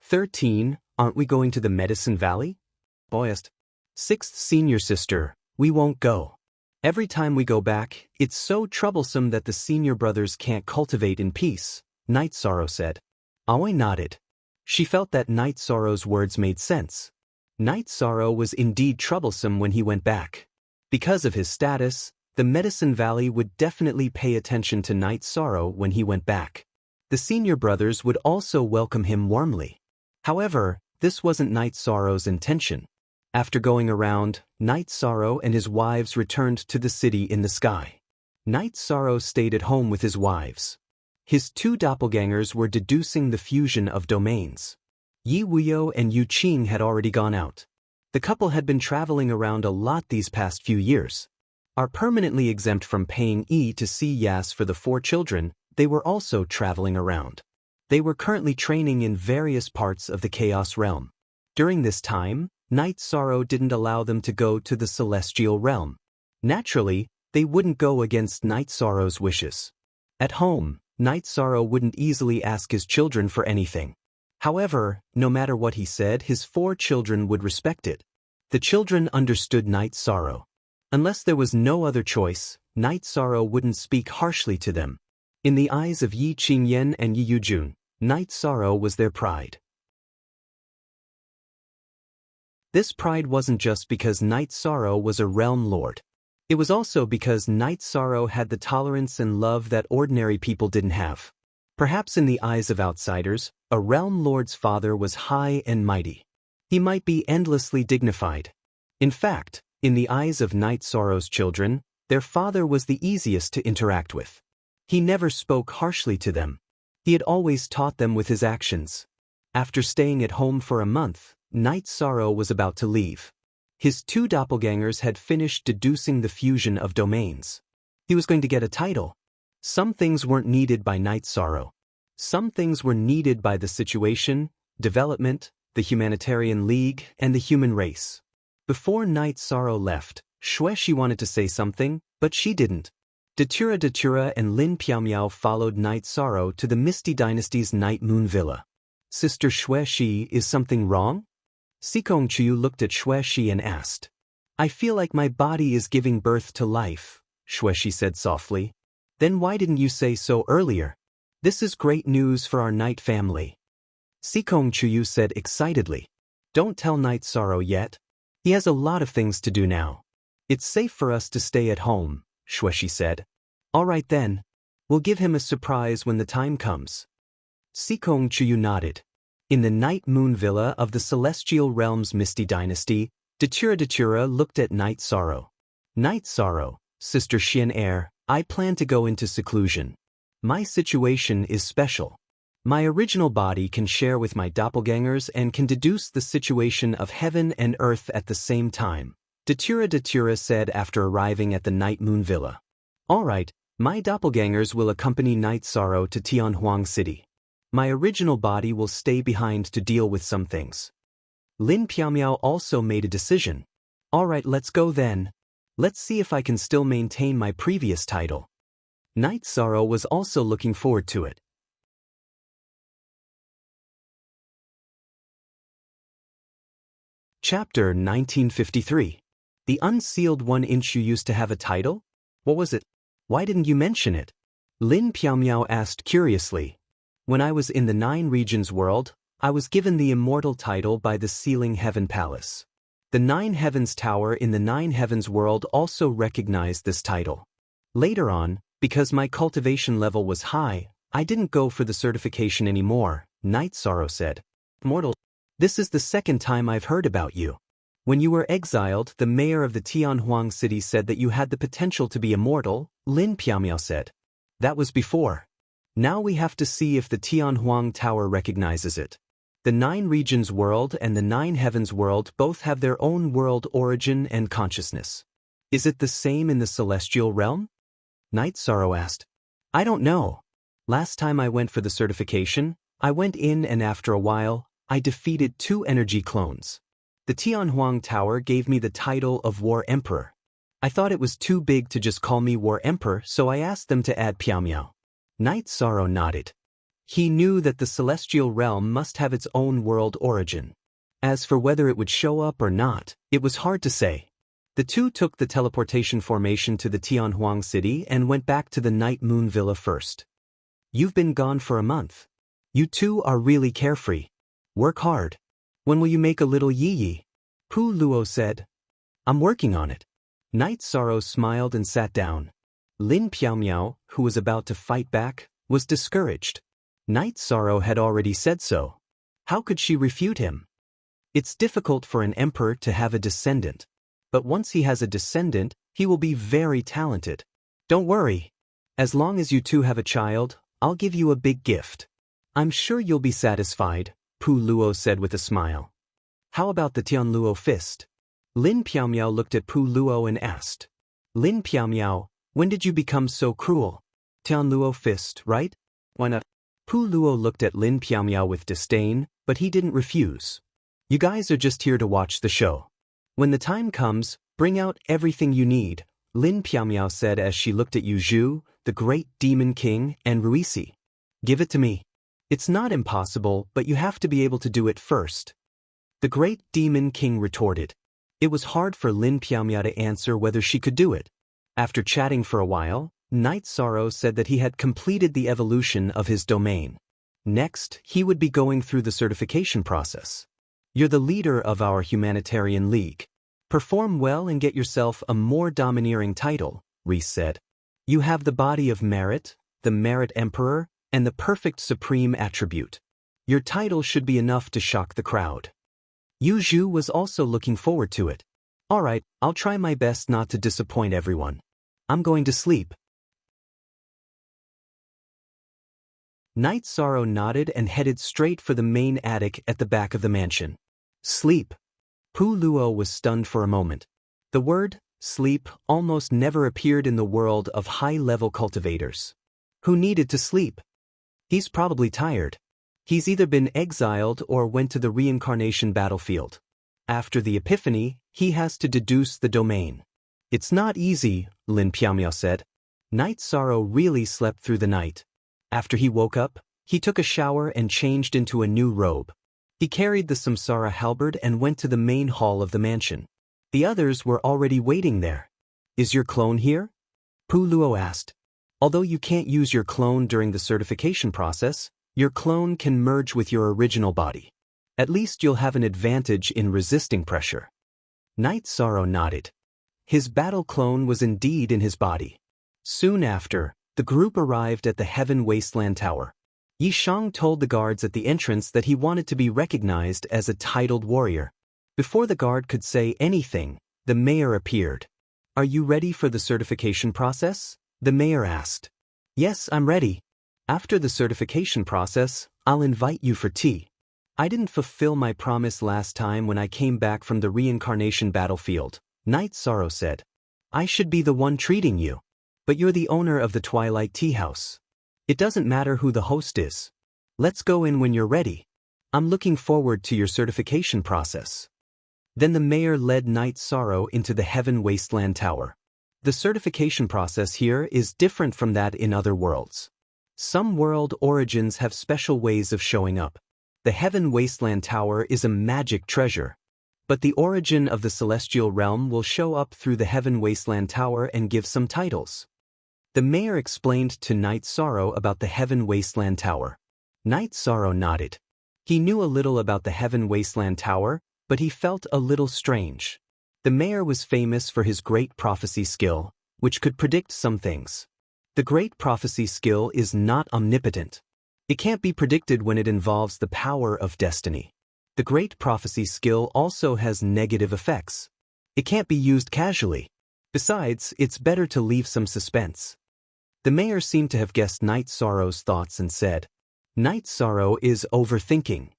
13, aren't we going to the Medicine Valley? Boyest. 6th senior sister, we won't go. Every time we go back, it's so troublesome that the senior brothers can't cultivate in peace, Night Sorrow said. Aoi nodded. She felt that Night Sorrow's words made sense. Night Sorrow was indeed troublesome when he went back. Because of his status, the Medicine Valley would definitely pay attention to Night Sorrow when he went back. The senior brothers would also welcome him warmly. However, this wasn't Night Sorrow's intention. After going around, Night Sorrow and his wives returned to the city in the sky. Night Sorrow stayed at home with his wives. His 2 doppelgangers were deducing the fusion of domains. Yi Wuqiu and Yu Qing had already gone out. The couple had been traveling around a lot these past few years. Are permanently exempt from paying to see Yas for the 4 children, they were also traveling around. They were currently training in various parts of the Chaos Realm. During this time, Night Sorrow didn't allow them to go to the Celestial Realm. Naturally, they wouldn't go against Night Sorrow's wishes. At home, Night Sorrow wouldn't easily ask his children for anything. However, no matter what he said, his 4 children would respect it. The children understood Night Sorrow. Unless there was no other choice, Night Sorrow wouldn't speak harshly to them. In the eyes of Yi Qingyan and Yi Yujun, Night Sorrow was their pride. This pride wasn't just because Night Sorrow was a realm lord. It was also because Night Sorrow had the tolerance and love that ordinary people didn't have. Perhaps in the eyes of outsiders, a realm lord's father was high and mighty. He might be endlessly dignified. In fact, in the eyes of Night Sorrow's children, their father was the easiest to interact with. He never spoke harshly to them. He had always taught them with his actions. After staying at home for a month, Night Sorrow was about to leave. His 2 doppelgangers had finished deducing the fusion of domains. He was going to get a title. Some things weren't needed by Night Sorrow. Some things were needed by the situation, development, the humanitarian league, and the human race. Before Night Sorrow left, Xueshi wanted to say something, but she didn't. Datura and Lin Piaomiao followed Night Sorrow to the Misty Dynasty's Night Moon Villa. Sister Xueshi, is something wrong? Sikong Chu looked at Xueshi and asked. I feel like my body is giving birth to life, Xueshi said softly. Then why didn't you say so earlier? This is great news for our Night family. Sikong Chu said excitedly. Don't tell Night Sorrow yet. He has a lot of things to do now. It's safe for us to stay at home, Shueshi said. All right then. We'll give him a surprise when the time comes. Sikong Chuyu nodded. In the Night Moon Villa of the Celestial Realm's Misty Dynasty, Datura looked at Night Sorrow. Night Sorrow, Sister Xian Air, I plan to go into seclusion. My situation is special. My original body can share with my doppelgangers and can deduce the situation of heaven and earth at the same time, Datura said after arriving at the Night Moon Villa. All right, my doppelgangers will accompany Night Sorrow to Tianhuang City. My original body will stay behind to deal with some things. Lin Piaomiao also made a decision. All right, let's go then. Let's see if I can still maintain my previous title. Night Sorrow was also looking forward to it. Chapter 1953. The Unsealed 1-inch. You used to have a title? What was it? Why didn't you mention it? Lin Piaomiao asked curiously. When I was in the Nine Regions world, I was given the immortal title by the Sealing Heaven Palace. The Nine Heavens Tower in the Nine Heavens world also recognized this title. Later on, because my cultivation level was high, I didn't go for the certification anymore, Night Sorrow said. Mortal, this is the second time I've heard about you. When you were exiled, the mayor of the Tianhuang city said that you had the potential to be immortal, Lin Piaomiao said. That was before. Now we have to see if the Tianhuang Tower recognizes it. The Nine Regions world and the Nine Heavens world both have their own world origin and consciousness. Is it the same in the celestial realm? Night Sorrow asked. I don't know. Last time I went for the certification, I went in and after a while, I defeated 2 energy clones. The Tianhuang Tower gave me the title of War Emperor. I thought it was too big to just call me War Emperor, so I asked them to add Piaomiao. Night Sorrow nodded. He knew that the celestial realm must have its own world origin. As for whether it would show up or not, it was hard to say. The two took the teleportation formation to the Tianhuang city and went back to the Night Moon Villa first. You've been gone for a month. You two are really carefree. Work hard. When will you make a little yi-yi? Pu Luo said. I'm working on it. Night Sorrow smiled and sat down. Lin Piaomiao, who was about to fight back, was discouraged. Night Sorrow had already said so. How could she refute him? It's difficult for an emperor to have a descendant. But once he has a descendant, he will be very talented. Don't worry. As long as you two have a child, I'll give you a big gift. I'm sure you'll be satisfied, Pu Luo said with a smile. How about the Tianluo fist? Lin Piaomiao looked at Pu Luo and asked. Lin Piaomiao, when did you become so cruel? Tianluo fist, right? Why not? Pu Luo looked at Lin Piaomiao with disdain, but he didn't refuse. You guys are just here to watch the show. When the time comes, bring out everything you need, Lin Piaomiao said as she looked at Yu Zhu, the great demon king, and Ruisi. Give it to me. It's not impossible, but you have to be able to do it first. The great demon king retorted. It was hard for Lin Piaomiao to answer whether she could do it. After chatting for a while, Night Sorrow said that he had completed the evolution of his domain. Next, he would be going through the certification process. You're the leader of our humanitarian league. Perform well and get yourself a more domineering title, Reese said. You have the body of merit, the merit emperor, and the perfect supreme attribute. Your title should be enough to shock the crowd. Yu Zhu was also looking forward to it. All right, I'll try my best not to disappoint everyone. I'm going to sleep. Night Sorrow nodded and headed straight for the main attic at the back of the mansion. Sleep. Pu Luo was stunned for a moment. The word, sleep, almost never appeared in the world of high-level cultivators. Who needed to sleep? He's probably tired. He's either been exiled or went to the reincarnation battlefield. After the epiphany, he has to deduce the domain. It's not easy, Lin Piaomiao said. Night Sorrow really slept through the night. After he woke up, he took a shower and changed into a new robe. He carried the Samsara halberd and went to the main hall of the mansion. The others were already waiting there. Is your clone here? Pu Luo asked. Although you can't use your clone during the certification process, your clone can merge with your original body. At least you'll have an advantage in resisting pressure. Night Sorrow nodded. His battle clone was indeed in his body. Soon after, the group arrived at the Heaven Wasteland Tower. Yi Shang told the guards at the entrance that he wanted to be recognized as a titled warrior. Before the guard could say anything, the mayor appeared. "Are you ready for the certification process?" the mayor asked. "Yes, I'm ready. After the certification process, I'll invite you for tea. I didn't fulfill my promise last time when I came back from the reincarnation battlefield," Night Sorrow said. "I should be the one treating you. But you're the owner of the Twilight Tea House. It doesn't matter who the host is. Let's go in when you're ready. I'm looking forward to your certification process." Then the mayor led Night Sorrow into the Heaven Wasteland Tower. The certification process here is different from that in other worlds. Some world origins have special ways of showing up. The Heaven Wasteland Tower is a magic treasure. But the origin of the celestial realm will show up through the Heaven Wasteland Tower and give some titles. The mayor explained to Night Sorrow about the Heaven Wasteland Tower. Night Sorrow nodded. He knew a little about the Heaven Wasteland Tower, but he felt a little strange. The mayor was famous for his great prophecy skill, which could predict some things. The great prophecy skill is not omnipotent. It can't be predicted when it involves the power of destiny. The great prophecy skill also has negative effects. It can't be used casually. Besides, it's better to leave some suspense. The mayor seemed to have guessed Night Sorrow's thoughts and said, "Night Sorrow is overthinking."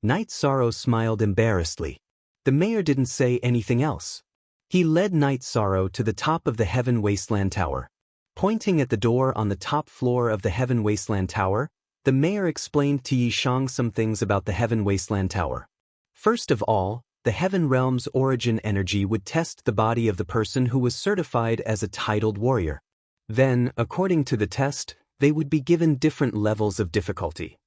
Night Sorrow smiled embarrassedly. The mayor didn't say anything else. He led Night Sorrow to the top of the Heaven Wasteland Tower. Pointing at the door on the top floor of the Heaven Wasteland Tower, the mayor explained to Yi Shang some things about the Heaven Wasteland Tower. First of all, the Heaven Realm's origin energy would test the body of the person who was certified as a titled warrior. Then, according to the test, they would be given different levels of difficulty.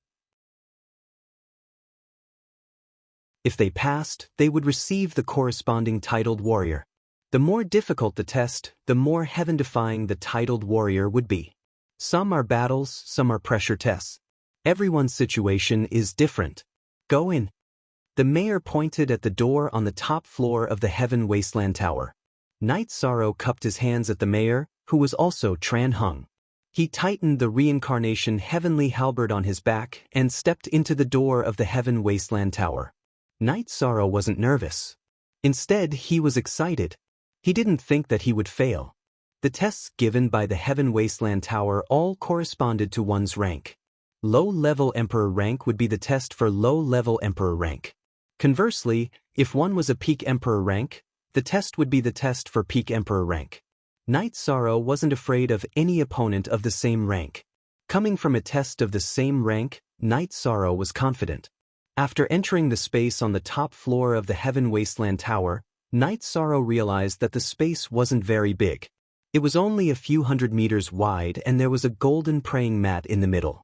If they passed, they would receive the corresponding titled warrior. The more difficult the test, the more heaven-defying the titled warrior would be. Some are battles, some are pressure tests. Everyone's situation is different. Go in. The mayor pointed at the door on the top floor of the Heaven Wasteland Tower. Night Sorrow cupped his hands at the mayor, who was also Tran Hung. He tightened the reincarnation heavenly halberd on his back and stepped into the door of the Heaven Wasteland Tower. Night Sorrow wasn't nervous. Instead, he was excited. He didn't think that he would fail. The tests given by the Heaven Wasteland Tower all corresponded to one's rank. Low-level Emperor rank would be the test for low-level Emperor rank. Conversely, if one was a peak Emperor rank, the test would be the test for peak Emperor rank. Night Sorrow wasn't afraid of any opponent of the same rank. Coming from a test of the same rank, Night Sorrow was confident. After entering the space on the top floor of the Heaven Wasteland Tower, Night Sorrow realized that the space wasn't very big. It was only a few hundred meters wide and there was a golden praying mat in the middle.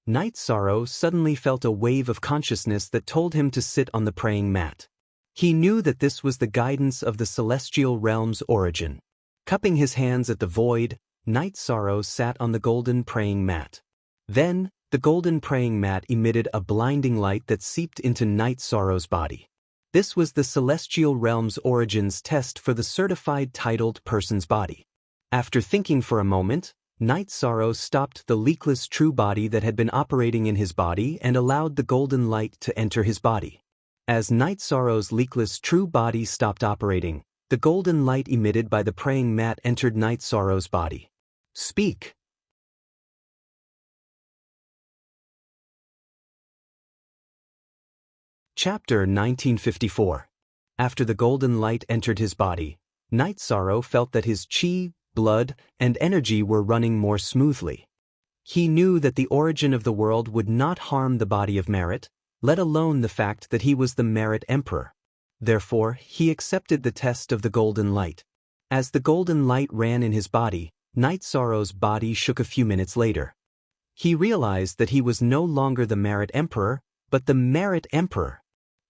Night Sorrow suddenly felt a wave of consciousness that told him to sit on the praying mat. He knew that this was the guidance of the celestial realm's origin. Cupping his hands at the void, Night Sorrow sat on the golden praying mat. Then, the golden praying mat emitted a blinding light that seeped into Night Sorrow's body. This was the celestial realm's origins test for the certified titled person's body. After thinking for a moment, Night Sorrow stopped the leakless true body that had been operating in his body and allowed the golden light to enter his body. As Night Sorrow's leakless true body stopped operating, the golden light emitted by the praying mat entered Night Sorrow's body. "Speak." Chapter 1954. After the golden light entered his body, Night Sorrow felt that his chi, blood, and energy were running more smoothly. He knew that the origin of the world would not harm the body of merit, let alone the fact that he was the Merit Emperor. Therefore, he accepted the test of the golden light. As the golden light ran in his body, Night Sorrow's body shook a few minutes later. He realized that he was no longer the Merit Emperor, but the Merit Emperor.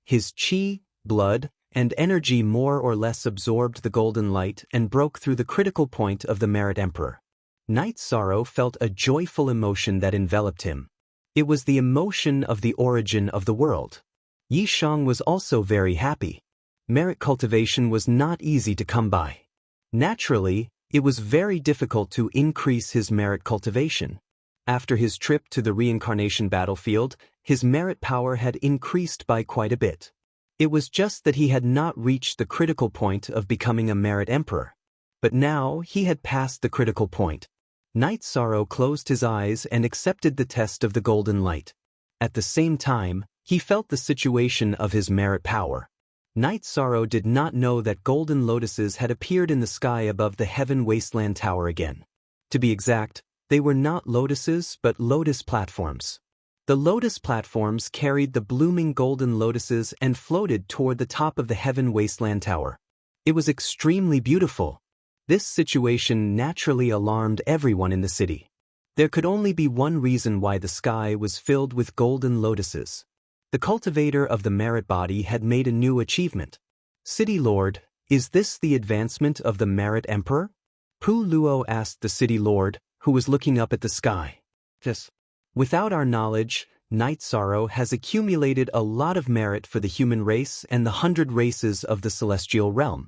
His chi, blood, and energy more or less absorbed the golden light and broke through the critical point of the Merit Emperor. Night Sorrow felt a joyful emotion that enveloped him. It was the emotion of the origin of the world. Yi Shang was also very happy. Merit cultivation was not easy to come by. Naturally, it was very difficult to increase his merit cultivation. After his trip to the reincarnation battlefield, his merit power had increased by quite a bit. It was just that he had not reached the critical point of becoming a merit emperor. But now he had passed the critical point. Night Sorrow closed his eyes and accepted the test of the golden light. At the same time, he felt the situation of his merit power. Night Sorrow did not know that golden lotuses had appeared in the sky above the Heaven Wasteland Tower again. To be exact, they were not lotuses but lotus platforms. The lotus platforms carried the blooming golden lotuses and floated toward the top of the Heaven Wasteland Tower. It was extremely beautiful. This situation naturally alarmed everyone in the city. There could only be one reason why the sky was filled with golden lotuses. The cultivator of the merit body had made a new achievement. City Lord, is this the advancement of the merit emperor? Pu Luo asked the city lord, who was looking up at the sky. Yes. Without our knowledge, Night Sorrow has accumulated a lot of merit for the human race and the 100 races of the celestial realm.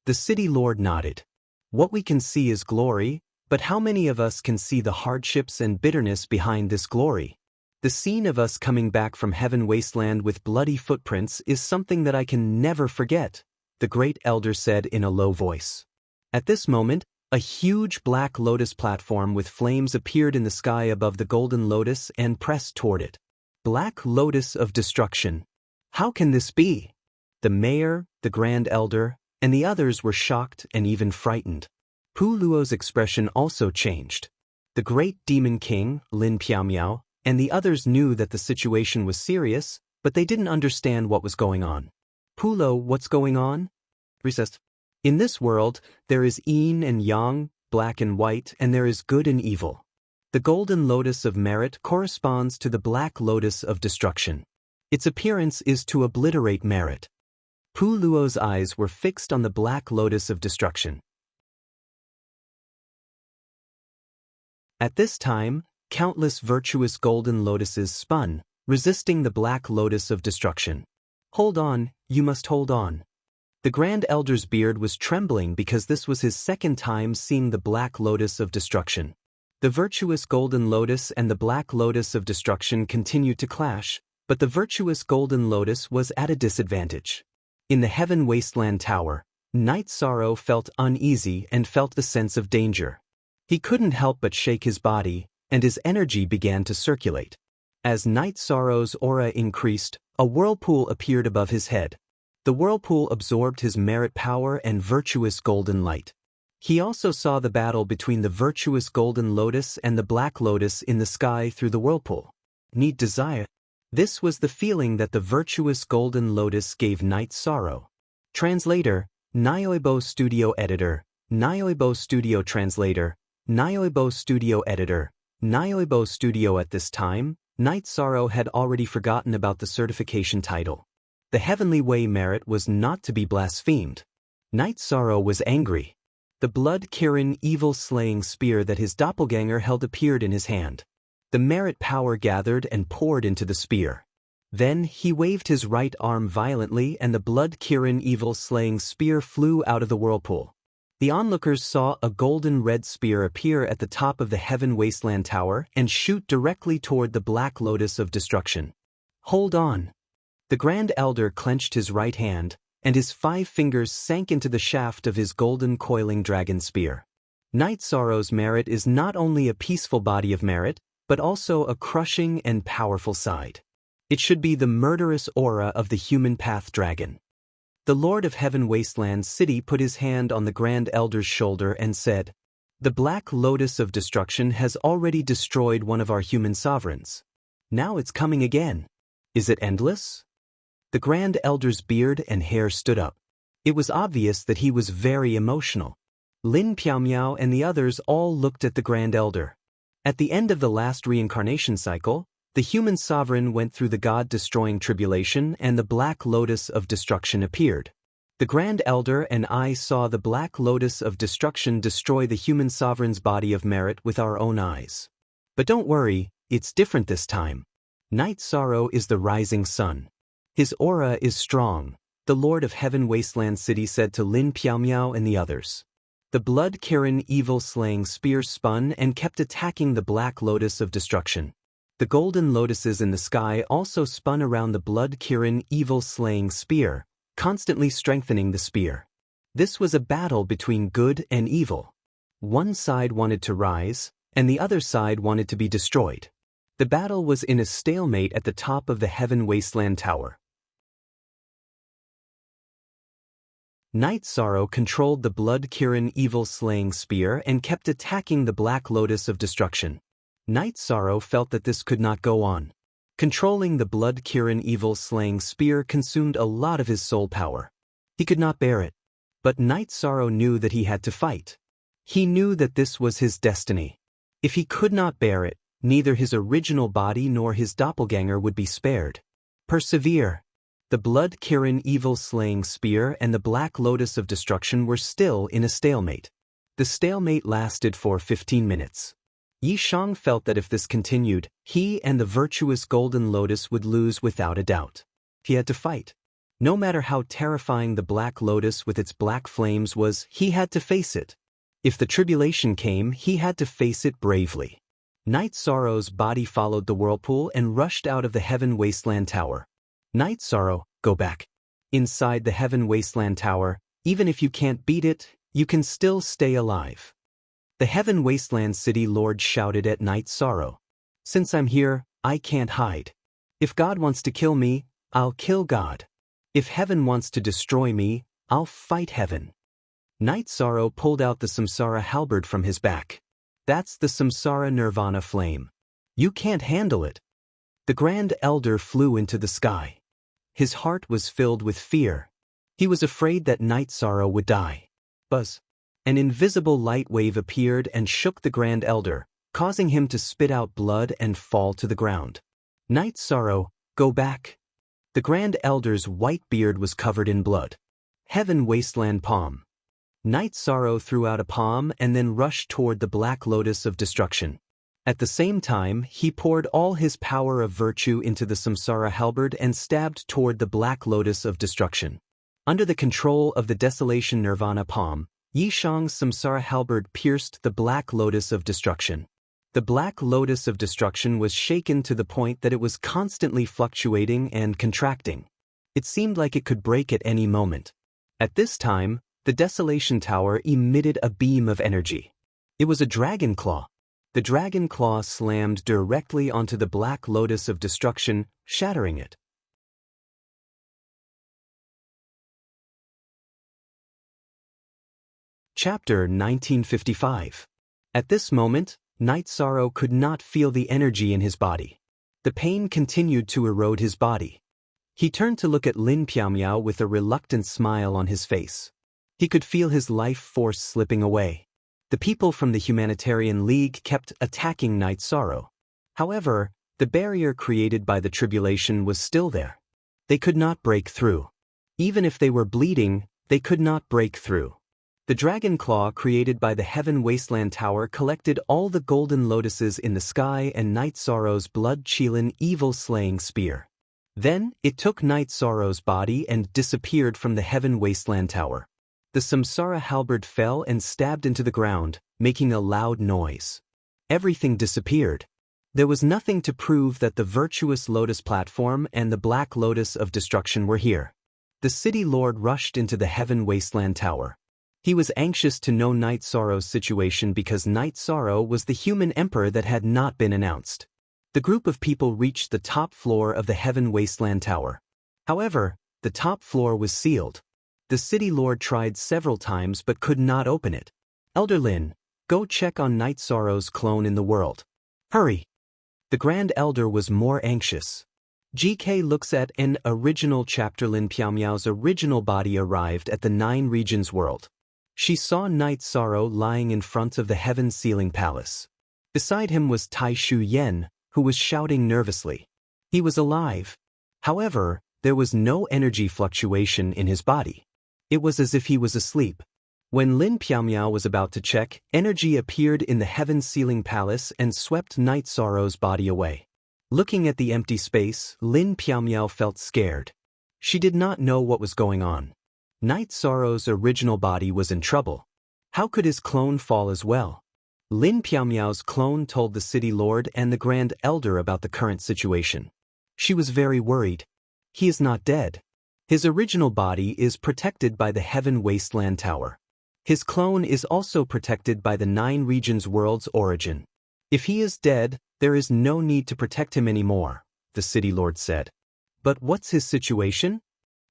The city lord nodded. What we can see is glory, but how many of us can see the hardships and bitterness behind this glory? The scene of us coming back from Heaven Wasteland with bloody footprints is something that I can never forget, the great elder said in a low voice. At this moment, a huge black lotus platform with flames appeared in the sky above the golden lotus and pressed toward it. Black Lotus of Destruction. How can this be? The mayor, the grand elder, and the others were shocked and even frightened. Pu Luo's expression also changed. The great demon king, Lin Piaomiao, and the others knew that the situation was serious, but they didn't understand what was going on. Pu Luo, what's going on? Recessed. In this world, there is yin and yang, black and white, and there is good and evil. The golden lotus of merit corresponds to the black lotus of destruction. Its appearance is to obliterate merit. Pu Luo's eyes were fixed on the black lotus of destruction. At this time, countless virtuous golden lotuses spun, resisting the black lotus of destruction. Hold on, you must hold on. The Grand Elder's beard was trembling because this was his second time seeing the black lotus of destruction. The virtuous golden lotus and the black lotus of destruction continued to clash, but the virtuous golden lotus was at a disadvantage. In the Heaven Wasteland Tower, Night Sorrow felt uneasy and felt the sense of danger. He couldn't help but shake his body, and his energy began to circulate. As Night Sorrow's aura increased, a whirlpool appeared above his head. The whirlpool absorbed his merit power and virtuous golden light. He also saw the battle between the virtuous golden lotus and the black lotus in the sky through the whirlpool. Need desire. This was the feeling that the virtuous golden lotus gave Night Sorrow. Translator, Nyoibo Studio Editor, Nyoibo Studio Translator, Nyoibo Studio Editor, Nyoibo Studio. At this time, Night Sorrow had already forgotten about the certification title. The heavenly way merit was not to be blasphemed. Night Sorrow was angry. The blood-Kirin evil-slaying spear that his doppelganger held appeared in his hand. The merit power gathered and poured into the spear. Then he waved his right arm violently and the blood-Kirin evil-slaying spear flew out of the whirlpool. The onlookers saw a golden-red spear appear at the top of the Heaven Wasteland Tower and shoot directly toward the Black Lotus of Destruction. Hold on. The Grand Elder clenched his right hand, and his 5 fingers sank into the shaft of his golden coiling dragon spear. Night Sorrow's merit is not only a peaceful body of merit, but also a crushing and powerful side. It should be the murderous aura of the human path dragon. The Lord of Heaven Wasteland City put his hand on the Grand Elder's shoulder and said, "The Black Lotus of Destruction has already destroyed one of our human sovereigns. Now it's coming again. Is it endless?" The Grand Elder's beard and hair stood up. It was obvious that he was very emotional. Lin Piaomiao and the others all looked at the Grand Elder. At the end of the last reincarnation cycle, the human sovereign went through the God-destroying tribulation and the Black Lotus of Destruction appeared. The Grand Elder and I saw the Black Lotus of Destruction destroy the human sovereign's body of merit with our own eyes. But don't worry, it's different this time. Night Sorrow is the rising sun. His aura is strong, the Lord of Heaven Wasteland City said to Lin Piaomiao and the others. The blood-Kirin evil-slaying spear spun and kept attacking the black lotus of destruction. The golden lotuses in the sky also spun around the blood-Kirin evil-slaying spear, constantly strengthening the spear. This was a battle between good and evil. One side wanted to rise, and the other side wanted to be destroyed. The battle was in a stalemate at the top of the Heaven Wasteland Tower. Night Sorrow controlled the blood-Kirin evil-slaying spear and kept attacking the black lotus of destruction. Night Sorrow felt that this could not go on. Controlling the blood-Kirin evil-slaying spear consumed a lot of his soul power. He could not bear it. But Night Sorrow knew that he had to fight. He knew that this was his destiny. If he could not bear it, neither his original body nor his doppelganger would be spared. Persevere. The blood-Kirin evil-slaying spear and the black lotus of destruction were still in a stalemate. The stalemate lasted for 15 minutes. Yi Shang felt that if this continued, he and the virtuous golden lotus would lose without a doubt. He had to fight. No matter how terrifying the black lotus with its black flames was, he had to face it. If the tribulation came, he had to face it bravely. Night Sorrow's body followed the whirlpool and rushed out of the Heaven Wasteland Tower. Night Sorrow, go back. Inside the Heaven Wasteland Tower, even if you can't beat it, you can still stay alive. The Heaven Wasteland City Lord shouted at Night Sorrow. Since I'm here, I can't hide. If God wants to kill me, I'll kill God. If Heaven wants to destroy me, I'll fight Heaven. Night Sorrow pulled out the Samsara halberd from his back. That's the Samsara Nirvana flame. You can't handle it. The Grand Elder flew into the sky. His heart was filled with fear. He was afraid that Night Sorrow would die. Buzz. An invisible light wave appeared and shook the Grand Elder, causing him to spit out blood and fall to the ground. Night Sorrow, go back. The Grand Elder's white beard was covered in blood. Heaven Wasteland Palm. Night Sorrow threw out a palm and then rushed toward the black lotus of destruction. At the same time, he poured all his power of virtue into the Samsara halberd and stabbed toward the black lotus of destruction. Under the control of the Desolation Nirvana palm, Yi Shang's Samsara halberd pierced the black lotus of destruction. The black lotus of destruction was shaken to the point that it was constantly fluctuating and contracting. It seemed like it could break at any moment. At this time, the Desolation Tower emitted a beam of energy. It was a dragon claw. The dragon claw slammed directly onto the black lotus of destruction, shattering it. Chapter 1955. At this moment, Night Sorrow could not feel the energy in his body. The pain continued to erode his body. He turned to look at Lin Piaomiao with a reluctant smile on his face. He could feel his life force slipping away. The people from the Humanitarian League kept attacking Night Sorrow. However, the barrier created by the tribulation was still there. They could not break through. Even if they were bleeding, they could not break through. The dragon claw created by the Heaven Wasteland Tower collected all the golden lotuses in the sky and Night Sorrow's blood-Qilin evil-slaying spear. Then, it took Night Sorrow's body and disappeared from the Heaven Wasteland Tower. The Samsara halberd fell and stabbed into the ground, making a loud noise. Everything disappeared. There was nothing to prove that the virtuous lotus platform and the black lotus of destruction were here. The city lord rushed into the Heaven Wasteland Tower. He was anxious to know Night Sorrow's situation because Night Sorrow was the human emperor that had not been announced. The group of people reached the top floor of the Heaven Wasteland Tower. However, the top floor was sealed. The city lord tried several times but could not open it. Elder Lin, go check on Night Sorrow's clone in the world. Hurry! The Grand Elder was more anxious. GK looks at an original chapter. Lin Piaomiao's original body arrived at the Nine Regions world. She saw Night Sorrow lying in front of the Heaven Ceiling Palace. Beside him was Tai Shu Yen, who was shouting nervously. He was alive. However, there was no energy fluctuation in his body. It was as if he was asleep. When Lin Piaomiao was about to check, energy appeared in the Heaven Ceiling Palace and swept Night Sorrow's body away. Looking at the empty space, Lin Piaomiao felt scared. She did not know what was going on. Night Sorrow's original body was in trouble. How could his clone fall as well? Lin Piaomiao's clone told the city lord and the grand elder about the current situation. She was very worried. He is not dead. His original body is protected by the Heaven Wasteland Tower. His clone is also protected by the 9 regions world's origin. If he is dead, there is no need to protect him anymore, the city lord said. But what's his situation?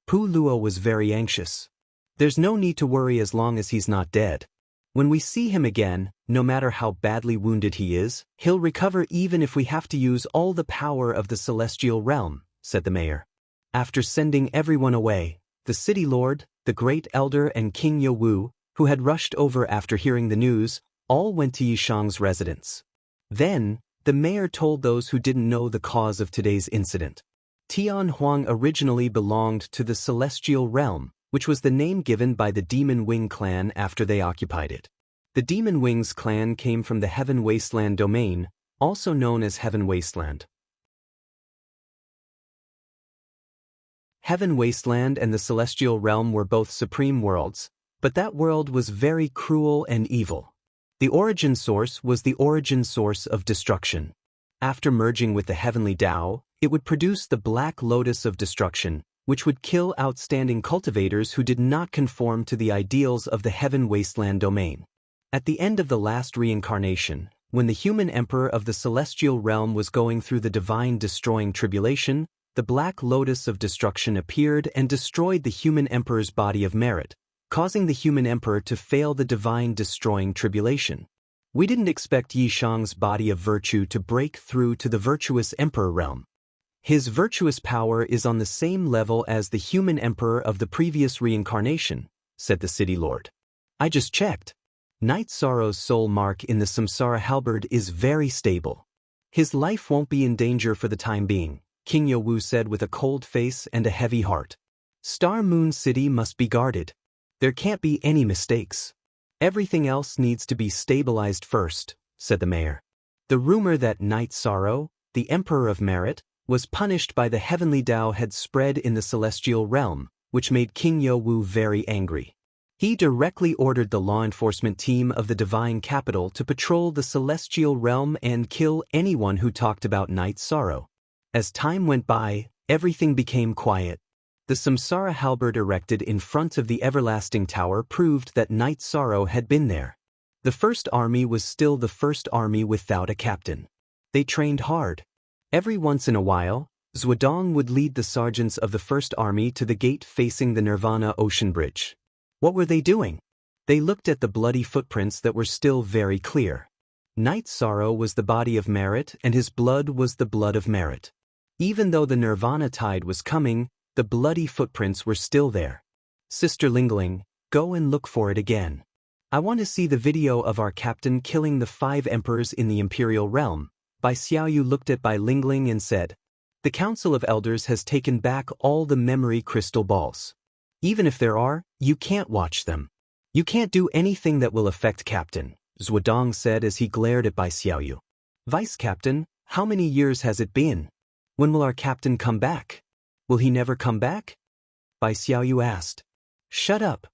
Pu Luo was very anxious. There's no need to worry as long as he's not dead. When we see him again, no matter how badly wounded he is, he'll recover even if we have to use all the power of the celestial realm, said the mayor. After sending everyone away, the city lord, the great elder and King Yowu, who had rushed over after hearing the news, all went to Yishang's residence. Then, the mayor told those who didn't know the cause of today's incident. Tian Huang originally belonged to the celestial realm, which was the name given by the Demon Wing clan after they occupied it. The Demon Wings clan came from the Heaven Wasteland domain, also known as Heaven Wasteland. Heaven Wasteland and the Celestial Realm were both supreme worlds, but that world was very cruel and evil. The origin source was the origin source of destruction. After merging with the Heavenly Tao, it would produce the Black Lotus of Destruction, which would kill outstanding cultivators who did not conform to the ideals of the Heaven Wasteland domain. At the end of the last reincarnation, when the human emperor of the celestial realm was going through the divine destroying tribulation, the Black Lotus of Destruction appeared and destroyed the human emperor's body of merit, causing the human emperor to fail the divine destroying tribulation. We didn't expect Yishang's body of virtue to break through to the virtuous emperor realm. His virtuous power is on the same level as the human emperor of the previous reincarnation, said the city lord. I just checked. Night Sorrow's soul mark in the Samsara halberd is very stable. His life won't be in danger for the time being, King Yowu said with a cold face and a heavy heart. Star Moon City must be guarded. There can't be any mistakes. Everything else needs to be stabilized first, said the mayor. The rumor that Night Sorrow, the Emperor of Merit, was punished by the Heavenly Tao had spread in the celestial realm, which made King Yowu very angry. He directly ordered the law enforcement team of the Divine Capital to patrol the celestial realm and kill anyone who talked about Night Sorrow. As time went by, everything became quiet. The Samsara halberd erected in front of the Everlasting Tower proved that Night Sorrow had been there. The First Army was still the First Army without a captain. They trained hard. Every once in a while, Zhuodong would lead the sergeants of the First Army to the gate facing the Nirvana Ocean Bridge. What were they doing? They looked at the bloody footprints that were still very clear. Night Sorrow was the body of merit and his blood was the blood of merit. Even though the Nirvana tide was coming, the bloody footprints were still there. Sister Lingling, go and look for it again. I want to see the video of our captain killing the 5 emperors in the Imperial Realm. Bai Xiaoyu looked at Bai Lingling and said, the Council of Elders has taken back all the memory crystal balls. Even if there are, you can't watch them. You can't do anything that will affect Captain, Zhuodong said as he glared at Bai Xiaoyu. Vice Captain, how many years has it been? When will our captain come back? Will he never come back? Bai Xiaoyu asked. Shut up.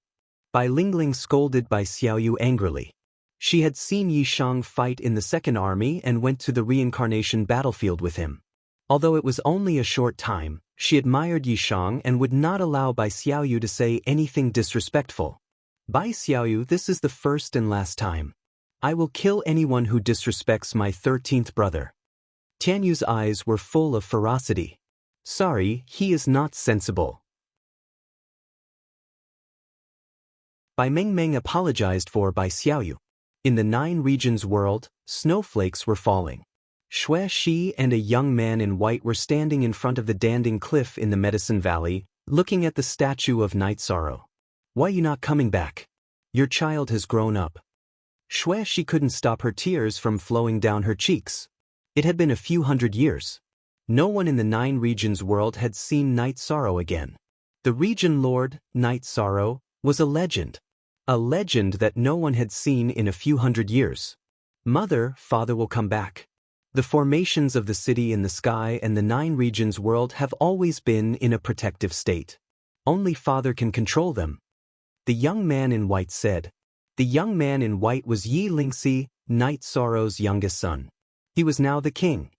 Bai Lingling scolded Bai Xiaoyu angrily. She had seen Yishang fight in the Second Army and went to the reincarnation battlefield with him. Although it was only a short time, she admired Yishang and would not allow Bai Xiaoyu to say anything disrespectful. Bai Xiaoyu, this is the first and last time. I will kill anyone who disrespects my 13th brother. Tianyu's eyes were full of ferocity. Sorry, he is not sensible. Bai Mengmeng apologized for Bai Xiaoyu. In the 9 regions world, snowflakes were falling. Xue Shi and a young man in white were standing in front of the Danding Cliff in the Medicine Valley, looking at the statue of Night Sorrow. Why you not coming back? Your child has grown up. Xue Shi couldn't stop her tears from flowing down her cheeks. It had been a few hundred years. No one in the 9 regions world had seen Night Sorrow again. The region lord, Night Sorrow, was a legend. A legend that no one had seen in a few hundred years. Mother, father will come back. The formations of the city in the sky and the 9 regions world have always been in a protective state. Only father can control them. The young man in white said. The young man in white was Yi Lingxi, Night Sorrow's youngest son. He was now the king.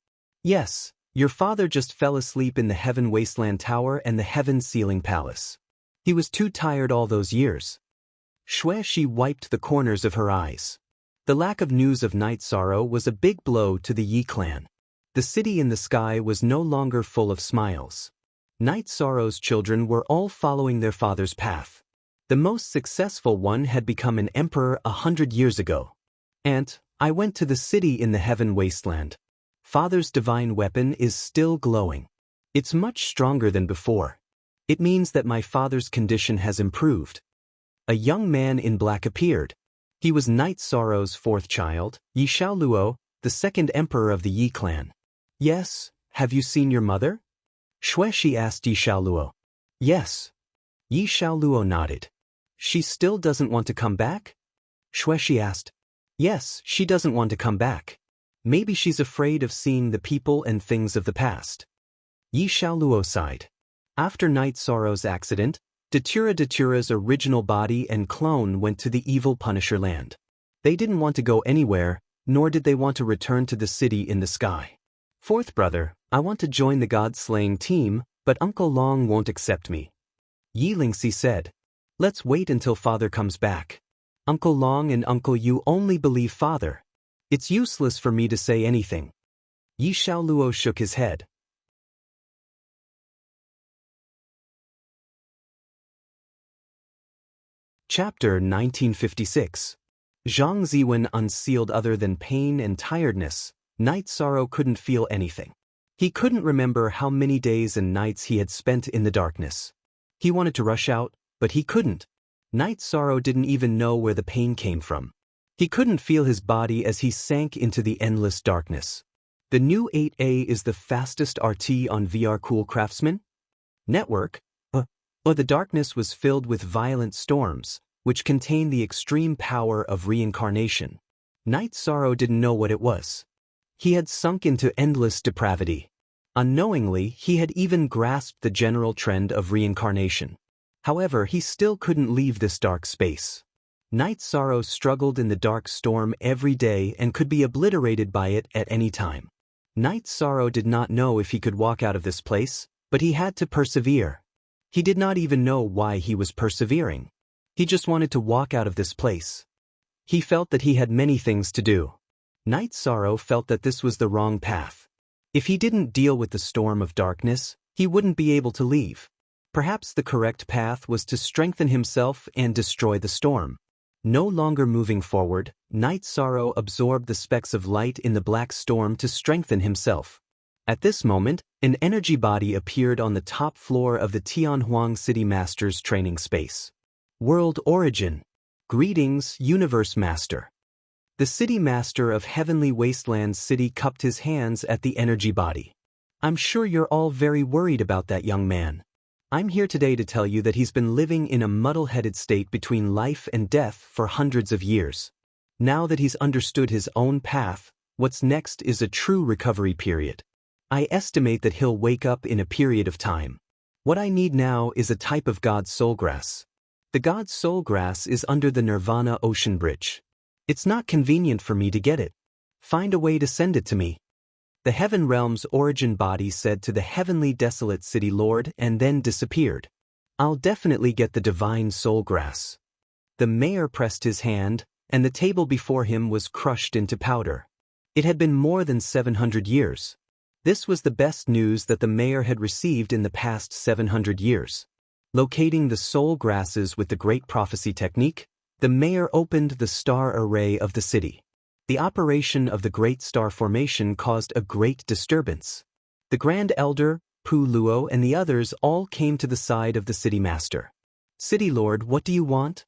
Yes, your father just fell asleep in the Heaven Wasteland Tower and the Heaven Ceiling Palace. He was too tired all those years. She wiped the corners of her eyes. The lack of news of Night Sorrow was a big blow to the Yi clan. The city in the sky was no longer full of smiles. Night Sorrow's children were all following their father's path. The most successful one had become an emperor 100 years ago. "Aunt, I went to the city in the Heaven Wasteland. Father's divine weapon is still glowing. It's much stronger than before. It means that my father's condition has improved." A young man in black appeared. He was Night Sorrow's fourth child, Yi Xiaoluo, the second emperor of the Yi clan. "Yes, have you seen your mother?" She asked Yi Xiaoluo. "Yes." Yi Xiaoluo nodded. "She still doesn't want to come back?" She asked. "Yes, she doesn't want to come back. Maybe she's afraid of seeing the people and things of the past." Yi Xiaoluo sighed. After Night Sorrow's accident, Datura's original body and clone went to the evil Punisher land. They didn't want to go anywhere, nor did they want to return to the city in the sky. "Fourth brother, I want to join the god-slaying team, but Uncle Long won't accept me." Yi Lingxi said. "Let's wait until father comes back. Uncle Long and Uncle Yu only believe father. It's useless for me to say anything." Yi Xiaoluo shook his head. Chapter 1956. Zhang Ziwen unsealed. Other than pain and tiredness, Night Sorrow couldn't feel anything. He couldn't remember how many days and nights he had spent in the darkness. He wanted to rush out, but he couldn't. Night Sorrow didn't even know where the pain came from. He couldn't feel his body as he sank into the endless darkness. The new 8A is the fastest RT on VR Cool Craftsman network. The darkness was filled with violent storms, which contained the extreme power of reincarnation. Night Sorrow didn't know what it was. He had sunk into endless depravity. Unknowingly, he had even grasped the general trend of reincarnation. However, he still couldn't leave this dark space. Night Sorrow struggled in the dark storm every day and could be obliterated by it at any time. Night Sorrow did not know if he could walk out of this place, but he had to persevere. He did not even know why he was persevering. He just wanted to walk out of this place. He felt that he had many things to do. Night Sorrow felt that this was the wrong path. If he didn't deal with the storm of darkness, he wouldn't be able to leave. Perhaps the correct path was to strengthen himself and destroy the storm. No longer moving forward, Night Sorrow absorbed the specks of light in the black storm to strengthen himself. At this moment, an energy body appeared on the top floor of the Tianhuang City Master's training space. World Origin. Greetings, Universe Master. The City Master of Heavenly Wasteland City cupped his hands at the energy body. "I'm sure you're all very worried about that young man. I'm here today to tell you that he's been living in a muddle-headed state between life and death for hundreds of years. Now that he's understood his own path, what's next is a true recovery period. I estimate that he'll wake up in a period of time. What I need now is a type of God's soulgrass. The God's soulgrass is under the Nirvana Ocean Bridge. It's not convenient for me to get it. Find a way to send it to me." The Heaven Realm's origin body said to the Heavenly Desolate City Lord and then disappeared. "I'll definitely get the divine soulgrass." The mayor pressed his hand, and the table before him was crushed into powder. It had been more than 700 years. This was the best news that the mayor had received in the past 700 years. Locating the soul grasses with the Great Prophecy technique, the mayor opened the star array of the city. The operation of the Great Star Formation caused a great disturbance. The Grand Elder, Pu Luo, and the others all came to the side of the City Master. "City Lord, what do you want?"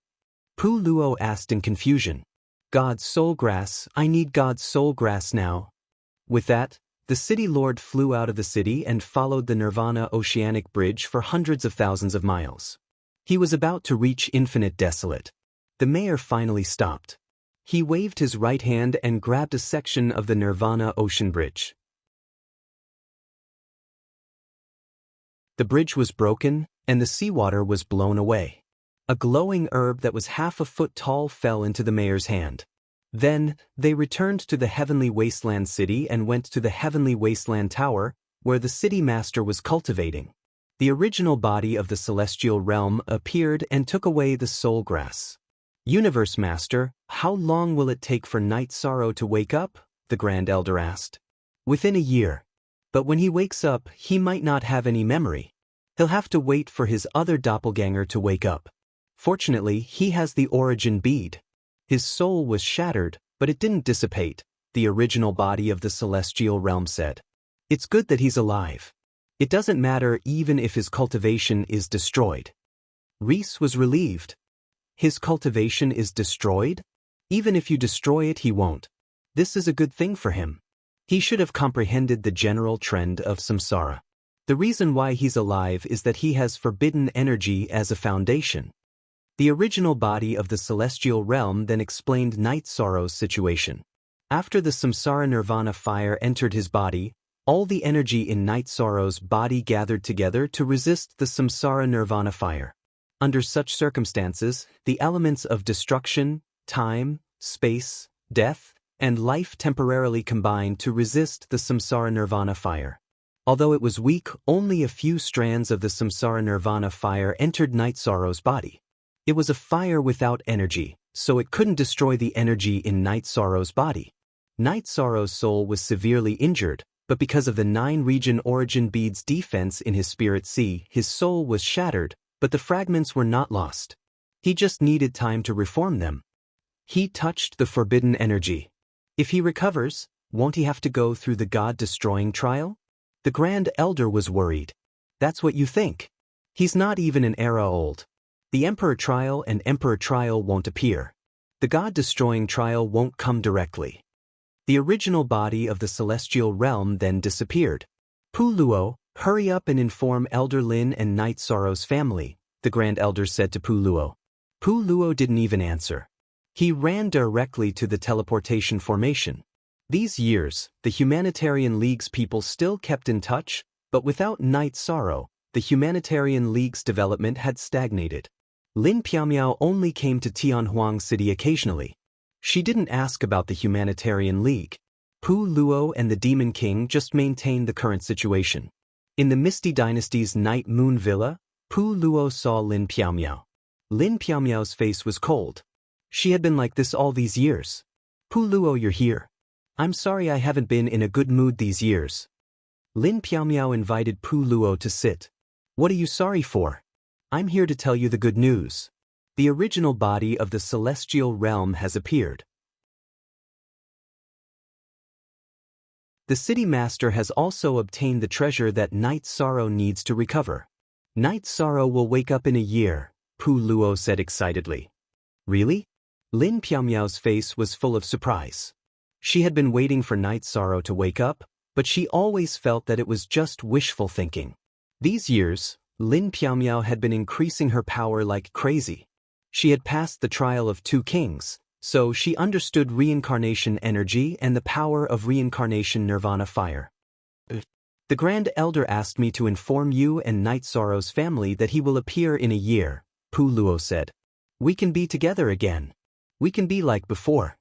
Pu Luo asked in confusion. "God's soulgrass, I need God's soulgrass now." With that, the City Lord flew out of the city and followed the Nirvana Oceanic Bridge for hundreds of thousands of miles. He was about to reach Infinite Desolate. The mayor finally stopped. He waved his right hand and grabbed a section of the Nirvana Ocean Bridge. The bridge was broken, and the seawater was blown away. A glowing herb that was half a foot tall fell into the mayor's hand. Then, they returned to the Heavenly Wasteland City and went to the Heavenly Wasteland Tower, where the city master was cultivating. The original body of the celestial realm appeared and took away the soul grass. Universe Master, how long will it take for Night Sorrow to wake up? The Grand Elder asked. Within a year. But when he wakes up, he might not have any memory. He'll have to wait for his other doppelganger to wake up. Fortunately, he has the origin bead. His soul was shattered, but it didn't dissipate, the original body of the celestial realm said. It's good that he's alive. It doesn't matter even if his cultivation is destroyed. Reese was relieved. His cultivation is destroyed? Even if you destroy it, he won't. This is a good thing for him. He should have comprehended the general trend of samsara. The reason why he's alive is that he has forbidden energy as a foundation. The original body of the celestial realm then explained Night Sorrow's situation. After the samsara nirvana fire entered his body, all the energy in Night Sorrow's body gathered together to resist the samsara nirvana fire. Under such circumstances, the elements of destruction, time, space, death, and life temporarily combined to resist the samsara nirvana fire. Although it was weak, only a few strands of the samsara nirvana fire entered Night Sorrow's body. It was a fire without energy, so it couldn't destroy the energy in Night Sorrow's body. Night Sorrow's soul was severely injured, but because of the 9-region origin bead's defense in his spirit sea, his soul was shattered, but the fragments were not lost. He just needed time to reform them. He touched the forbidden energy. If he recovers, won't he have to go through the God-destroying trial? The Grand Elder was worried. That's what you think. He's not even an era old. The Emperor trial and Emperor trial won't appear. The God-destroying trial won't come directly. The original body of the celestial realm then disappeared. Puluo, hurry up and inform Elder Lin and Night Sorrow's family, the Grand Elder said to Puluo. Puluo didn't even answer. He ran directly to the teleportation formation. These years, the Humanitarian League's people still kept in touch, but without Night Sorrow, the Humanitarian League's development had stagnated. Lin Piamiao only came to Tianhuang City occasionally. She didn't ask about the Humanitarian League. Pu Luo and the Demon King just maintained the current situation. In the Misty Dynasty's Night Moon Villa, Pu Luo saw Lin Piamiao. Lin Piamiao's face was cold. She had been like this all these years. Pu Luo, you're here. I'm sorry I haven't been in a good mood these years. Lin Piamiao invited Pu Luo to sit. What are you sorry for? I'm here to tell you the good news. The original body of the celestial realm has appeared. The city master has also obtained the treasure that Night Sorrow needs to recover. Night Sorrow will wake up in a year, Pu Luo said excitedly. Really? Lin Piamiao's face was full of surprise. She had been waiting for Night Sorrow to wake up, but she always felt that it was just wishful thinking. These years, Lin Piamiao had been increasing her power like crazy. She had passed the trial of 2 kings, so she understood reincarnation energy and the power of reincarnation nirvana fire. The Grand Elder asked me to inform you and Night Sorrow's family that he will appear in a year, Pu Luo said. We can be together again. We can be like before.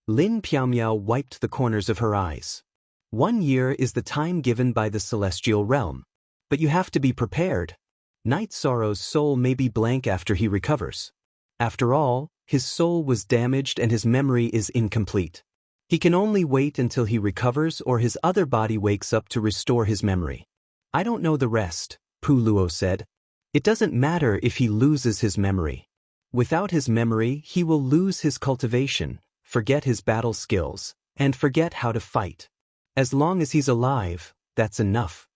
Lin Piamiao wiped the corners of her eyes. 1 year is the time given by the celestial realm. But you have to be prepared. Night Sorrow's soul may be blank after he recovers. After all, his soul was damaged and his memory is incomplete. He can only wait until he recovers or his other body wakes up to restore his memory. I don't know the rest, Pu Luo said. It doesn't matter if he loses his memory. Without his memory, he will lose his cultivation, forget his battle skills, and forget how to fight. As long as he's alive, that's enough.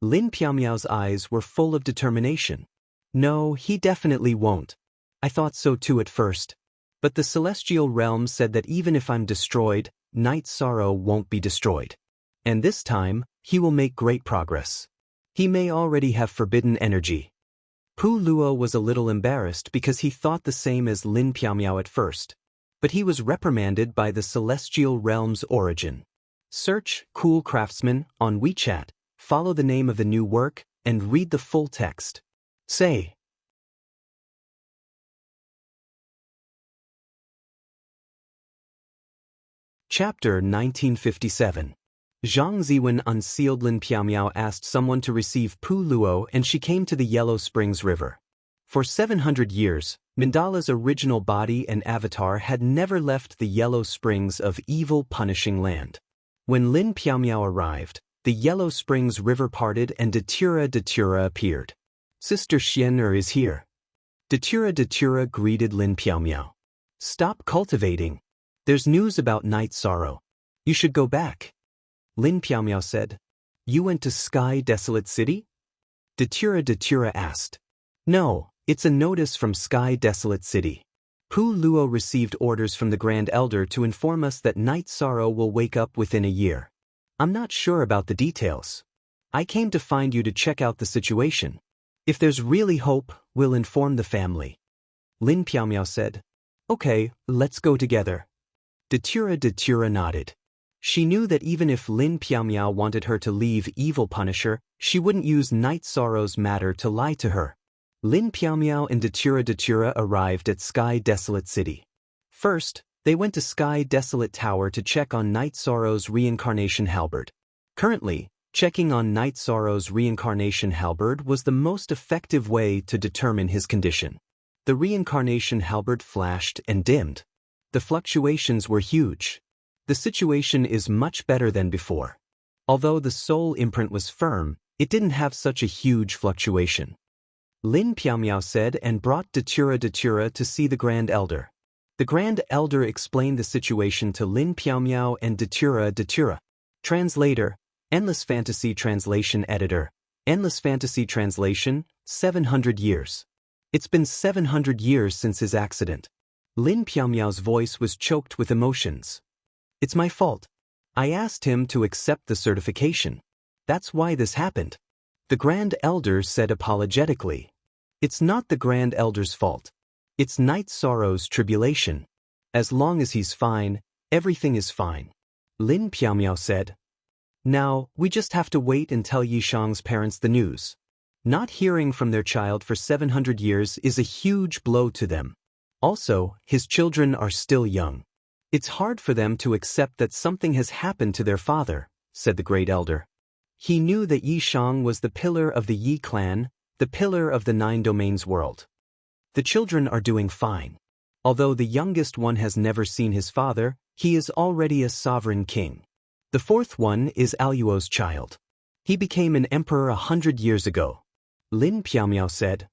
Lin Piamiao's eyes were full of determination. No, he definitely won't. I thought so too at first. But the celestial realm said that even if I'm destroyed, Night Sorrow won't be destroyed. And this time, he will make great progress. He may already have forbidden energy. Pu Luo was a little embarrassed because he thought the same as Lin Piamiao at first. But he was reprimanded by the celestial realm's origin. Search Cool Craftsman on WeChat, follow the name of the new work, and read the full text. Say, Chapter 1957. Zhang Ziwen unsealed Lin Piaomiao asked someone to receive Pu Luo and she came to the Yellow Springs River. For 700 years, Mandala's original body and avatar had never left the Yellow Springs of evil punishing land. When Lin Piaomiao arrived, the Yellow Springs River parted and Datura appeared. Sister Xian'er is here. Datura greeted Lin Piaomiao. Stop cultivating. There's news about Night Sorrow. You should go back. Lin Piaomiao said. You went to Sky Desolate City? Datura asked. No, it's a notice from Sky Desolate City. Pu Luo received orders from the Grand Elder to inform us that Night Sorrow will wake up within a year. I'm not sure about the details. I came to find you to check out the situation. If there's really hope, we'll inform the family. Lin Piaomiao said. Okay, let's go together. Datura nodded. She knew that even if Lin Piaomiao wanted her to leave Evil Punisher, she wouldn't use Night Sorrow's matter to lie to her. Lin Piaomiao and Datura arrived at Sky Desolate City. First, they went to Sky Desolate Tower to check on Night Sorrow's reincarnation halberd. Currently, checking on Night Sorrow's reincarnation halberd was the most effective way to determine his condition. The reincarnation halberd flashed and dimmed. The fluctuations were huge. The situation is much better than before. Although the soul imprint was firm, it didn't have such a huge fluctuation. Lin Piaomiao said and brought Datura to see the Grand Elder. The Grand Elder explained the situation to Lin Piaomiao and Datura. Translator, Endless Fantasy Translation Editor, Endless Fantasy Translation, 700 years. It's been 700 years since his accident. Lin Piaomiao's voice was choked with emotions. It's my fault. I asked him to accept the certification. That's why this happened. The Grand Elder said apologetically. It's not the Grand Elder's fault. It's Night Sorrow's tribulation. As long as he's fine, everything is fine. Lin Piaomiao said. Now, we just have to wait and tell Yishang's parents the news. Not hearing from their child for 700 years is a huge blow to them. Also, his children are still young. It's hard for them to accept that something has happened to their father, said the Great Elder. He knew that Yishang was the pillar of the Yi clan, the pillar of the 9 domains world. The children are doing fine. Although the youngest one has never seen his father, he is already a sovereign king. The 4th one is Aluo's child. He became an emperor 100 years ago. Lin Piaomiao said.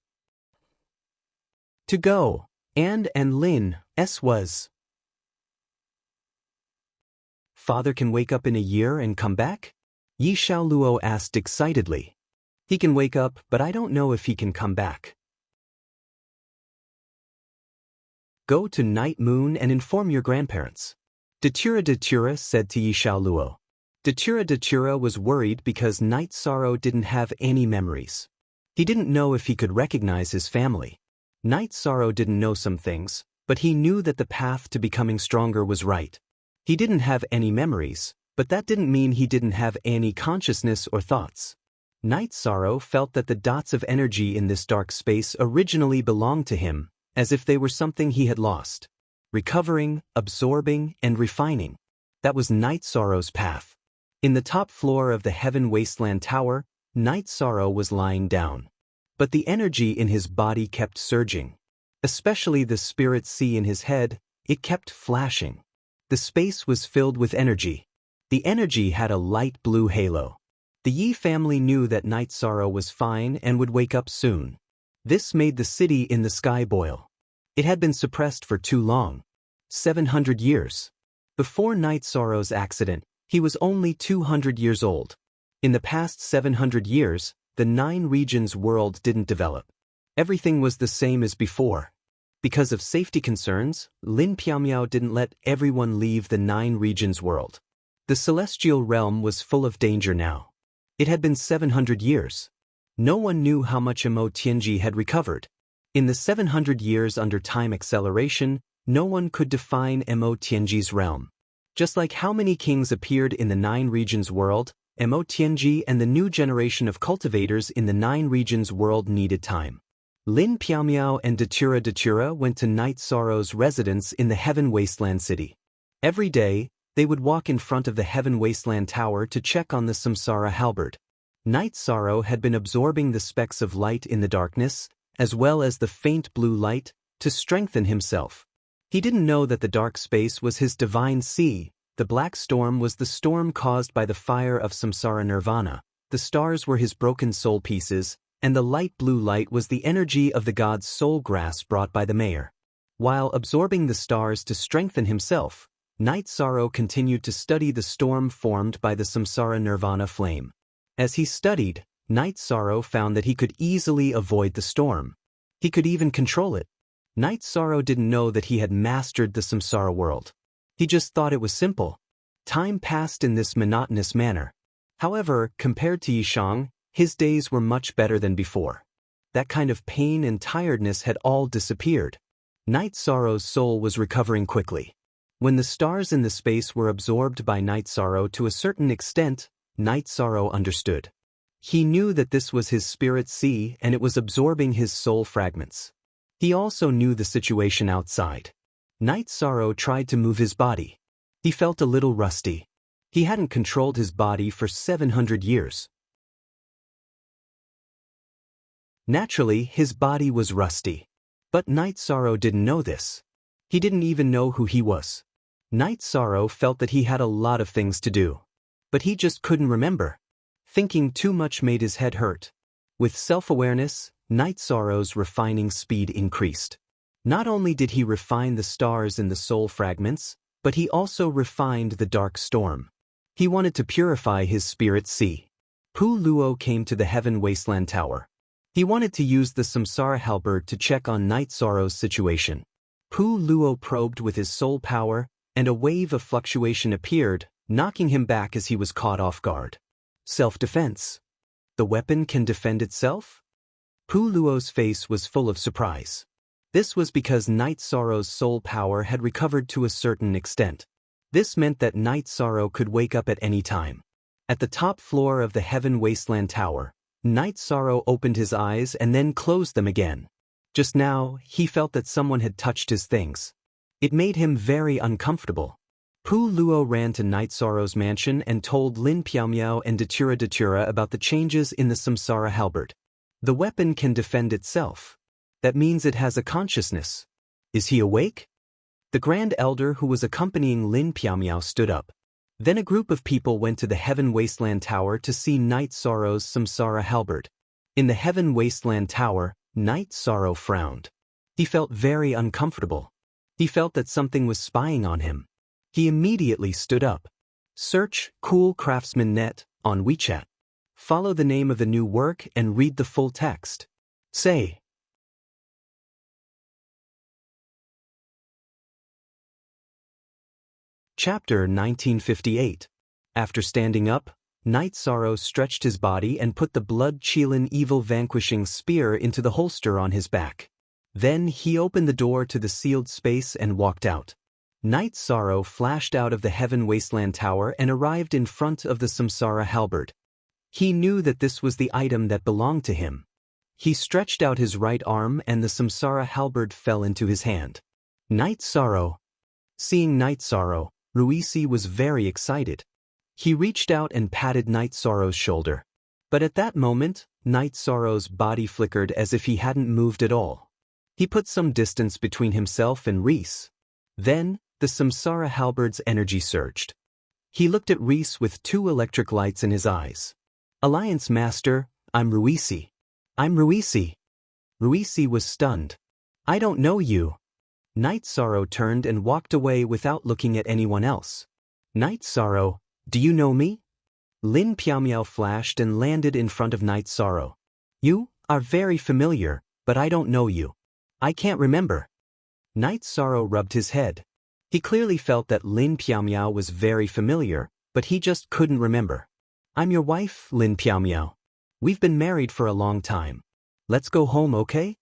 To go. And Lin, S was. Father can wake up in a year and come back? Yi Xiaoluo asked excitedly. He can wake up, but I don't know if he can come back. Go to Night Moon and inform your grandparents. Datura said to Yi Xiaoluo. Datura was worried because Night Sorrow didn't have any memories. He didn't know if he could recognize his family. Night Sorrow didn't know some things, but he knew that the path to becoming stronger was right. He didn't have any memories, but that didn't mean he didn't have any consciousness or thoughts. Night Sorrow felt that the dots of energy in this dark space originally belonged to him, as if they were something he had lost. Recovering, absorbing, and refining. That was Night Sorrow's path. In the top floor of the Heaven Wasteland Tower, Night Sorrow was lying down. But the energy in his body kept surging. Especially the spirit sea in his head, it kept flashing. The space was filled with energy. The energy had a light blue halo. The Yi family knew that Night Sorrow was fine and would wake up soon. This made the city in the sky boil. It had been suppressed for too long. 700 years. Before Night Sorrow's accident, he was only 200 years old. In the past 700 years, the 9 regions world didn't develop. Everything was the same as before. Because of safety concerns, Lin Piaomiao didn't let everyone leave the 9 regions world. The celestial realm was full of danger now. It had been 700 years. No one knew how much Mo Tianji had recovered. In the 700 years under time acceleration, no one could define Mo Tianji's realm. Just like how many kings appeared in the 9 regions world, Mo Tianji and the new generation of cultivators in the 9 regions world needed time. Lin Piaomiao and Datura went to Night Sorrow's residence in the Heaven Wasteland City. Every day, They would walk in front of the Heaven Wasteland Tower to check on the Samsara halberd. Night Sorrow had been absorbing the specks of light in the darkness, as well as the faint blue light, to strengthen himself. He didn't know that the dark space was his divine sea, the black storm was the storm caused by the fire of Samsara Nirvana, the stars were his broken soul pieces, and the light blue light was the energy of the god's soul grass brought by the mayor. While absorbing the stars to strengthen himself, Night Sorrow continued to study the storm formed by the Samsara Nirvana flame. As he studied, Night Sorrow found that he could easily avoid the storm. He could even control it. Night Sorrow didn't know that he had mastered the Samsara world. He just thought it was simple. Time passed in this monotonous manner. However, compared to Yishang, his days were much better than before. That kind of pain and tiredness had all disappeared. Night Sorrow's soul was recovering quickly. When the stars in the space were absorbed by Night Sorrow to a certain extent, Night Sorrow understood. He knew that this was his spirit sea and it was absorbing his soul fragments. He also knew the situation outside. Night Sorrow tried to move his body. He felt a little rusty. He hadn't controlled his body for 700 years. Naturally, his body was rusty. But Night Sorrow didn't know this. He didn't even know who he was. Night Sorrow felt that he had a lot of things to do. But he just couldn't remember. Thinking too much made his head hurt. With self-awareness, Night Sorrow's refining speed increased. Not only did he refine the stars in the soul fragments, but he also refined the dark storm. He wanted to purify his spirit sea. Pu Luo came to the Heaven Wasteland Tower. He wanted to use the Samsara halberd to check on Night Sorrow's situation. Pu Luo probed with his soul power, and a wave of fluctuation appeared, knocking him back as he was caught off guard. Self-defense. The weapon can defend itself? Pu Luo's face was full of surprise. This was because Night Sorrow's soul power had recovered to a certain extent. This meant that Night Sorrow could wake up at any time. At the top floor of the Heaven Wasteland Tower, Night Sorrow opened his eyes and then closed them again. Just now, he felt that someone had touched his things. It made him very uncomfortable. Pu Luo ran to Night Sorrow's mansion and told Lin Piaomiao and Datura about the changes in the Samsara halberd. The weapon can defend itself. That means it has a consciousness. Is he awake? The Grand Elder who was accompanying Lin Piaomiao stood up. Then a group of people went to the Heaven Wasteland Tower to see Night Sorrow's Samsara halberd. In the Heaven Wasteland Tower, Night Sorrow frowned. He felt very uncomfortable. He felt that something was spying on him. He immediately stood up. Search Cool Craftsman Net on WeChat. Follow the name of the new work and read the full text. Say. Chapter 1958. After standing up, Night Sorrow stretched his body and put the blood-chilling evil-vanquishing spear into the holster on his back. Then he opened the door to the sealed space and walked out. Night Sorrow flashed out of the Heaven Wasteland Tower and arrived in front of the Samsara halberd. He knew that this was the item that belonged to him. He stretched out his right arm and the Samsara halberd fell into his hand. Night Sorrow. Seeing Night Sorrow, Ruisi was very excited. He reached out and patted Night Sorrow's shoulder. But at that moment, Night Sorrow's body flickered as if he hadn't moved at all. He put some distance between himself and Reese. Then, the Samsara halberd's energy surged. He looked at Reese with two electric lights in his eyes. Alliance Master, I'm Ruisi. I'm Ruisi. Ruisi was stunned. I don't know you. Night Sorrow turned and walked away without looking at anyone else. Night Sorrow, do you know me? Lin Piaomiao flashed and landed in front of Night Sorrow. You are very familiar, but I don't know you. I can't remember. Night Sorrow rubbed his head. He clearly felt that Lin Piaomiao was very familiar, but he just couldn't remember. I'm your wife, Lin Piaomiao. We've been married for a long time. Let's go home, okay?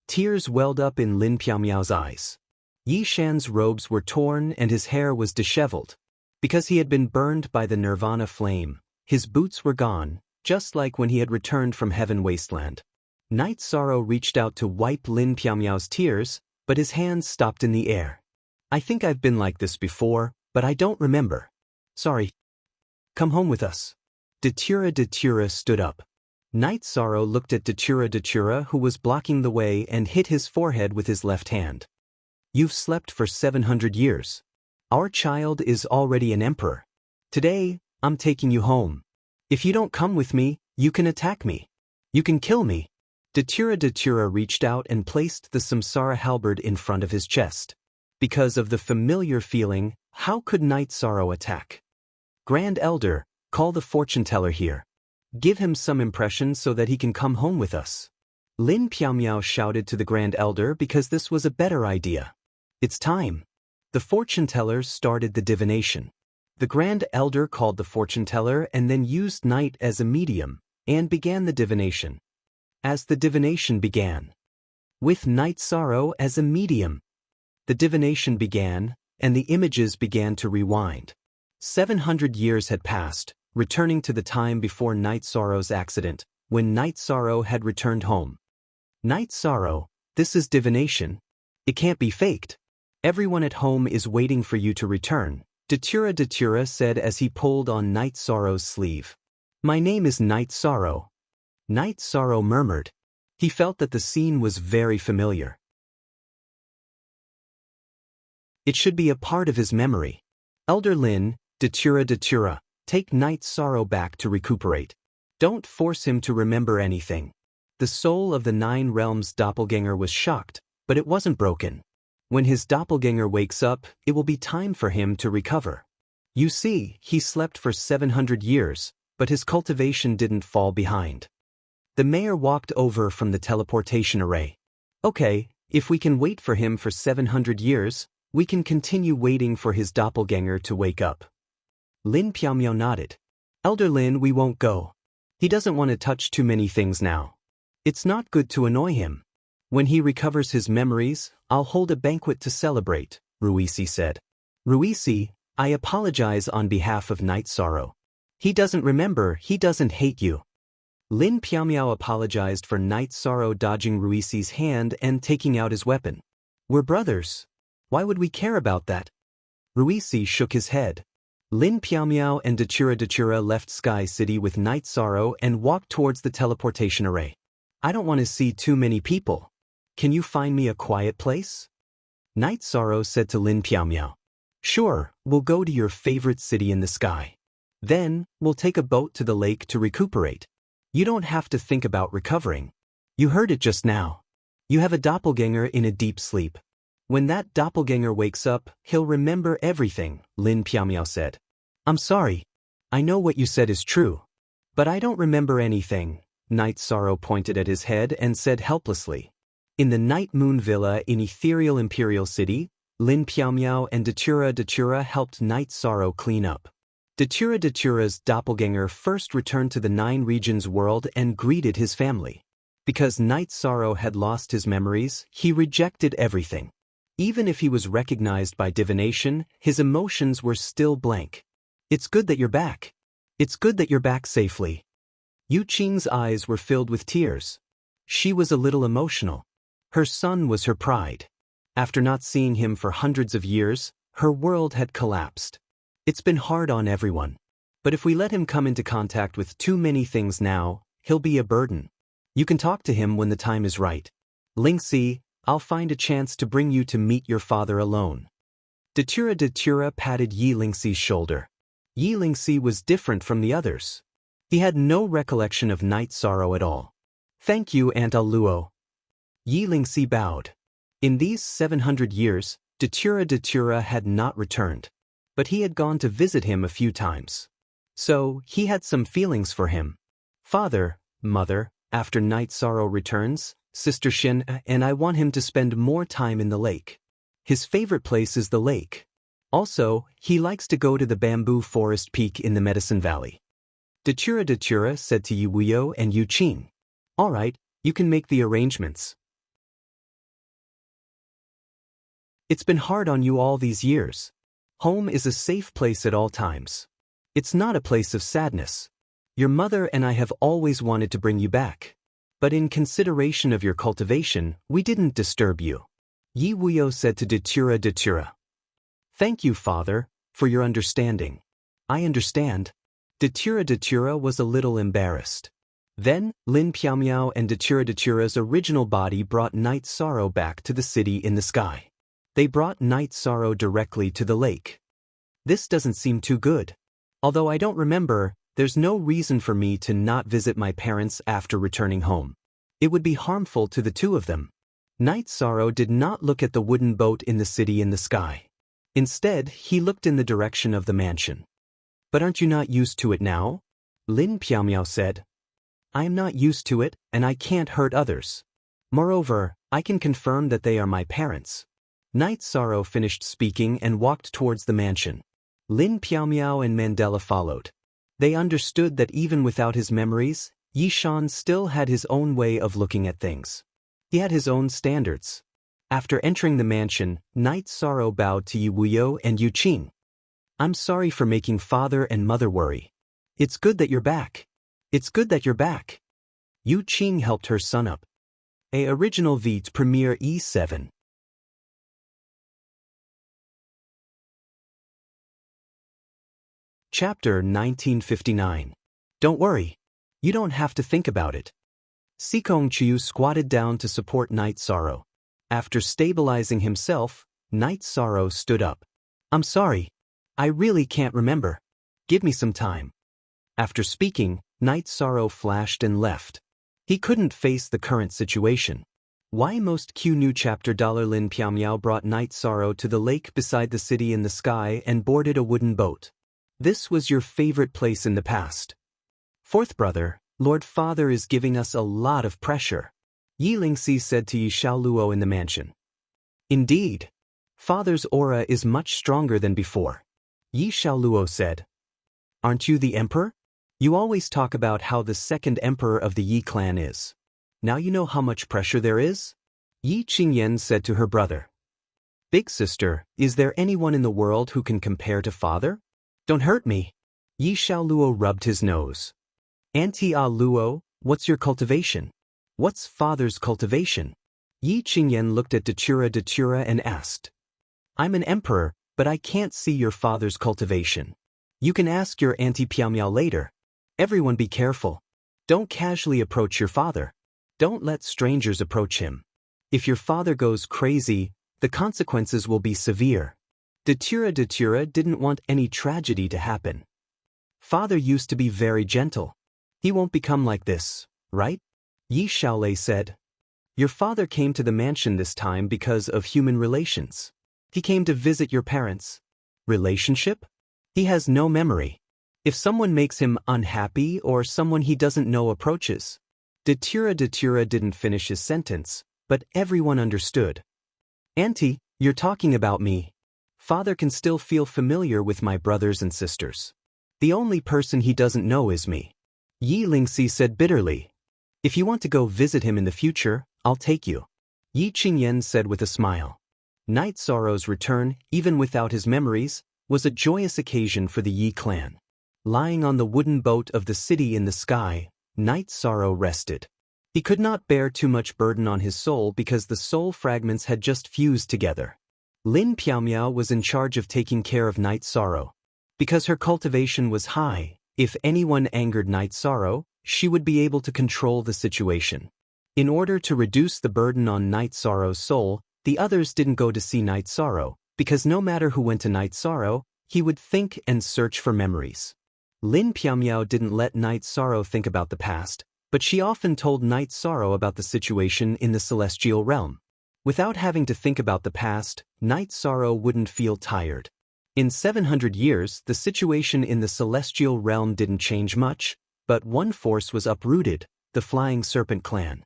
Tears welled up in Lin Piaomiao's eyes. Yi Shan's robes were torn and his hair was disheveled. Because he had been burned by the Nirvana flame, his boots were gone, just like when he had returned from Heaven Wasteland. Night Sorrow reached out to wipe Lin Piaomiao's tears, but his hands stopped in the air. I think I've been like this before, but I don't remember. Sorry. Come home with us. Datura stood up. Night Sorrow looked at Datura, who was blocking the way, and hit his forehead with his left hand. You've slept for 700 years. Our child is already an emperor. Today, I'm taking you home. If you don't come with me, you can attack me. You can kill me. Datura reached out and placed the Samsara halberd in front of his chest. Because of the familiar feeling, how could Night Sorrow attack? Grand Elder, call the fortune teller here. Give him some impression so that he can come home with us. Lin Piaomiao shouted to the Grand Elder because this was a better idea. It's time. The fortune teller started the divination. The Grand Elder called the fortune teller and then used Night as a medium, and began the divination. As the divination began, with Night Sorrow as a medium, the divination began, and the images began to rewind. 700 years had passed, returning to the time before Night Sorrow's accident, when Night Sorrow had returned home. Night Sorrow, this is divination. It can't be faked. Everyone at home is waiting for you to return, Datura said as he pulled on Night Sorrow's sleeve. My name is Night Sorrow. Night Sorrow murmured. He felt that the scene was very familiar. It should be a part of his memory. Elder Lin, Datura, take Night Sorrow back to recuperate. Don't force him to remember anything. The soul of the 9 realms doppelganger was shocked, but it wasn't broken. When his doppelganger wakes up, it will be time for him to recover. You see, he slept for 700 years, but his cultivation didn't fall behind. The mayor walked over from the teleportation array. Okay, if we can wait for him for 700 years, we can continue waiting for his doppelganger to wake up. Lin Piaomiao nodded. Elder Lin, we won't go. He doesn't want to touch too many things now. It's not good to annoy him. When he recovers his memories, I'll hold a banquet to celebrate, Ruisi said. Ruisi, I apologize on behalf of Night Sorrow. He doesn't remember, he doesn't hate you. Lin Piaomiao apologized for Night Sorrow dodging Ruisi's hand and taking out his weapon. We're brothers. Why would we care about that? Ruisi shook his head. Lin Piaomiao and Datura left Sky City with Night Sorrow and walked towards the teleportation array. I don't want to see too many people. Can you find me a quiet place? Night Sorrow said to Lin Piaomiao. Sure, we'll go to your favorite city in the sky. Then, we'll take a boat to the lake to recuperate. You don't have to think about recovering. You heard it just now. You have a doppelganger in a deep sleep. When that doppelganger wakes up, he'll remember everything, Lin Piaomiao said. I'm sorry. I know what you said is true. But I don't remember anything, Night Sorrow pointed at his head and said helplessly. In the Night Moon Villa in Ethereal Imperial City, Lin Piaomiao and Datura helped Night Sorrow clean up. Datura's doppelganger first returned to the 9 regions world and greeted his family. Because Night Sorrow had lost his memories, he rejected everything. Even if he was recognized by divination, his emotions were still blank. It's good that you're back. It's good that you're back safely. Yu Qing's eyes were filled with tears. She was a little emotional. Her son was her pride. After not seeing him for hundreds of years, her world had collapsed. It's been hard on everyone. But if we let him come into contact with too many things now, he'll be a burden. You can talk to him when the time is right. Lingxi, I'll find a chance to bring you to meet your father alone. Datura patted Yi Lingxi's shoulder. Yi Lingxi was different from the others. He had no recollection of Night Sorrow at all. Thank you, Aunt Luo. Yi Lingxi bowed. In these 700 years, Datura had not returned. But he had gone to visit him a few times. So, he had some feelings for him. Father, mother, after Night Sorrow returns, Sister Shin and I want him to spend more time in the lake. His favorite place is the lake. Also, he likes to go to the bamboo forest peak in the Medicine Valley. Datura said to Yu Wuyo and Yu Qing. All right, you can make the arrangements. It's been hard on you all these years. Home is a safe place at all times. It's not a place of sadness. Your mother and I have always wanted to bring you back. But in consideration of your cultivation, we didn't disturb you. Yi Wuyo said to Datura. Thank you, Father, for your understanding. I understand. Datura was a little embarrassed. Then, Lin Piaomiao and Datura's original body brought Night Sorrow back to the city in the sky. They brought Night Sorrow directly to the lake. This doesn't seem too good. Although I don't remember, there's no reason for me to not visit my parents after returning home. It would be harmful to the two of them. Night Sorrow did not look at the wooden boat in the city in the sky. Instead, he looked in the direction of the mansion. But aren't you not used to it now? Lin Piaomiao said. I am not used to it, and I can't hurt others. Moreover, I can confirm that they are my parents. Night Sorrow finished speaking and walked towards the mansion. Lin Piaomiao and Mandela followed. They understood that even without his memories, Yishan still had his own way of looking at things. He had his own standards. After entering the mansion, Night Sorrow bowed to Yi Wuyo and Yu Qing. I'm sorry for making father and mother worry. It's good that you're back. It's good that you're back. Yu Qing helped her son up. A original Vite Premiere E7. Chapter 1959. Don't worry. You don't have to think about it. Sikong Chiu squatted down to support Night Sorrow. After stabilizing himself, Night Sorrow stood up. I'm sorry. I really can't remember. Give me some time. After speaking, Night Sorrow flashed and left. He couldn't face the current situation. Why most Q new chapter Lin Piaomiao brought Night Sorrow to the lake beside the city in the sky and boarded a wooden boat. This was your favorite place in the past. Fourth brother, Lord Father is giving us a lot of pressure. Yi Lingxi said to Yi Xiaoluo in the mansion. Indeed. Father's aura is much stronger than before. Yi Xiaoluo said. Aren't you the emperor? You always talk about how the second emperor of the Yi clan is. Now you know how much pressure there is? Yi Qingyan said to her brother. Big sister, is there anyone in the world who can compare to father? Don't hurt me. Yi Xiaoluo rubbed his nose. Auntie Ah Luo, what's your cultivation? What's father's cultivation? Yi Qingyan looked at Datura and asked. I'm an emperor, but I can't see your father's cultivation. You can ask your Auntie Piaomiao later. Everyone be careful. Don't casually approach your father. Don't let strangers approach him. If your father goes crazy, the consequences will be severe. Datura didn't want any tragedy to happen. Father used to be very gentle. He won't become like this, right? Yi Xiaolei said. Your father came to the mansion this time because of human relations. He came to visit your parents. Relationship? He has no memory. If someone makes him unhappy or someone he doesn't know approaches. Datura didn't finish his sentence, but everyone understood. Auntie, you're talking about me. Father can still feel familiar with my brothers and sisters. The only person he doesn't know is me. Yi Lingxi said bitterly. If you want to go visit him in the future, I'll take you. Yi Qingyan said with a smile. Night Sorrow's return, even without his memories, was a joyous occasion for the Yi clan. Lying on the wooden boat of the city in the sky, Night Sorrow rested. He could not bear too much burden on his soul because the soul fragments had just fused together. Lin Piaomiao was in charge of taking care of Night Sorrow. Because her cultivation was high, if anyone angered Night Sorrow, she would be able to control the situation. In order to reduce the burden on Night Sorrow's soul, the others didn't go to see Night Sorrow, because no matter who went to Night Sorrow, he would think and search for memories. Lin Piaomiao didn't let Night Sorrow think about the past, but she often told Night Sorrow about the situation in the celestial realm. Without having to think about the past, Night Sorrow wouldn't feel tired. In 700 years, the situation in the celestial realm didn't change much, but one force was uprooted, the Flying Serpent Clan.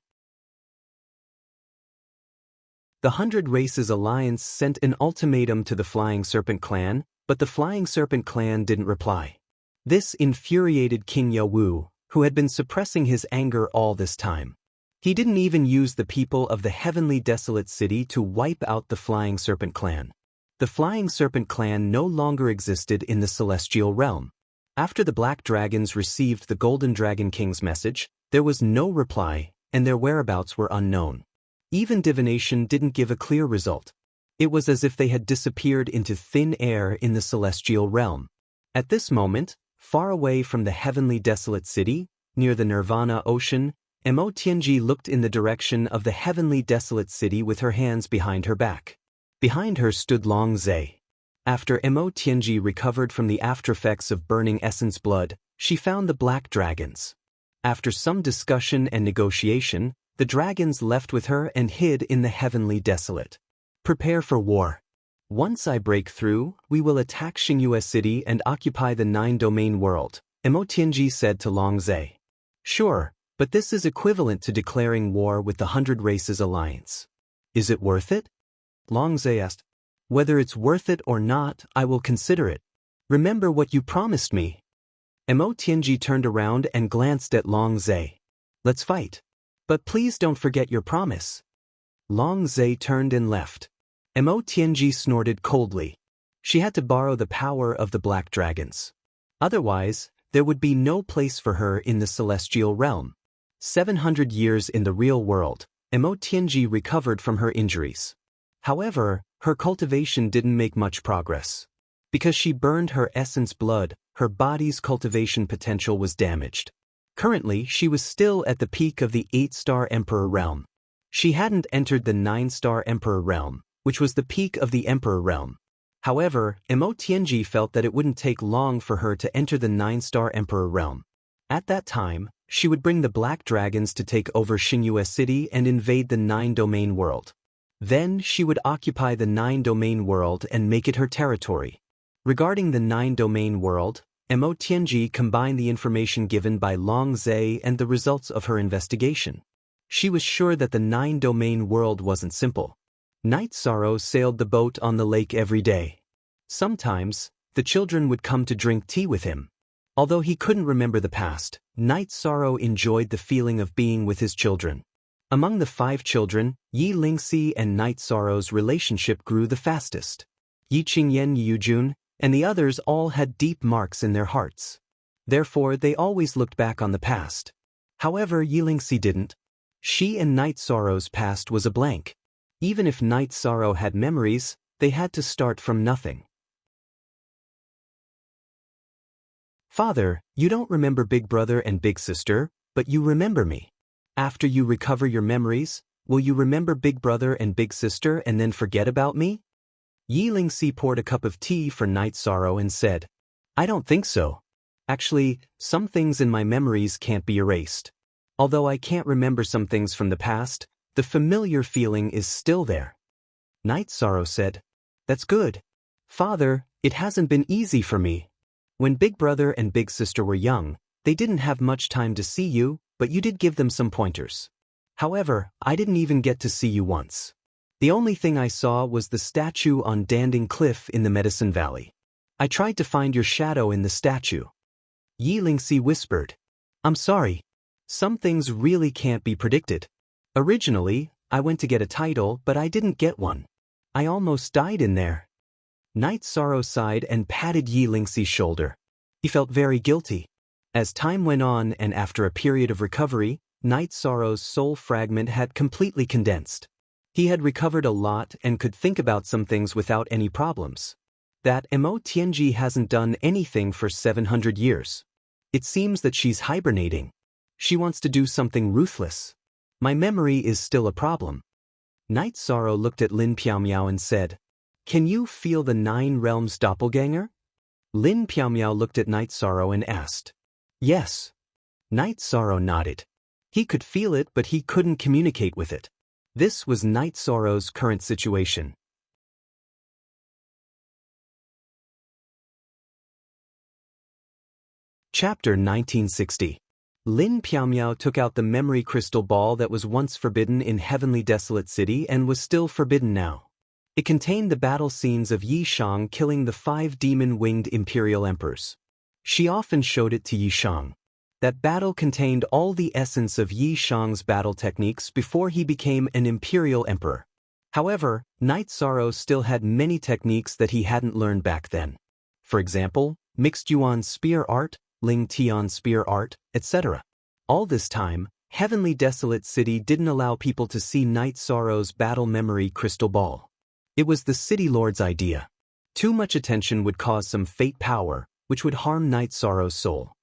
The Hundred Races Alliance sent an ultimatum to the Flying Serpent Clan, but the Flying Serpent Clan didn't reply. This infuriated King Yawu, who had been suppressing his anger all this time. He didn't even use the people of the Heavenly Desolate City to wipe out the Flying Serpent Clan. The Flying Serpent Clan no longer existed in the celestial realm. After the Black Dragons received the Golden Dragon King's message, there was no reply, and their whereabouts were unknown. Even divination didn't give a clear result. It was as if they had disappeared into thin air in the celestial realm. At this moment, far away from the heavenly desolate city, near the Nirvana ocean, Mo Tianji looked in the direction of the heavenly desolate city with her hands behind her back. Behind her stood Long Zhe. After Mo Tianji recovered from the aftereffects of burning essence blood, she found the black dragons. After some discussion and negotiation, the dragons left with her and hid in the heavenly desolate. Prepare for war. Once I break through, we will attack Xingyue City and occupy the 9-domain world, Mo Tianji said to Long Zhe. Sure, but this is equivalent to declaring war with the 100 Races Alliance. Is it worth it? Long Zhe asked. Whether it's worth it or not, I will consider it. Remember what you promised me. Mo Tianji turned around and glanced at Long Zhe. Let's fight. But please don't forget your promise. Long Zhe turned and left. Mo Tianji snorted coldly. She had to borrow the power of the black dragons. Otherwise, there would be no place for her in the celestial realm. 700 years in the real world, Mo Tianji recovered from her injuries. However, her cultivation didn't make much progress. Because she burned her essence blood, her body's cultivation potential was damaged. Currently, she was still at the peak of the 8-star Emperor realm. She hadn't entered the 9-star Emperor realm, which was the peak of the Emperor realm. However, Mo Tianji felt that it wouldn't take long for her to enter the 9-star Emperor realm. At that time, she would bring the black dragons to take over Xingyue City and invade the 9-domain world. Then she would occupy the 9-domain world and make it her territory. Regarding the 9-domain world, Mo Tianji combined the information given by Long Zhe and the results of her investigation. She was sure that the 9-domain world wasn't simple. Night Sorrow sailed the boat on the lake every day. Sometimes, the children would come to drink tea with him. Although he couldn't remember the past, Night Sorrow enjoyed the feeling of being with his children. Among the 5 children, Yi Lingxi and Night Sorrow's relationship grew the fastest. Yi Qingyan, Yi Yujun, and the others all had deep marks in their hearts. Therefore, they always looked back on the past. However, Yi Lingxi didn't. She and Night Sorrow's past was a blank. Even if Night Sorrow had memories, they had to start from nothing. Father, you don't remember Big Brother and Big Sister, but you remember me. After you recover your memories, will you remember Big Brother and Big Sister and then forget about me? Yi Lingxi poured a cup of tea for Night Sorrow and said, I don't think so. Actually, some things in my memories can't be erased. Although I can't remember some things from the past, the familiar feeling is still there. Night Sorrow said, That's good. Father, it hasn't been easy for me. When Big Brother and Big Sister were young, they didn't have much time to see you, but you did give them some pointers. However, I didn't even get to see you once. The only thing I saw was the statue on Danding Cliff in the Medicine Valley. I tried to find your shadow in the statue. Yi Lingxi whispered, I'm sorry. Some things really can't be predicted. Originally, I went to get a title, but I didn't get one. I almost died in there. Night Sorrow sighed and patted Yi Lingxi's shoulder. He felt very guilty. As time went on and after a period of recovery, Night Sorrow's soul fragment had completely condensed. He had recovered a lot and could think about some things without any problems. That Mo Tianji hasn't done anything for 700 years. It seems that she's hibernating. She wants to do something ruthless. My memory is still a problem. Night Sorrow looked at Lin Piaomiao and said, Can you feel the 9 realms doppelganger? Lin Piaomiao looked at Night Sorrow and asked, Yes. Night Sorrow nodded. He could feel it, but he couldn't communicate with it. This was Night Sorrow's current situation. Chapter 1960. Lin Piaomiao took out the memory crystal ball that was once forbidden in Heavenly Desolate City and was still forbidden now. It contained the battle scenes of Yi Shang killing the 5 demon-winged imperial emperors. She often showed it to Yi Shang. That battle contained all the essence of Yi Shang's battle techniques before he became an imperial emperor. However, Night Sorrow still had many techniques that he hadn't learned back then. For example, Mixed Yuan spear art, Ling Tian spear art, etc. All this time, Heavenly Desolate City didn't allow people to see Night Sorrow's battle memory crystal ball. It was the city lord's idea. Too much attention would cause some fate power, which would harm Night Sorrow's soul.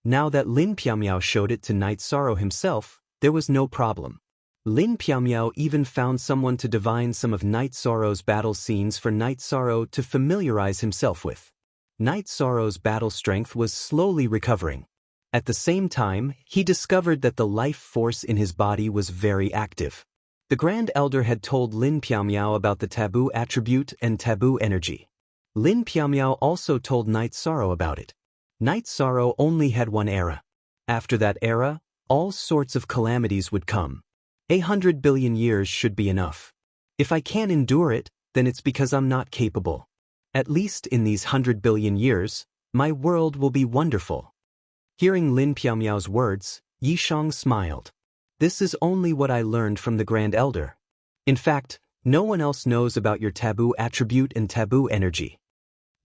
Now that Lin Piamiao showed it to Night Sorrow himself, there was no problem. Lin Piamiao even found someone to divine some of Night Sorrow's battle scenes for Night Sorrow to familiarize himself with. Night Sorrow's battle strength was slowly recovering. At the same time, he discovered that the life force in his body was very active. The Grand Elder had told Lin Piamiao about the taboo attribute and taboo energy. Lin Piamiao also told Night Sorrow about it. Night Sorrow only had one era. After that era, all sorts of calamities would come. 100 billion years should be enough. If I can't endure it, then it's because I'm not capable. At least in these 100 billion years, my world will be wonderful. Hearing Lin Piamiao's words, Yishang smiled. This is only what I learned from the Grand Elder. In fact, no one else knows about your taboo attribute and taboo energy.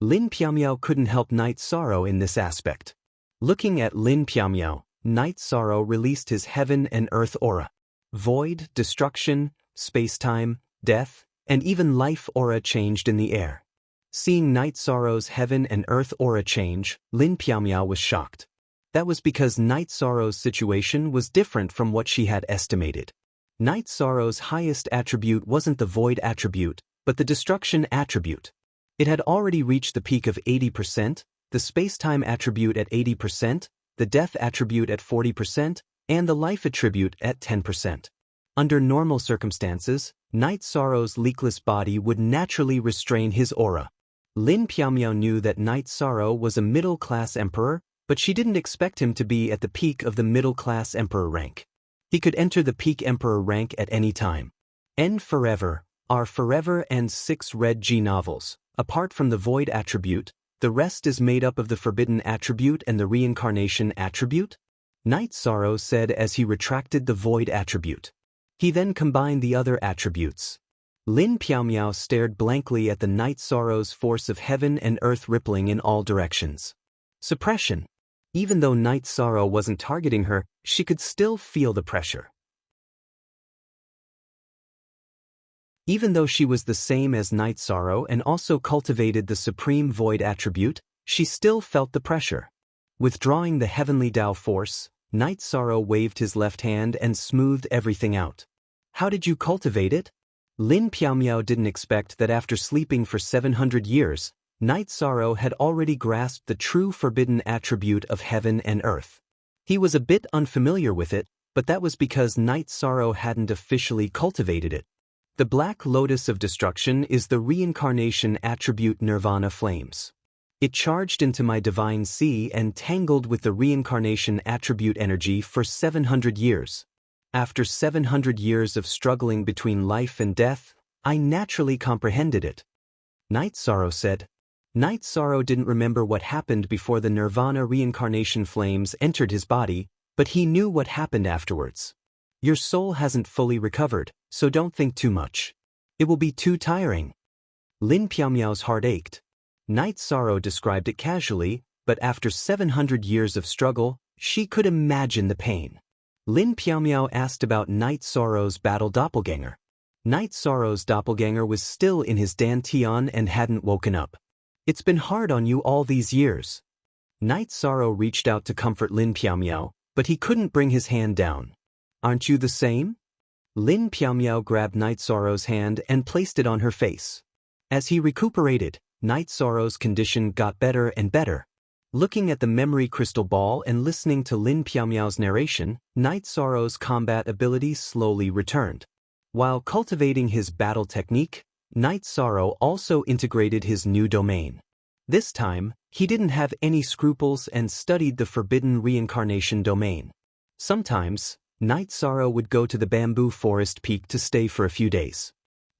Lin Piamiao couldn't help Night Sorrow in this aspect. Looking at Lin Piamiao, Night Sorrow released his heaven and earth aura. Void, destruction, space-time, death, and even life aura changed in the air. Seeing Night Sorrow's heaven and earth aura change, Lin Piamiao was shocked. That was because Night Sorrow's situation was different from what she had estimated. Night Sorrow's highest attribute wasn't the void attribute, but the destruction attribute. It had already reached the peak of 80%, the space-time attribute at 80%, the death attribute at 40%, and the life attribute at 10%. Under normal circumstances, Night Sorrow's leakless body would naturally restrain his aura. Lin Piamiao knew that Night Sorrow was a middle-class emperor, but she didn't expect him to be at the peak of the middle-class emperor rank. He could enter the peak emperor rank at any time. End Forever, are Forever and 6 Red G novels. Apart from the void attribute, the rest is made up of the forbidden attribute and the reincarnation attribute? Night Sorrow said as he retracted the void attribute. He then combined the other attributes. Lin Piamiao stared blankly at the Night Sorrow's force of heaven and earth rippling in all directions. Suppression. Even though Night Sorrow wasn't targeting her, she could still feel the pressure. Even though she was the same as Night Sorrow and also cultivated the supreme void attribute, she still felt the pressure. Withdrawing the heavenly Tao force, Night Sorrow waved his left hand and smoothed everything out. How did you cultivate it? Lin Piamiao didn't expect that after sleeping for 700 years, Night Sorrow had already grasped the true forbidden attribute of heaven and earth. He was a bit unfamiliar with it, but that was because Night Sorrow hadn't officially cultivated it. The Black Lotus of Destruction is the reincarnation attribute Nirvana Flames. It charged into my divine sea and tangled with the reincarnation attribute energy for 700 years. After 700 years of struggling between life and death, I naturally comprehended it. Night Sorrow said. Night Sorrow didn't remember what happened before the Nirvana reincarnation flames entered his body, but he knew what happened afterwards. Your soul hasn't fully recovered, so don't think too much. It will be too tiring. Lin Piamiao's heart ached. Night Sorrow described it casually, but after 700 years of struggle, she could imagine the pain. Lin Piamiao asked about Night Sorrow's battle doppelganger. Night Sorrow's doppelganger was still in his dantian and hadn't woken up. It's been hard on you all these years. Night Sorrow reached out to comfort Lin Piamiao, but he couldn't bring his hand down. Aren't you the same? Lin Piamiao grabbed Night Sorrow's hand and placed it on her face. As he recuperated, Night Sorrow's condition got better and better. Looking at the memory crystal ball and listening to Lin Piamiao's narration, Night Sorrow's combat ability slowly returned. While cultivating his battle technique, Night Sorrow also integrated his new domain. This time, he didn't have any scruples and studied the forbidden reincarnation domain. Sometimes, Night Sorrow would go to the bamboo forest peak to stay for a few days.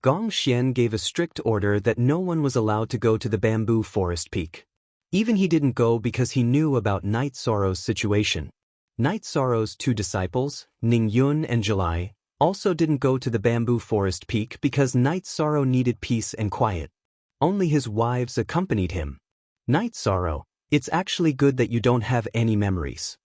Gong Xian gave a strict order that no one was allowed to go to the bamboo forest peak. Even he didn't go because he knew about Night Sorrow's situation. Night Sorrow's 2 disciples, Ning Yun and July, also didn't go to the bamboo forest peak because Night Sorrow needed peace and quiet. Only his wives accompanied him. Night Sorrow, it's actually good that you don't have any memories.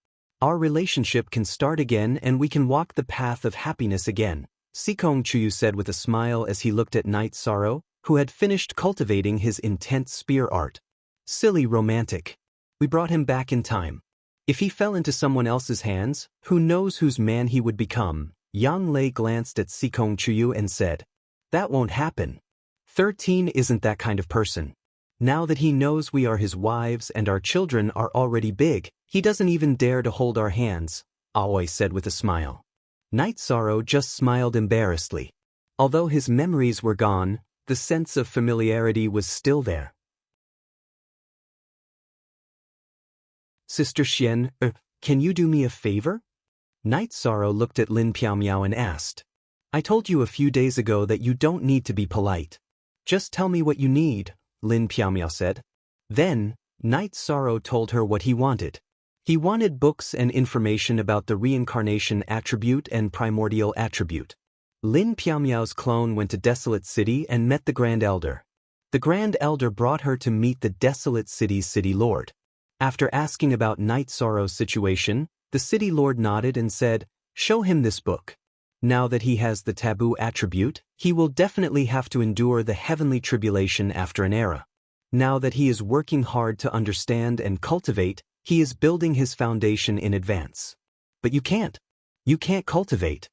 Our relationship can start again and we can walk the path of happiness again, Sikong Chuyu said with a smile as he looked at Night Sorrow. who had finished cultivating his intense spear art. Silly romantic. We brought him back in time. If he fell into someone else's hands, who knows whose man he would become? Yang Lei glanced at Sikong Chuyu and said, "That won't happen. 13 isn't that kind of person. Now that he knows we are his wives and our children are already big, he doesn't even dare to hold our hands," Aoi said with a smile. Night Sorrow just smiled embarrassedly. Although his memories were gone, the sense of familiarity was still there. "Sister Xian, can you do me a favor?" Night Sorrow looked at Lin Piaomiao and asked. "I told you a few days ago that you don't need to be polite. Just tell me what you need," Lin Piaomiao said. Then, Night Sorrow told her what he wanted. He wanted books and information about the reincarnation attribute and primordial attribute. Lin Piaomiao's clone went to Desolate City and met the Grand Elder. The Grand Elder brought her to meet the Desolate City's City Lord. After asking about Night Sorrow's situation, the City Lord nodded and said, "Show him this book. Now that he has the taboo attribute, he will definitely have to endure the heavenly tribulation after an era. Now that he is working hard to understand and cultivate, he is building his foundation in advance. But you can't cultivate."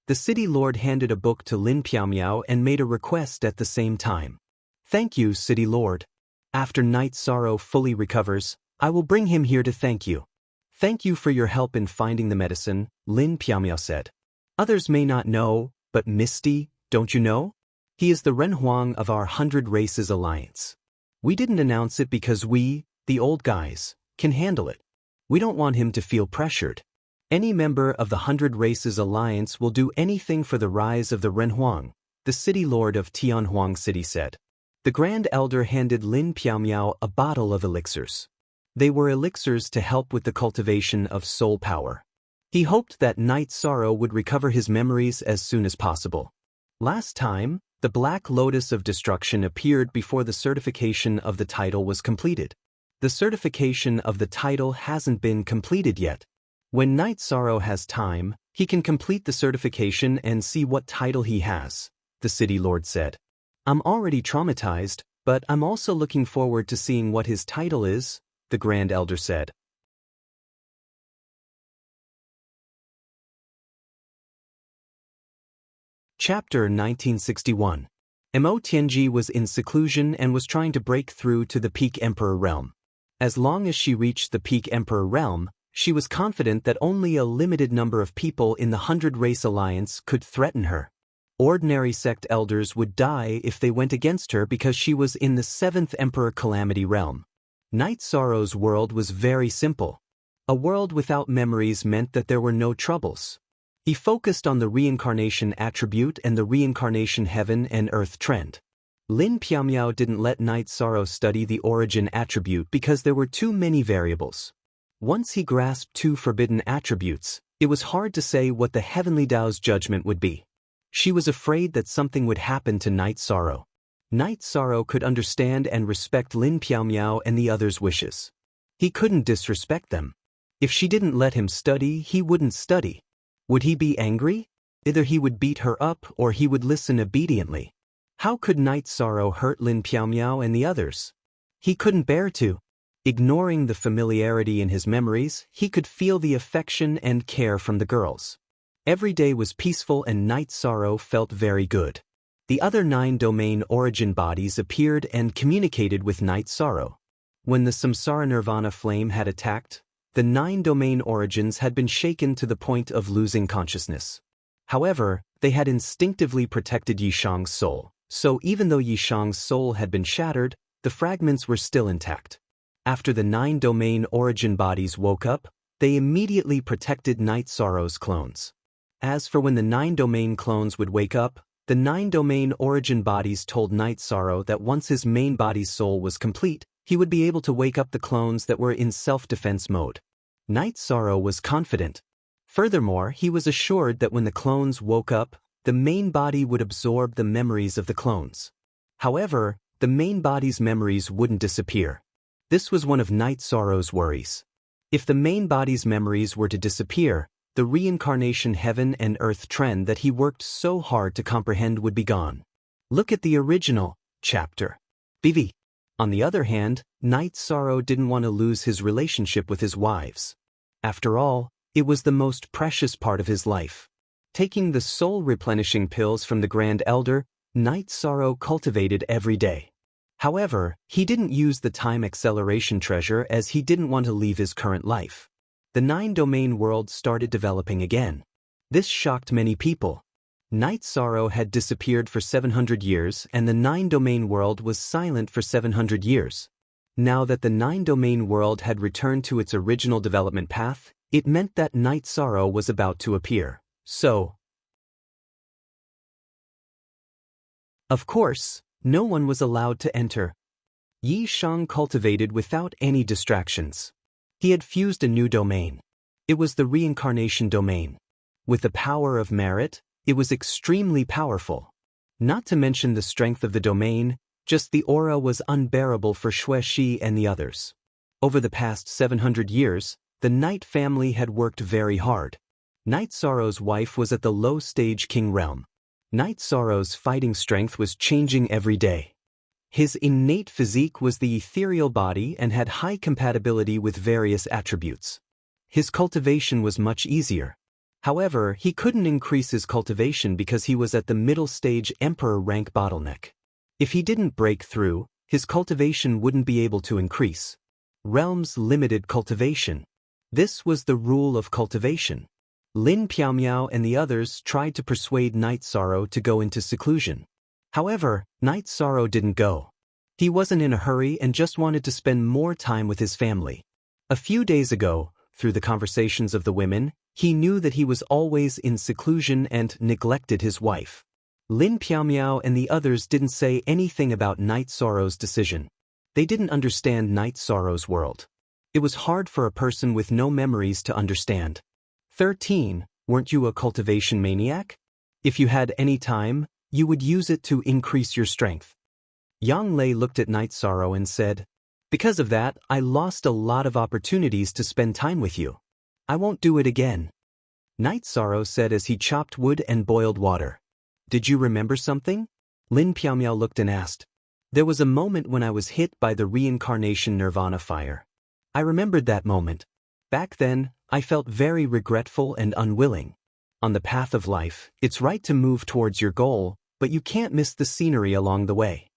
The City Lord handed a book to Lin Piaomiao and made a request at the same time. "Thank you, City Lord. After Night Sorrow fully recovers, I will bring him here to thank you." "Thank you for your help in finding the medicine," Lin Piaomiao said. "Others may not know, but Misty, don't you know? He is the Ren Huang of our 100 Races Alliance. We didn't announce it because we, the old guys, can handle it. We don't want him to feel pressured. Any member of the 100 Races Alliance will do anything for the rise of the Ren Huang," the City Lord of Tianhuang City said. The Grand Elder handed Lin Piaomiao a bottle of elixirs. They were elixirs to help with the cultivation of soul power. He hoped that Night Sorrow would recover his memories as soon as possible. Last time, the Black Lotus of Destruction appeared before the certification of the title was completed. The certification of the title hasn't been completed yet. When Night Sorrow has time, he can complete the certification and see what title he has, the City Lord said. "I'm already traumatized, but I'm also looking forward to seeing what his title is," the Grand Elder said. Chapter 1961. Mo Tianji was in seclusion and was trying to break through to the Peak Emperor realm. As long as she reached the Peak Emperor realm, she was confident that only a limited number of people in the 100 Race Alliance could threaten her. Ordinary sect elders would die if they went against her because she was in the 7th Emperor Calamity realm. Night Sorrow's world was very simple. A world without memories meant that there were no troubles. He focused on the reincarnation attribute and the reincarnation heaven and earth trend. Lin Piaomiao didn't let Night Sorrow study the origin attribute because there were too many variables. Once he grasped 2 forbidden attributes, it was hard to say what the heavenly Tao's judgment would be. She was afraid that something would happen to Night Sorrow. Night Sorrow could understand and respect Lin Piaomiao and the others' wishes. He couldn't disrespect them. If she didn't let him study, he wouldn't study. Would he be angry? Either he would beat her up or he would listen obediently. How could Night Sorrow hurt Lin Piaomiao and the others? He couldn't bear to. Ignoring the familiarity in his memories, he could feel the affection and care from the girls. Every day was peaceful and Night Sorrow felt very good. The other 9 domain origin bodies appeared and communicated with Night Sorrow. When the Samsara Nirvana flame had attacked, the 9 domain origins had been shaken to the point of losing consciousness. However, they had instinctively protected Yishang's soul, so even though Yishang's soul had been shattered, the fragments were still intact. After the 9 domain origin bodies woke up, they immediately protected Night Sorrow's clones. As for when the 9 domain clones would wake up, the 9 domain origin bodies told Night Sorrow that once his main body's soul was complete, he would be able to wake up the clones that were in self-defense mode. Night Sorrow was confident. Furthermore, he was assured that when the clones woke up, the main body would absorb the memories of the clones. However, the main body's memories wouldn't disappear. This was one of Night Sorrow's worries. If the main body's memories were to disappear, the reincarnation heaven and earth trend that he worked so hard to comprehend would be gone. Look at the original, Chapter. BV. On the other hand, Knight Sorrow didn't want to lose his relationship with his wives. After all, it was the most precious part of his life. Taking the soul-replenishing pills from the Grand Elder, Knight Sorrow cultivated every day. However, he didn't use the time acceleration treasure as he didn't want to leave his current life. The 9-domain world started developing again. This shocked many people. Knight Sorrow had disappeared for 700 years and the 9-domain world was silent for 700 years. Now that the 9-domain world had returned to its original development path, it meant that Knight Sorrow was about to appear. So, of course, no one was allowed to enter. Yi Shang cultivated without any distractions. He had fused a new domain. It was the reincarnation domain. With the power of merit, it was extremely powerful. Not to mention the strength of the domain, just the aura was unbearable for Xue Shi and the others. Over the past 700 years, the Knight family had worked very hard. Knight Sorrow's wife was at the low-stage king realm. Knight Sorrow's fighting strength was changing every day. His innate physique was the ethereal body and had high compatibility with various attributes. His cultivation was much easier. However, he couldn't increase his cultivation because he was at the middle stage emperor rank bottleneck. If he didn't break through, his cultivation wouldn't be able to increase. Realms limited cultivation. This was the rule of cultivation. Lin Piaomiao and the others tried to persuade Knight Sorrow to go into seclusion. However, Knight Sorrow didn't go. He wasn't in a hurry and just wanted to spend more time with his family. A few days ago, through the conversations of the women, he knew that he was always in seclusion and neglected his wife. Lin Piaomiao and the others didn't say anything about Knight Sorrow's decision. They didn't understand Knight Sorrow's world. It was hard for a person with no memories to understand. 13. Weren't you a cultivation maniac? If you had any time, you would use it to increase your strength. Yang Lei looked at Knight Sorrow and said, because of that, I lost a lot of opportunities to spend time with you. I won't do it again. Knight Sorrow said as he chopped wood and boiled water. Did you remember something? Lin Piaomiao looked and asked. There was a moment when I was hit by the reincarnation nirvana fire. I remembered that moment. Back then, I felt very regretful and unwilling. On the path of life, it's right to move towards your goal, but you can't miss the scenery along the way.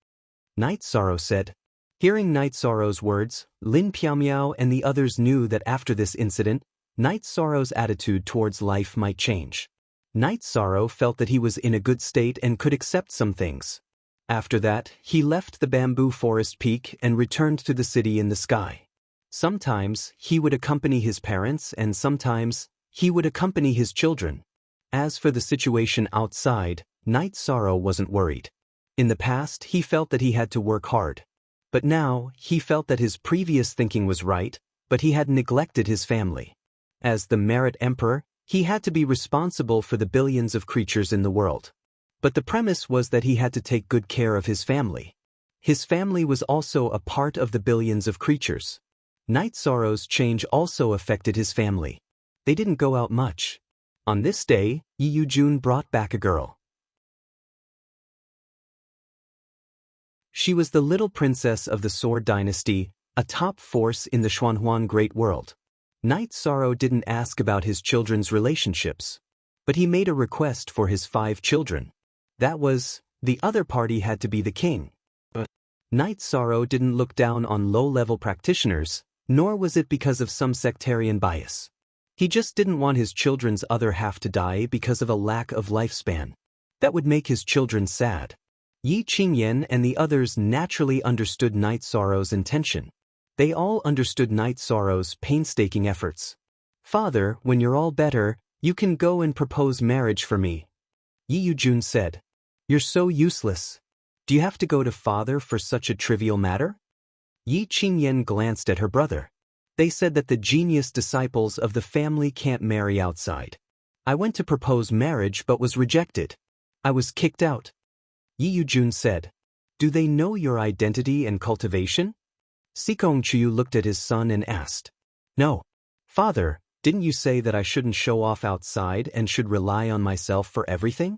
Knight Sorrow said. Hearing Knight Sorrow's words, Lin Piaomiao and the others knew that after this incident, Knight Sorrow's attitude towards life might change. Knight Sorrow felt that he was in a good state and could accept some things. After that, he left the bamboo forest peak and returned to the city in the sky. Sometimes, he would accompany his parents and sometimes, he would accompany his children. As for the situation outside, Knight Sorrow wasn't worried. In the past, he felt that he had to work hard. But now, he felt that his previous thinking was right, but he had neglected his family. As the Merit Emperor, he had to be responsible for the billions of creatures in the world. But the premise was that he had to take good care of his family. His family was also a part of the billions of creatures. Knight Sorrow's change also affected his family. They didn't go out much. On this day, Yi Yujun brought back a girl. She was the little princess of the Sword Dynasty, a top force in the Xuanhuan Great World. Knight Sorrow didn't ask about his children's relationships, but he made a request for his 5 children. That was, the other party had to be the king. But Knight Sorrow didn't look down on low-level practitioners, nor was it because of some sectarian bias. He just didn't want his children's other half to die because of a lack of lifespan. That would make his children sad. Yi Qingyan and the others naturally understood Knight Sorrow's intention. They all understood Knight Sorrow's painstaking efforts. Father, when you're all better, you can go and propose marriage for me. Yi Yujun said. You're so useless. Do you have to go to father for such a trivial matter? Yi Qingyan glanced at her brother. They said that the genius disciples of the family can't marry outside. I went to propose marriage but was rejected. I was kicked out. Yi Yujun said. Do they know your identity and cultivation? Sikong Chiu looked at his son and asked. No. Father, didn't you say that I shouldn't show off outside and should rely on myself for everything?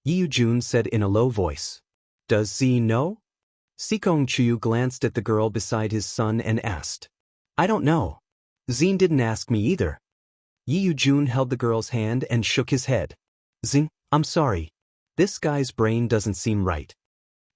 Yi Yujun said in a low voice. Does Z know? Sikong Chuyu glanced at the girl beside his son and asked. I don't know. Xin didn't ask me either. Yi Yujun held the girl's hand and shook his head. Xin, I'm sorry. This guy's brain doesn't seem right.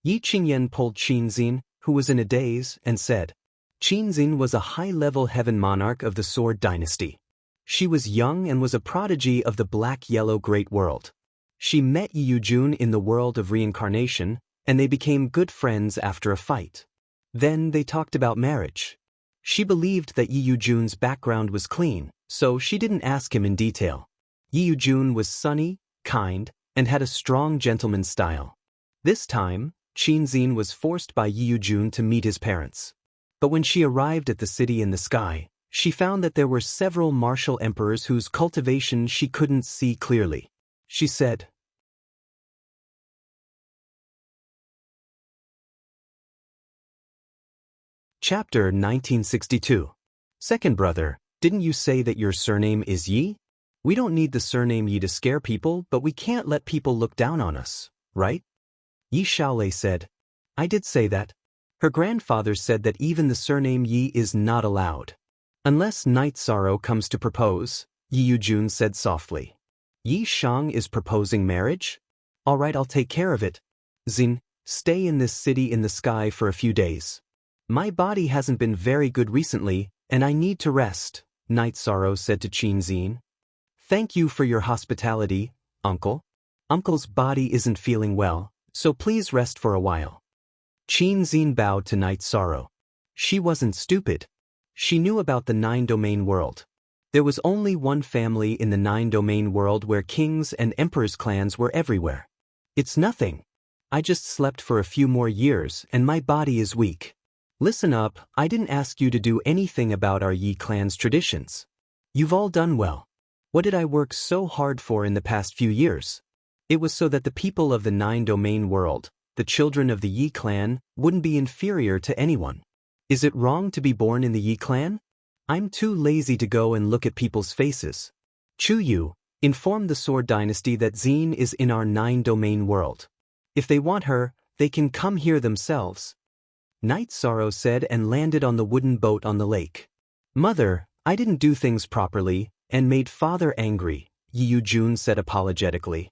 Yi Qingyan pulled Qin Xin, who was in a daze, and said. Qin Xin was a high-level heaven monarch of the Sword Dynasty. She was young and was a prodigy of the Black-Yellow Great World. She met Yi Yujun in the world of reincarnation, and they became good friends after a fight. Then they talked about marriage. She believed that Yi Yujun's background was clean, so she didn't ask him in detail. Yi Yujun was sunny, kind, and had a strong gentleman's style. This time, Qin Xin was forced by Yi Yujun to meet his parents. But when she arrived at the city in the sky, she found that there were several martial emperors whose cultivation she couldn't see clearly. She said, Chapter 1962. Second brother, didn't you say that your surname is Yi? We don't need the surname Yi to scare people, but we can't let people look down on us, right? Yi Shaolei said. I did say that. Her grandfather said that even the surname Yi is not allowed. Unless Night Sorrow comes to propose, Yi Yujun said softly. Yi Shang is proposing marriage? All right, I'll take care of it. Xin, stay in this city in the sky for a few days. My body hasn't been very good recently, and I need to rest, Night Sorrow said to Qin Xin. Thank you for your hospitality, Uncle. Uncle's body isn't feeling well, so please rest for a while. Qin Xin bowed to Night Sorrow. She wasn't stupid. She knew about the nine-domain world. There was only one family in the nine-domain world where kings and emperors' clans were everywhere. It's nothing. I just slept for a few more years and my body is weak. Listen up, I didn't ask you to do anything about our Yi clan's traditions. You've all done well. What did I work so hard for in the past few years? It was so that the people of the nine-domain world, the children of the Yi clan, wouldn't be inferior to anyone. Is it wrong to be born in the Yi clan? I'm too lazy to go and look at people's faces. Chu Yu, inform the Sword Dynasty that Xin is in our nine-domain world. If they want her, they can come here themselves. Night Sorrow said and landed on the wooden boat on the lake. Mother, I didn't do things properly, and made father angry, Yi Yujun said apologetically.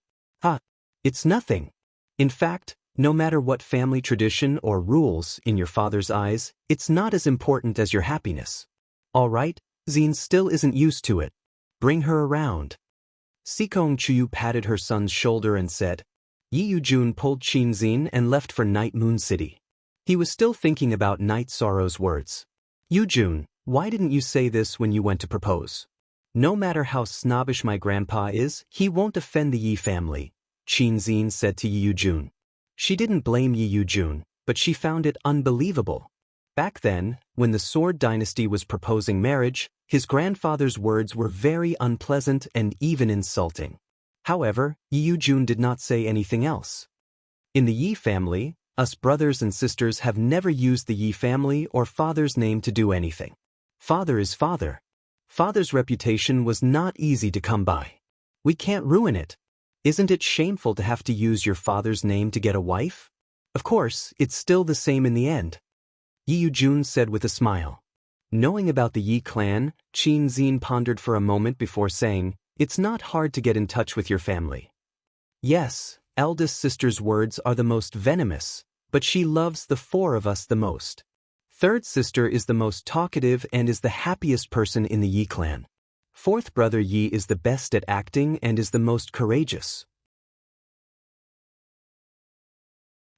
It's nothing. In fact, no matter what family tradition or rules in your father's eyes, it's not as important as your happiness. All right, Xin still isn't used to it. Bring her around. Sikong Chuyu patted her son's shoulder and said. Yi Yujun pulled Qin Xin and left for Night Moon City. He was still thinking about Night Sorrow's words. Yujun, why didn't you say this when you went to propose? No matter how snobbish my grandpa is, he won't offend the Yi family, Qin Xin said to Yi Yujun. She didn't blame Yi Yujun, but she found it unbelievable. Back then, when the Sword Dynasty was proposing marriage, his grandfather's words were very unpleasant and even insulting. However, Yi Yujun did not say anything else. In the Yi family, us brothers and sisters have never used the Yi family or father's name to do anything. Father is father. Father's reputation was not easy to come by. We can't ruin it. Isn't it shameful to have to use your father's name to get a wife? Of course, it's still the same in the end. Yi Yujun said with a smile. Knowing about the Yi clan, Qin Xin pondered for a moment before saying, it's not hard to get in touch with your family. Yes, eldest sister's words are the most venomous, but she loves the four of us the most. Third sister is the most talkative and is the happiest person in the Yi clan. Fourth brother Yi is the best at acting and is the most courageous.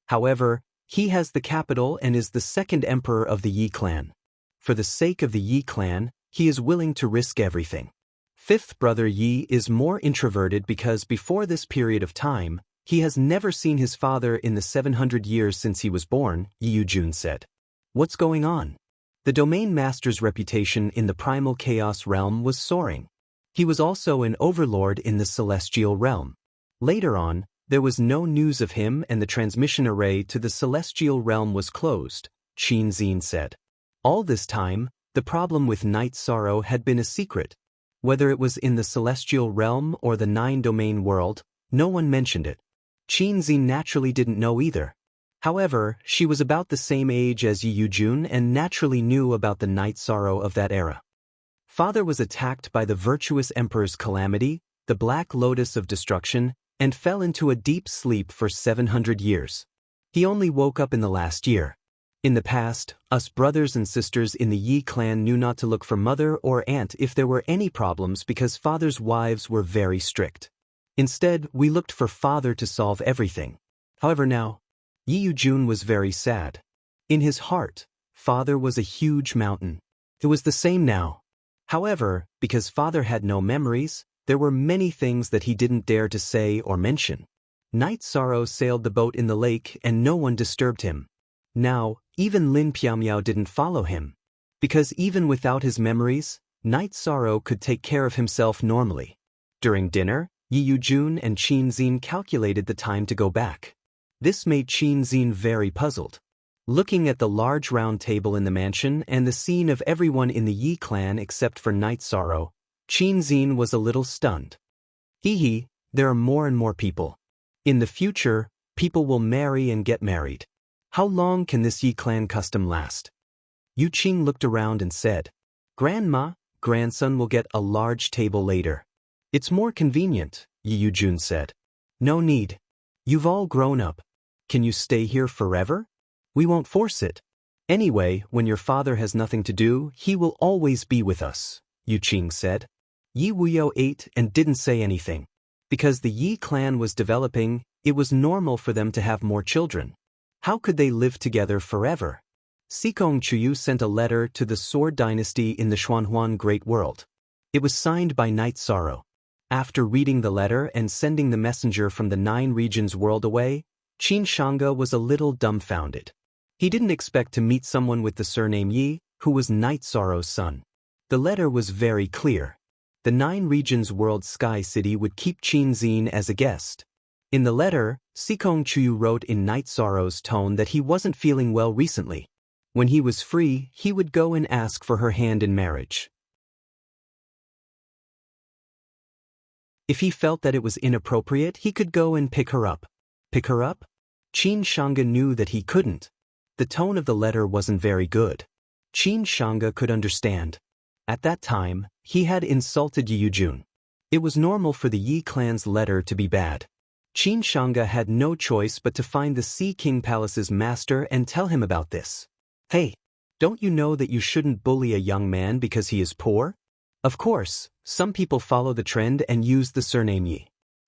However, he has the capital and is the second emperor of the Yi clan. For the sake of the Yi clan, he is willing to risk everything. Fifth brother Yi is more introverted because before this period of time, he has never seen his father in the 700 years since he was born, Yi Yujun said. What's going on? The domain master's reputation in the primal chaos realm was soaring. He was also an overlord in the celestial realm. Later on, there was no news of him and the transmission array to the celestial realm was closed, Qin Xin said. All this time, the problem with Night Sorrow had been a secret. Whether it was in the celestial realm or the nine-domain world, no one mentioned it. Qin Xin naturally didn't know either. However, she was about the same age as Yi Jun and naturally knew about the night sorrow of that era. Father was attacked by the virtuous emperor's calamity, the Black Lotus of destruction, and fell into a deep sleep for 700 years. He only woke up in the last year. In the past, us brothers and sisters in the Yi clan knew not to look for mother or aunt if there were any problems because father's wives were very strict. Instead, we looked for father to solve everything. However now, Yi Jun was very sad. In his heart, father was a huge mountain. It was the same now. However, because father had no memories, there were many things that he didn't dare to say or mention. Night Sorrow sailed the boat in the lake and no one disturbed him. Now, even Lin Piamiao didn't follow him. Because even without his memories, Night Sorrow could take care of himself normally. During dinner, Yi Jun and Qin Xin calculated the time to go back. This made Qin Xin very puzzled. Looking at the large round table in the mansion and the scene of everyone in the Yi clan except for Night Sorrow, Qin Xin was a little stunned. Hee, there are more and more people. In the future, people will marry and get married. How long can this Yi clan custom last? Yu Qing looked around and said, Grandma, grandson will get a large table later. It's more convenient, Yi Jun said. No need. You've all grown up. Can you stay here forever? We won't force it. Anyway, when your father has nothing to do, he will always be with us, Yu Qing said. Yi Wuyo ate and didn't say anything. Because the Yi clan was developing, it was normal for them to have more children. How could they live together forever? Sikong Chuyu sent a letter to the Sword Dynasty in the Xuanhuan Great World. It was signed by Night Sorrow. After reading the letter and sending the messenger from the 9 regions world away, Qin Shanga was a little dumbfounded. He didn't expect to meet someone with the surname Yi, who was Night Sorrow's son. The letter was very clear. The 9 regions world Sky City would keep Qin Xin as a guest. In the letter, Sikong Chuyu wrote in Night Sorrow's tone that he wasn't feeling well recently. When he was free, he would go and ask for her hand in marriage. If he felt that it was inappropriate, he could go and pick her up. Pick her up? Qin Shanga knew that he couldn't. The tone of the letter wasn't very good. Qin Shanga could understand. At that time, he had insulted Yi Jun. It was normal for the Yi clan's letter to be bad. Qin Shanga had no choice but to find the Sea King Palace's master and tell him about this. Hey, don't you know that you shouldn't bully a young man because he is poor? Of course, some people follow the trend and use the surname Yi.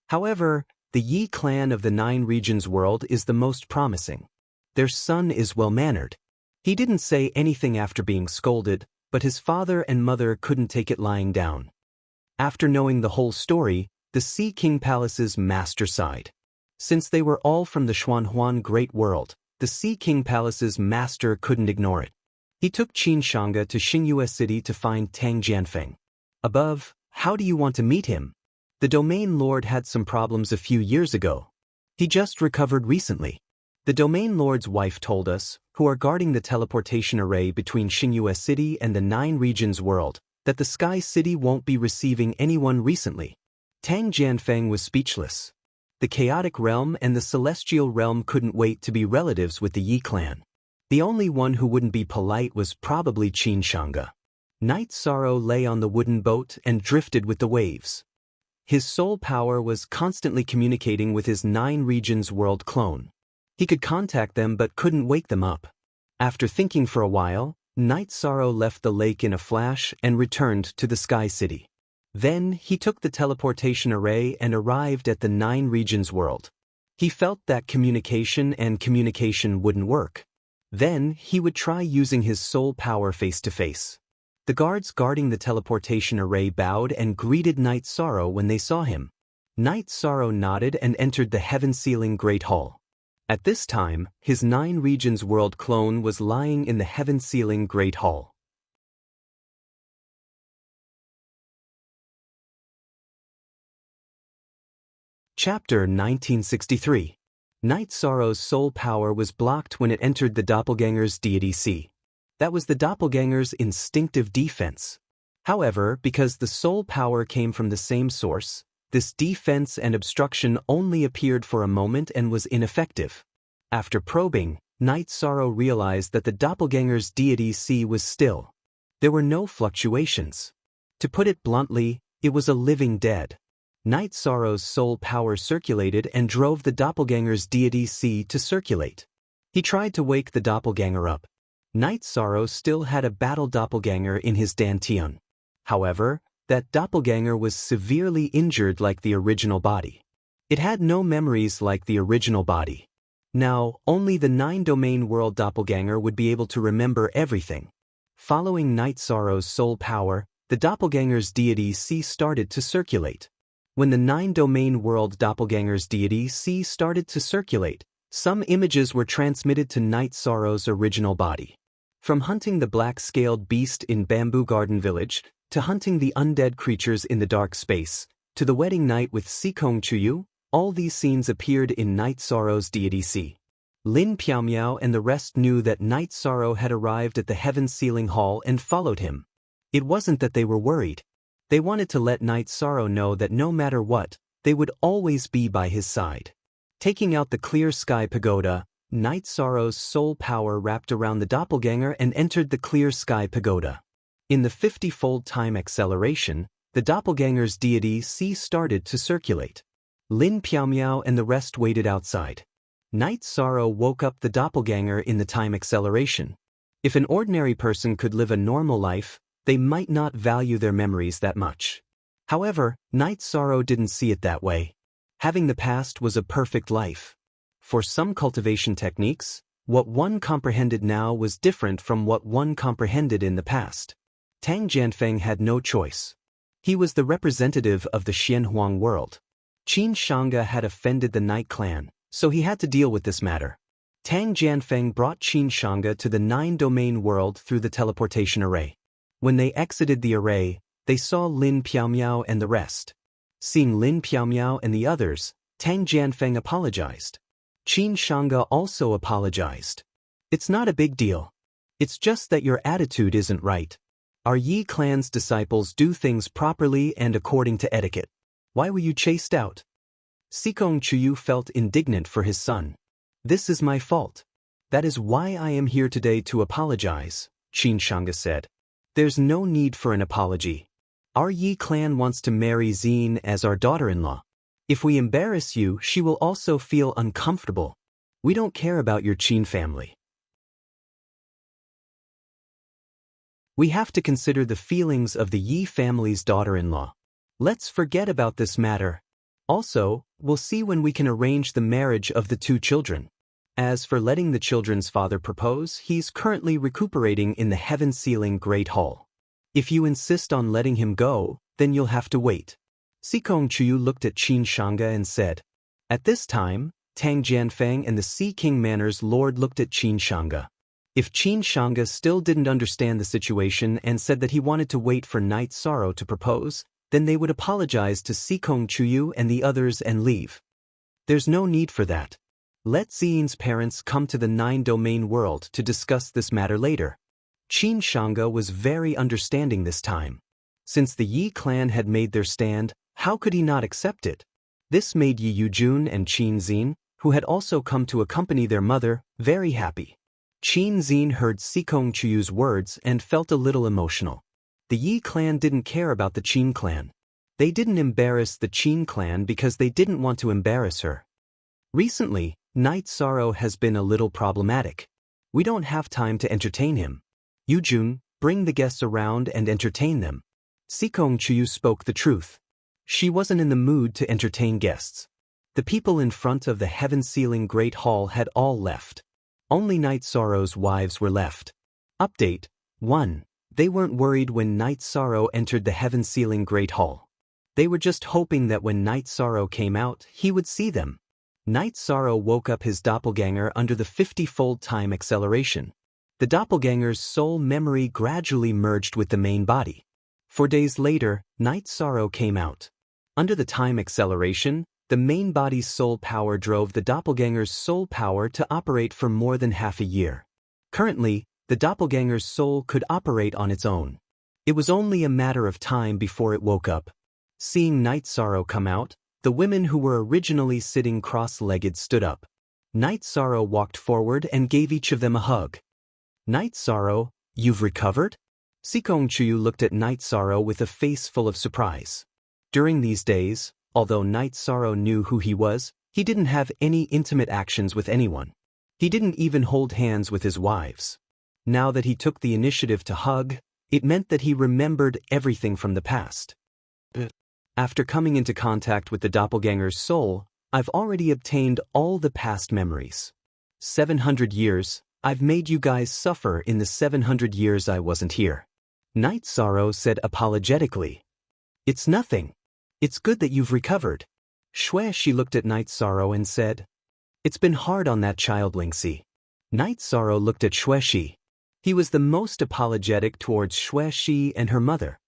However, the Yi clan of the 9 regions world is the most promising. Their son is well-mannered. He didn't say anything after being scolded, but his father and mother couldn't take it lying down. After knowing the whole story, the Sea King Palace's master sighed. Since they were all from the Xuanhuan Great World, the Sea King Palace's master couldn't ignore it. He took Qin Shanga to Xingyue City to find Tang Jianfeng. Above, how do you want to meet him? The domain lord had some problems a few years ago. He just recovered recently. The domain lord's wife told us, who are guarding the teleportation array between Xingyue City and the 9 regions world, that the Sky City won't be receiving anyone recently. Tang Jianfeng was speechless. The chaotic realm and the celestial realm couldn't wait to be relatives with the Yi clan. The only one who wouldn't be polite was probably Qin Shanga. Night Sorrow lay on the wooden boat and drifted with the waves. His soul power was constantly communicating with his 9 regions world clone. He could contact them but couldn't wake them up. After thinking for a while, Night Sorrow left the lake in a flash and returned to the Sky City. Then he took the teleportation array and arrived at the 9 regions world. He felt that communication wouldn't work. Then he would try using his soul power face-to-face. The guards guarding the teleportation array bowed and greeted Night Sorrow when they saw him. Night Sorrow nodded and entered the heaven-sealing Great Hall. At this time, his 9 regions world clone was lying in the heaven-sealing Great Hall. Chapter 1963. Night Sorrow's soul power was blocked when it entered the doppelganger's deity sea. That was the doppelganger's instinctive defense. However, because the soul power came from the same source, this defense and obstruction only appeared for a moment and was ineffective. After probing, Night Sorrow realized that the doppelganger's deity C was still. There were no fluctuations. To put it bluntly, it was a living dead. Night Sorrow's soul power circulated and drove the doppelganger's deity C to circulate. He tried to wake the doppelganger up. Night Sorrow still had a battle doppelganger in his dantian. However, that doppelganger was severely injured like the original body. It had no memories like the original body. Now, only the 9-domain world doppelganger would be able to remember everything. Following Night Sorrow's soul power, the doppelganger's deity C started to circulate. When the 9-domain world doppelganger's deity C started to circulate, some images were transmitted to Night Sorrow's original body. From hunting the black-scaled beast in Bamboo Garden Village, to hunting the undead creatures in the dark space, to the wedding night with Sikong Chuyu, all these scenes appeared in Night Sorrow's deity C. Lin Piaomiao and the rest knew that Night Sorrow had arrived at the Heaven Sealing Hall and followed him. It wasn't that they were worried. They wanted to let Night Sorrow know that no matter what, they would always be by his side. Taking out the Clear Sky Pagoda, Night Sorrow's soul power wrapped around the doppelganger and entered the Clear Sky Pagoda. In the 50-fold time acceleration, the doppelganger's deity C started to circulate. Lin Piaomiao and the rest waited outside. Night Sorrow woke up the doppelganger in the time acceleration. If an ordinary person could live a normal life, they might not value their memories that much. However, Night Sorrow didn't see it that way. Having the past was a perfect life. For some cultivation techniques, what one comprehended now was different from what one comprehended in the past. Tang Jianfeng had no choice. He was the representative of the Xianhuang world. Qin Shanga had offended the Night Clan, so he had to deal with this matter. Tang Jianfeng brought Qin Shanga to the 9-domain world through the teleportation array. When they exited the array, they saw Lin Piaomiao and the rest. Seeing Lin Piaomiao and the others, Tang Jianfeng apologized. Qin Shanga also apologized. It's not a big deal. It's just that your attitude isn't right. Our Yi clan's disciples do things properly and according to etiquette. Why were you chased out? Sikong Chuyu felt indignant for his son. This is my fault. That is why I am here today to apologize, Qin Shanga said. There's no need for an apology. Our Yi clan wants to marry Xin as our daughter-in-law. If we embarrass you, she will also feel uncomfortable. We don't care about your Qin family. We have to consider the feelings of the Yi family's daughter-in-law. Let's forget about this matter. Also, we'll see when we can arrange the marriage of the two children. As for letting the children's father propose, he's currently recuperating in the Heaven Sealing Great Hall. If you insist on letting him go, then you'll have to wait. Sikong Chuyu looked at Qin Shanga and said. At this time, Tang Jianfeng and the Sea King Manor's lord looked at Qin Shanga. If Qin Shanga still didn't understand the situation and said that he wanted to wait for Night Sorrow to propose, then they would apologize to Sikong Chuyu and the others and leave. There's no need for that. Let Xian's parents come to the 9-domain world to discuss this matter later. Qin Shanga was very understanding this time. Since the Yi clan had made their stand, how could he not accept it? This made Yi Yujun and Qin Xin, who had also come to accompany their mother, very happy. Qin Xin heard Sikong Chuyu's words and felt a little emotional. The Yi clan didn't care about the Qin clan. They didn't embarrass the Qin clan because they didn't want to embarrass her. Recently, Night Sorrow has been a little problematic. We don't have time to entertain him. Yujun, bring the guests around and entertain them. Sikong Chuyu spoke the truth. She wasn't in the mood to entertain guests. The people in front of the Heaven Sealing Great Hall had all left. Only Night Sorrow's wives were left. Update 1. They weren't worried when Night Sorrow entered the Heaven Sealing Great Hall. They were just hoping that when Night Sorrow came out, he would see them. Night Sorrow woke up his doppelganger under the 50-fold time acceleration. The doppelganger's soul memory gradually merged with the main body. 4 days later, Night Sorrow came out. Under the time acceleration, the main body's soul power drove the doppelganger's soul power to operate for more than half a year. Currently, the doppelganger's soul could operate on its own. It was only a matter of time before it woke up. Seeing Night Sorrow come out, the women who were originally sitting cross-legged stood up. Night Sorrow walked forward and gave each of them a hug. Night Sorrow, you've recovered? Sikong Chuyu looked at Night Sorrow with a face full of surprise. During these days, although Night Sorrow knew who he was, he didn't have any intimate actions with anyone. He didn't even hold hands with his wives. Now that he took the initiative to hug, it meant that he remembered everything from the past. After coming into contact with the doppelganger's soul, I've already obtained all the past memories. 700 years, I've made you guys suffer in the 700 years I wasn't here. Night Sorrow said apologetically. It's nothing. It's good that you've recovered. She looked at Night Sorrow and said, It's been hard on that child Lingxi. Night Sorrow looked at Shi. He was the most apologetic towards Shi and her mother.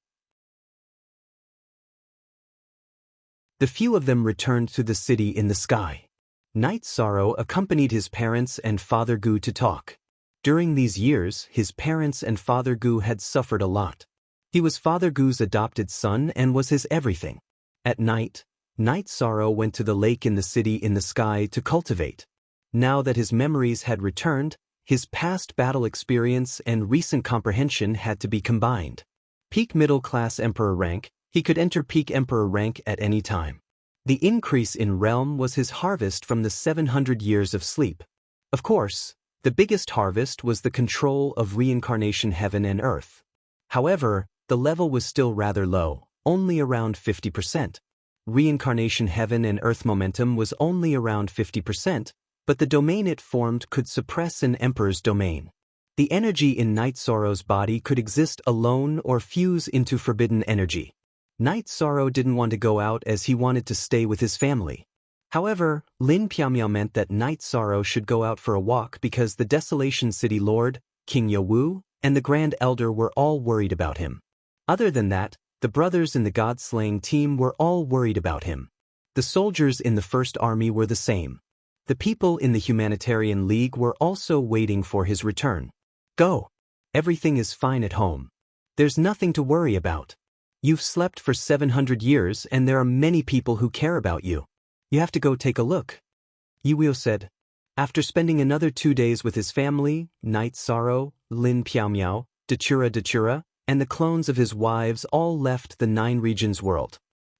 The few of them returned to the city in the sky. Night Sorrow accompanied his parents and Father Gu to talk. During these years, his parents and Father Gu had suffered a lot. He was Father Gu's adopted son and was his everything. At night, Night Sorrow went to the lake in the city in the sky to cultivate. Now that his memories had returned, his past battle experience and recent comprehension had to be combined. Peak middle-class emperor rank, he could enter peak emperor rank at any time. The increase in realm was his harvest from the 700 years of sleep. Of course, the biggest harvest was the control of reincarnation heaven and earth. However, the level was still rather low, only around 50%. Reincarnation heaven and earth momentum was only around 50%, but the domain it formed could suppress an emperor's domain. The energy in Night Sorrow's body could exist alone or fuse into forbidden energy. Night Sorrow didn't want to go out as he wanted to stay with his family. However, Lin Piaomiao meant that Night Sorrow should go out for a walk because the Desolation City Lord, King Yowu, and the Grand Elder were all worried about him. Other than that, the brothers in the God-slaying team were all worried about him. The soldiers in the First Army were the same. The people in the Humanitarian League were also waiting for his return. Go. Everything is fine at home. There's nothing to worry about. You've slept for 700 years and there are many people who care about you. You have to go take a look. Yuweo said. After spending another 2 days with his family, Night Sorrow, Lin Piaomiao, Dachura, and the clones of his wives all left the 9 regions world.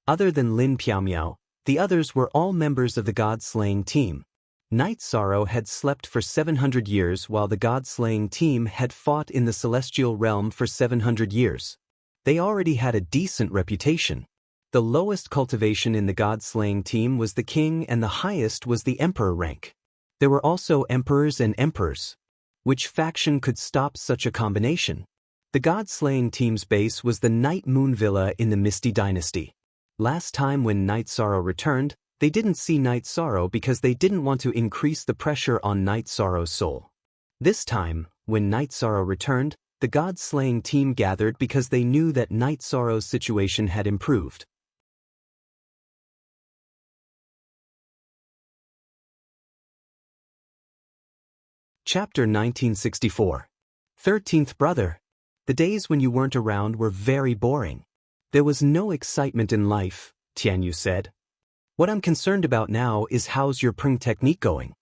Other than Lin Piaomiao, the others were all members of the God-slaying team. Night Sorrow had slept for 700 years while the God-slaying team had fought in the celestial realm for 700 years. They already had a decent reputation. The lowest cultivation in the God-slaying team was the king and the highest was the emperor rank. There were also emperors and emperors. Which faction could stop such a combination? The God-slaying team's base was the Night Moon Villa in the Misty Dynasty. Last time when Night Sorrow returned, they didn't see Night Sorrow because they didn't want to increase the pressure on Night Sorrow's soul. This time, when Night Sorrow returned, the God-slaying team gathered because they knew that Night Sorrow's situation had improved. Chapter 1964. 13th Brother. The days when you weren't around were very boring. There was no excitement in life, Tianyu said. What I'm concerned about now is how's your Pring technique going?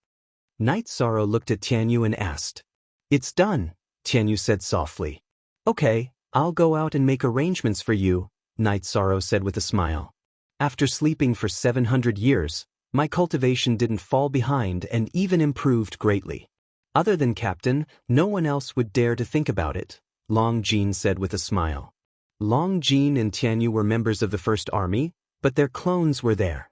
Night Sorrow looked at Tianyu and asked. It's done, Tianyu said softly. Okay, I'll go out and make arrangements for you, Night Sorrow said with a smile. After sleeping for 700 years, my cultivation didn't fall behind and even improved greatly. Other than Captain, no one else would dare to think about it, Long Jin said with a smile. Long Jin and Tianyu were members of the First Army, but their clones were there.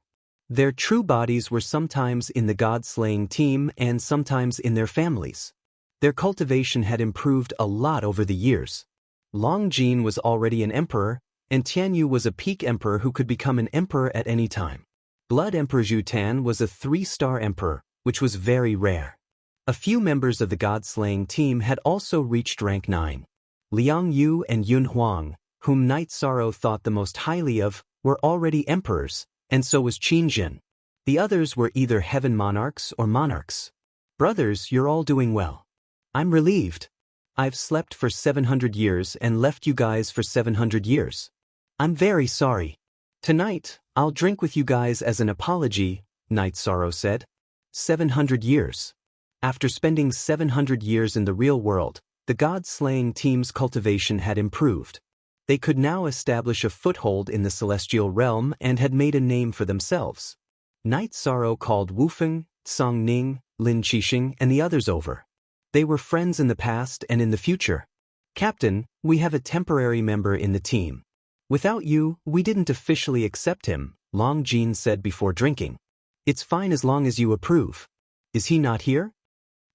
Their true bodies were sometimes in the God-slaying team and sometimes in their families. Their cultivation had improved a lot over the years. Long Jin was already an emperor, and Tianyu was a peak emperor who could become an emperor at any time. Blood Emperor Zhu Tan was a 3-star emperor, which was very rare. A few members of the God-slaying team had also reached rank 9. Liang Yu and Yun Huang, whom Night Sorrow thought the most highly of, were already emperors, and so was Qin Jin. The others were either heaven monarchs or monarchs. Brothers, you're all doing well. I'm relieved. I've slept for 700 years and left you guys for 700 years. I'm very sorry. Tonight, I'll drink with you guys as an apology, Night Sorrow said. 700 years. After spending 700 years in the real world, the god-slaying team's cultivation had improved. They could now establish a foothold in the celestial realm and had made a name for themselves. Night Sorrow called Wufeng, Song Ning, Lin Qixing, and the others over. They were friends in the past and in the future. Captain, we have a temporary member in the team. Without you, we didn't officially accept him, Long Jin said before drinking. It's fine as long as you approve. Is he not here?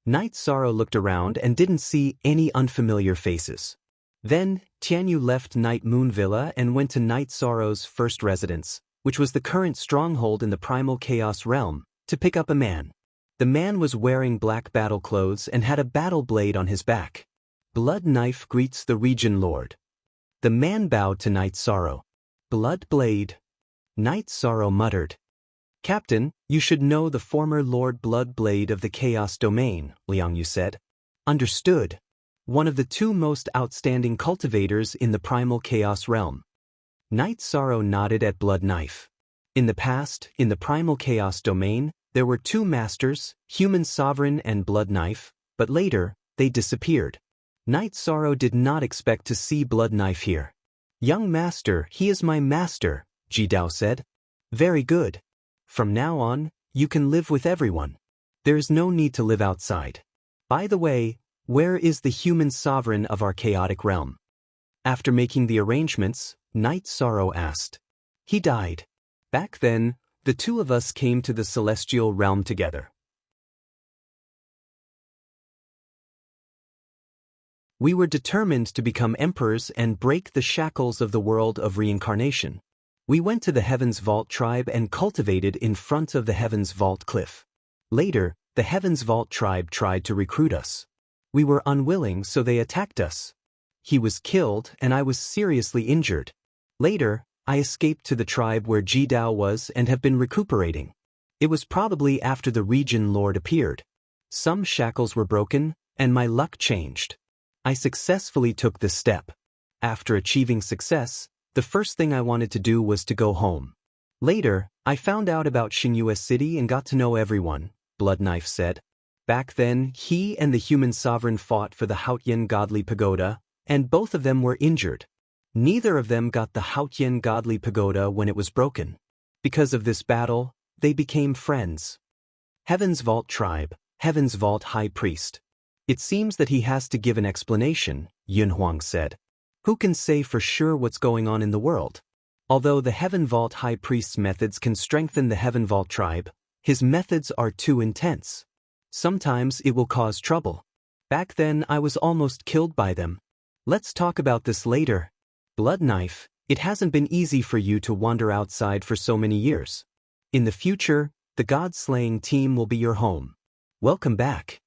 Night Sorrow looked around and didn't see any unfamiliar faces. Then, Tianyu left Night Moon Villa and went to Night Sorrow's first residence, which was the current stronghold in the primal chaos realm, to pick up a man. The man was wearing black battle clothes and had a battle blade on his back. Blood Knife greets the Region Lord. The man bowed to Night Sorrow. Blood Blade. Night Sorrow muttered. Captain, you should know the former Lord Blood Blade of the Chaos Domain, Liang Yu said. Understood. One of the two most outstanding cultivators in the primal chaos realm. Night Sorrow nodded at Blood Knife. In the past, in the primal chaos domain, there were two masters, Human Sovereign and Blood Knife, but later, they disappeared. Night Sorrow did not expect to see Blood Knife here. Young master, he is my master, Ji Dao said. Very good. From now on, you can live with everyone. There is no need to live outside. By the way, where is the human sovereign of our chaotic realm? After making the arrangements, Night Sorrow asked. He died. Back then, the two of us came to the celestial realm together. We were determined to become emperors and break the shackles of the world of reincarnation. We went to the Heavens Vault tribe and cultivated in front of the Heavens Vault cliff. Later, the Heavens Vault tribe tried to recruit us. We were unwilling, so they attacked us. He was killed and I was seriously injured. Later, I escaped to the tribe where Ji Dao was and have been recuperating. It was probably after the Region Lord appeared. Some shackles were broken, and my luck changed. I successfully took this step. After achieving success, the first thing I wanted to do was to go home. Later, I found out about Xingyue City and got to know everyone, Blood Knife said. Back then, he and the human sovereign fought for the Haotian Godly Pagoda, and both of them were injured. Neither of them got the Haotian Godly Pagoda when it was broken. Because of this battle, they became friends. Heaven's Vault Tribe, Heaven's Vault High Priest. It seems that he has to give an explanation, Yun Huang said. Who can say for sure what's going on in the world? Although the Heaven Vault High Priest's methods can strengthen the Heaven Vault Tribe, his methods are too intense. Sometimes it will cause trouble. Back then I was almost killed by them. Let's talk about this later. Blood Knife, it hasn't been easy for you to wander outside for so many years. In the future, the God-slaying team will be your home. Welcome back.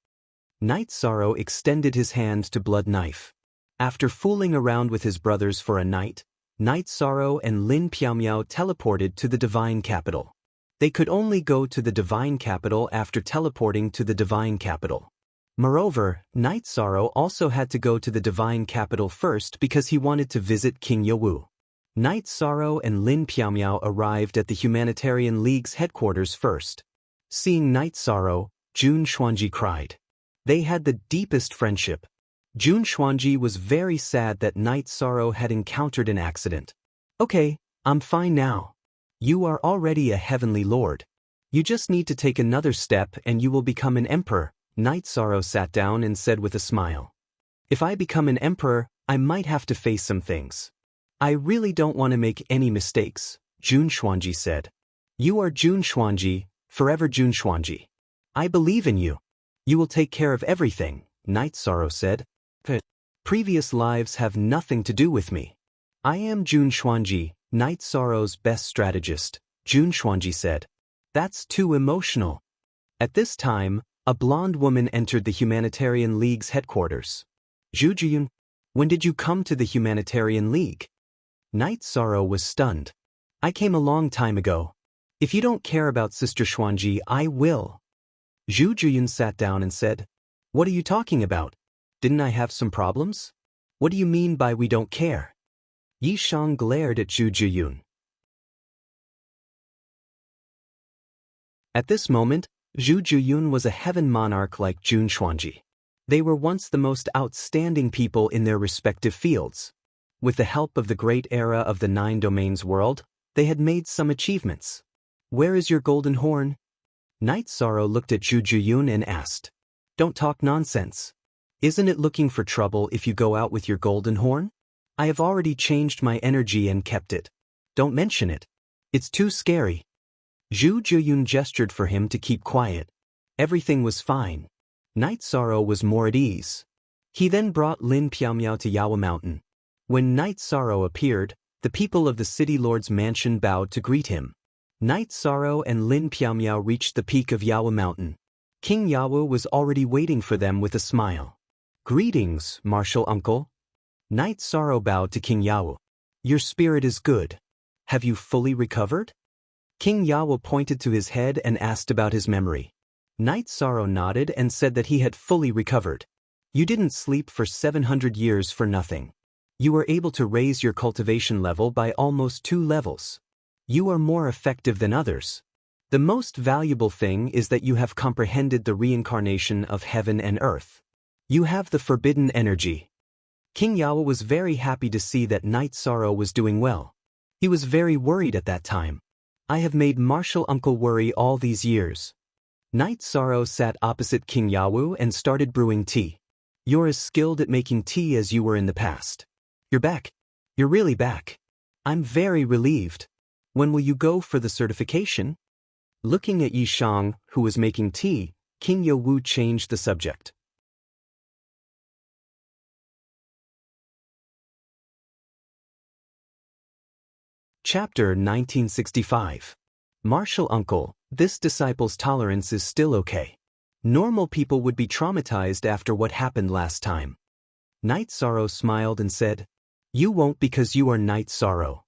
Night Sorrow extended his hand to Blood Knife. After fooling around with his brothers for a night, Night Sorrow and Lin Piaomiao teleported to the Divine Capital. They could only go to the Divine Capital after teleporting to the Divine Capital. Moreover, Night Sorrow also had to go to the Divine Capital first because he wanted to visit King Yowu. Night Sorrow and Lin Piaomiao arrived at the Humanitarian League's headquarters first. Seeing Night Sorrow, Jun Xuanji cried. They had the deepest friendship. Jun Xuanji was very sad that Night Sorrow had encountered an accident. Okay, I'm fine now. You are already a heavenly lord. You just need to take another step and you will become an emperor. Night Sorrow sat down and said with a smile. If I become an emperor, I might have to face some things. I really don't want to make any mistakes, Jun Xuanji said. You are Jun Xuanji, forever Jun Xuanji. I believe in you. You will take care of everything, Night Sorrow said. Previous lives have nothing to do with me. I am Jun Xuanji, Night Sorrow's best strategist, Jun Xuanji said. That's too emotional. At this time, a blonde woman entered the Humanitarian League's headquarters. Zhu Jiyun, when did you come to the Humanitarian League? Night Sorrow was stunned. I came a long time ago. If you don't care about Sister Xuanji, I will. Zhu Jiyun sat down and said, What are you talking about? Didn't I have some problems? What do you mean by we don't care? Yi Shang glared at Zhu Jiyun. At this moment, Zhu Juyun was a heaven monarch like Jun Xuanji. They were once the most outstanding people in their respective fields. With the help of the great era of the 9 domains world, they had made some achievements. Where is your golden horn? Night Sorrow looked at Zhu Juyun and asked. Don't talk nonsense. Isn't it looking for trouble if you go out with your golden horn? I have already changed my energy and kept it. Don't mention it. It's too scary. Zhu Juyun gestured for him to keep quiet. Everything was fine. Night Sorrow was more at ease. He then brought Lin Piaomiao to Yawa Mountain. When Night Sorrow appeared, the people of the city lord's mansion bowed to greet him. Night Sorrow and Lin Piaomiao reached the peak of Yawa Mountain. King Yawu was already waiting for them with a smile. Greetings, martial uncle. Night Sorrow bowed to King Yawu. Your spirit is good. Have you fully recovered? King Yawu pointed to his head and asked about his memory. Night Sorrow nodded and said that he had fully recovered. You didn't sleep for 700 years for nothing. You were able to raise your cultivation level by almost 2 levels. You are more effective than others. The most valuable thing is that you have comprehended the reincarnation of heaven and earth. You have the forbidden energy. King Yawu was very happy to see that Night Sorrow was doing well. He was very worried at that time. I have made martial uncle worry all these years. Night Sorrow sat opposite King Yawu and started brewing tea. You're as skilled at making tea as you were in the past. You're back. You're really back. I'm very relieved. When will you go for the certification? Looking at Yi Shang, who was making tea, King Yawu changed the subject. Chapter 1965. Martial Uncle, this disciple's tolerance is still okay. Normal people would be traumatized after what happened last time. Night Sorrow smiled and said, You won't because you are Night Sorrow.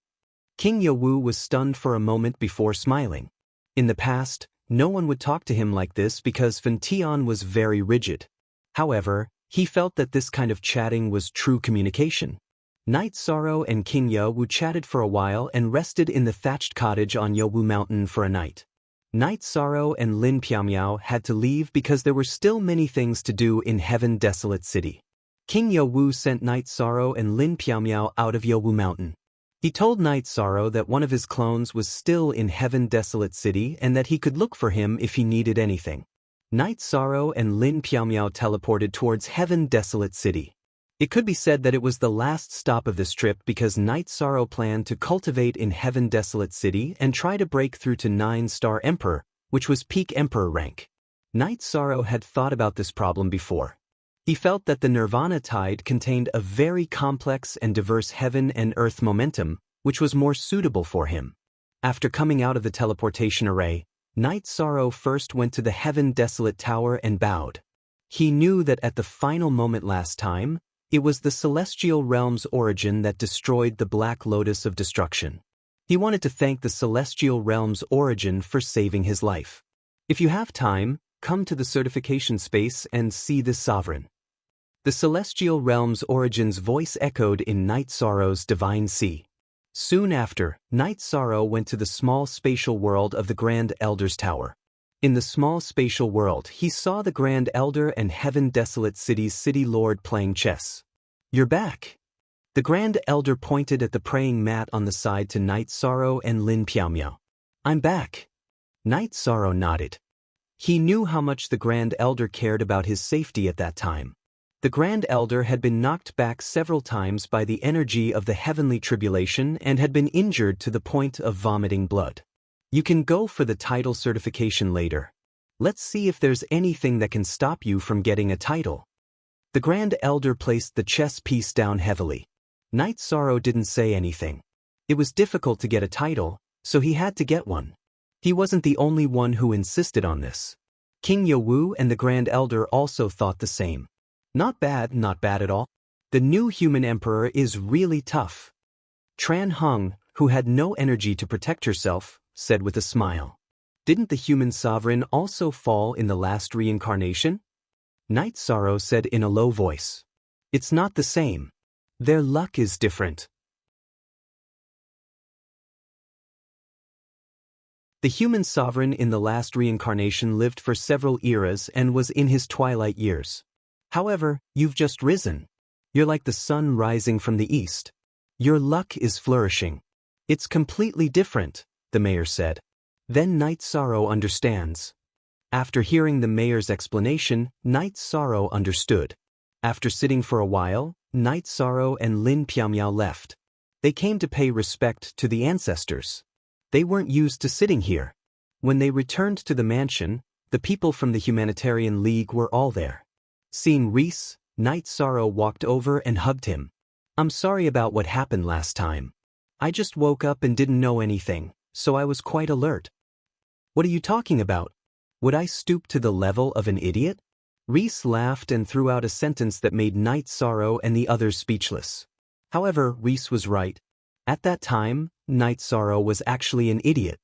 King Yawu was stunned for a moment before smiling. In the past, no one would talk to him like this because Fan Tian was very rigid. However, he felt that this kind of chatting was true communication. Night Sorrow and King Yawu chatted for a while and rested in the thatched cottage on Yawu Mountain for a night. Night Sorrow and Lin Piaomiao had to leave because there were still many things to do in Heaven Desolate City. King Yawu sent Night Sorrow and Lin Piaomiao out of Yawu Mountain. He told Night Sorrow that one of his clones was still in Heaven Desolate City and that he could look for him if he needed anything. Night Sorrow and Lin Piaomiao teleported towards Heaven Desolate City. It could be said that it was the last stop of this trip because Night Sorrow planned to cultivate in Heaven Desolate City and try to break through to 9-star Emperor, which was peak Emperor rank. Night Sorrow had thought about this problem before. He felt that the Nirvana Tide contained a very complex and diverse heaven and earth momentum, which was more suitable for him. After coming out of the teleportation array, Night Sorrow first went to the Heaven Desolate Tower and bowed. He knew that at the final moment last time, it was the Celestial Realm's origin that destroyed the Black Lotus of Destruction. He wanted to thank the Celestial Realm's origin for saving his life. If you have time, come to the certification space and see this sovereign. The Celestial Realm's origin's voice echoed in Night Sorrow's divine sea. Soon after, Night Sorrow went to the small spatial world of the Grand Elder's Tower. In the small spatial world, he saw the Grand Elder and Heaven Desolate City's City Lord playing chess. You're back. The Grand Elder pointed at the praying mat on the side to Night Sorrow and Lin Piaomiao. I'm back. Night Sorrow nodded. He knew how much the Grand Elder cared about his safety at that time. The Grand Elder had been knocked back several times by the energy of the heavenly tribulation and had been injured to the point of vomiting blood. You can go for the title certification later. Let's see if there's anything that can stop you from getting a title. The Grand Elder placed the chess piece down heavily. Night Sorrow didn't say anything. It was difficult to get a title, so he had to get one. He wasn't the only one who insisted on this. King Yawu and the Grand Elder also thought the same. Not bad at all. The new human emperor is really tough. Tran Hung, who had no energy to protect herself, said with a smile. Didn't the human sovereign also fall in the last reincarnation? Night Sorrow said in a low voice. It's not the same. Their luck is different. The human sovereign in the last reincarnation lived for several eras and was in his twilight years. However, you've just risen. You're like the sun rising from the east. Your luck is flourishing. It's completely different, the mayor said. Then Night Sorrow understands. After hearing the mayor's explanation, Night Sorrow understood. After sitting for a while, Night Sorrow and Lin Piamiao left. They came to pay respect to the ancestors. They weren't used to sitting here. When they returned to the mansion, the people from the Humanitarian League were all there. Seeing Reese, Night Sorrow walked over and hugged him. I'm sorry about what happened last time. I just woke up and didn't know anything, so I was quite alert. What are you talking about? Would I stoop to the level of an idiot? Reese laughed and threw out a sentence that made Night Sorrow and the others speechless. However, Reese was right. At that time, Night Sorrow was actually an idiot.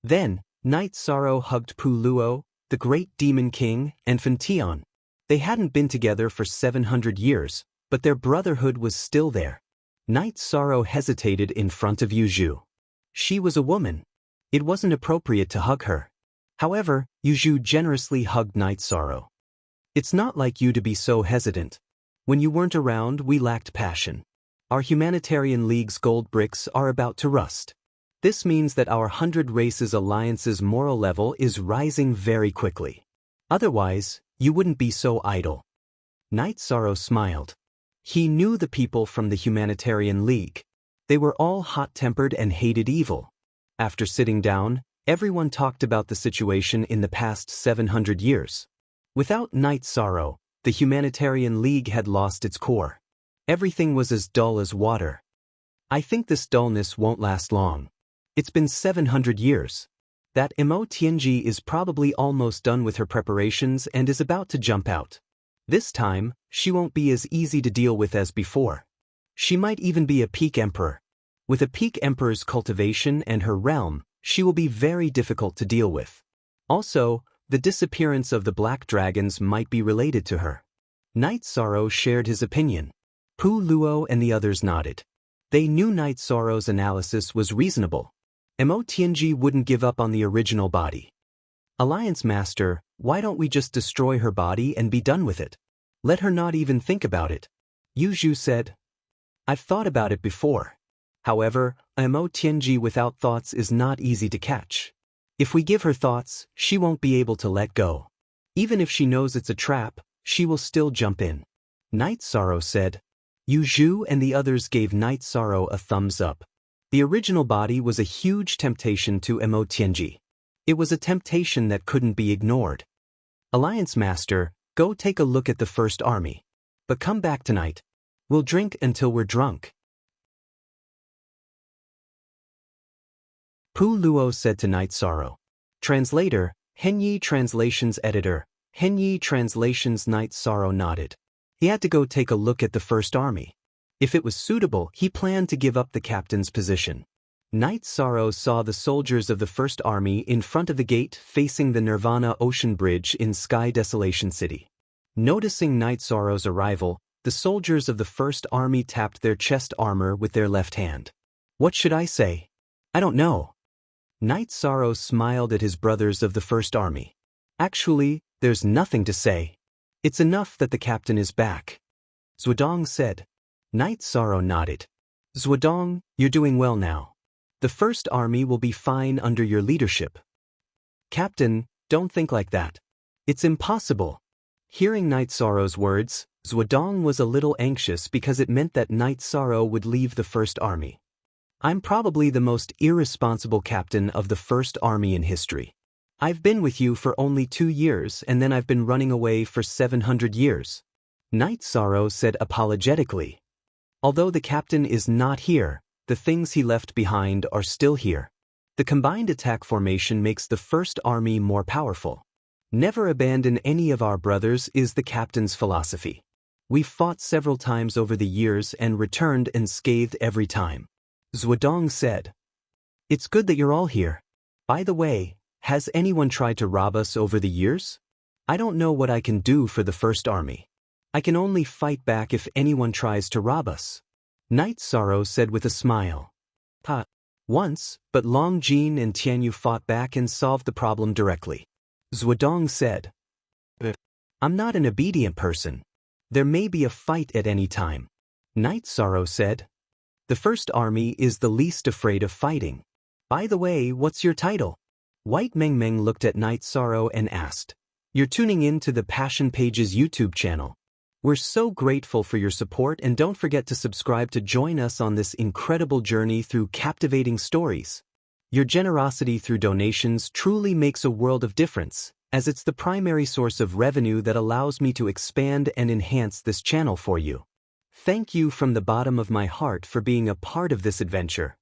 Then, Night Sorrow hugged Puluo, the great demon king, and Fantion. They hadn't been together for 700 years, but their brotherhood was still there. Night Sorrow hesitated in front of Yuzhu. She was a woman. It wasn't appropriate to hug her. However, Yuzhu generously hugged Night Sorrow. It's not like you to be so hesitant. When you weren't around, we lacked passion. Our Humanitarian League's gold bricks are about to rust. This means that our 100 Races Alliance's moral level is rising very quickly. Otherwise, you wouldn't be so idle. Night Sorrow smiled. He knew the people from the Humanitarian League. They were all hot-tempered and hated evil. After sitting down, everyone talked about the situation in the past 700 years. Without Night Sorrow, the Humanitarian League had lost its core. Everything was as dull as water. I think this dullness won't last long. It's been 700 years. That Mo Tianji is probably almost done with her preparations and is about to jump out. This time, she won't be as easy to deal with as before. She might even be a peak emperor. With a peak emperor's cultivation and her realm, she will be very difficult to deal with. Also, the disappearance of the black dragons might be related to her. Night Sorrow shared his opinion. Pu Luo and the others nodded. They knew Night Sorrow's analysis was reasonable. Mo Tianji wouldn't give up on the original body. Alliance Master, why don't we just destroy her body and be done with it? Let her not even think about it. Yuzhu said. I've thought about it before. However, Mo Tianji without thoughts is not easy to catch. If we give her thoughts, she won't be able to let go. Even if she knows it's a trap, she will still jump in. Night Sorrow said. Yuzhu and the others gave Night Sorrow a thumbs up. The original body was a huge temptation to Mo Tianji. It was a temptation that couldn't be ignored. Alliance Master, go take a look at the first army. But come back tonight. We'll drink until we're drunk. Pu Luo said to Night Sorrow. Translator, Henyi Translations Editor, Henyi Translations. Night Sorrow nodded. He had to go take a look at the first army. If it was suitable, he planned to give up the captain's position. Night Sorrow saw the soldiers of the First Army in front of the gate facing the Nirvana Ocean Bridge in Sky Desolation City. Noticing Night Sorrow's arrival, the soldiers of the First Army tapped their chest armor with their left hand. What should I say? I don't know. Night Sorrow smiled at his brothers of the First Army. Actually, there's nothing to say. It's enough that the captain is back. Zhuodong said. Night Sorrow nodded. Zhuodong, you're doing well now. The First Army will be fine under your leadership. Captain, don't think like that. It's impossible. Hearing Night Sorrow's words, Zhuodong was a little anxious because it meant that Night Sorrow would leave the First Army. I'm probably the most irresponsible captain of the First Army in history. I've been with you for only 2 years and then I've been running away for 700 years. Night Sorrow said apologetically. Although the captain is not here, the things he left behind are still here. The combined attack formation makes the First Army more powerful. Never abandon any of our brothers is the captain's philosophy. We've fought several times over the years and returned unscathed every time. Zhuodong said. It's good that you're all here. By the way, has anyone tried to rob us over the years? I don't know what I can do for the First Army. I can only fight back if anyone tries to rob us. Night Sorrow said with a smile. once, but Long Jin and Tianyu fought back and solved the problem directly. Zhuodong said, I'm not an obedient person. There may be a fight at any time. Night Sorrow said, the first army is the least afraid of fighting. By the way, what's your title? White Meng Meng looked at Night Sorrow and asked, You're tuning in to the Passion Pages YouTube channel. We're so grateful for your support, and don't forget to subscribe to join us on this incredible journey through captivating stories. Your generosity through donations truly makes a world of difference, as it's the primary source of revenue that allows me to expand and enhance this channel for you. Thank you from the bottom of my heart for being a part of this adventure.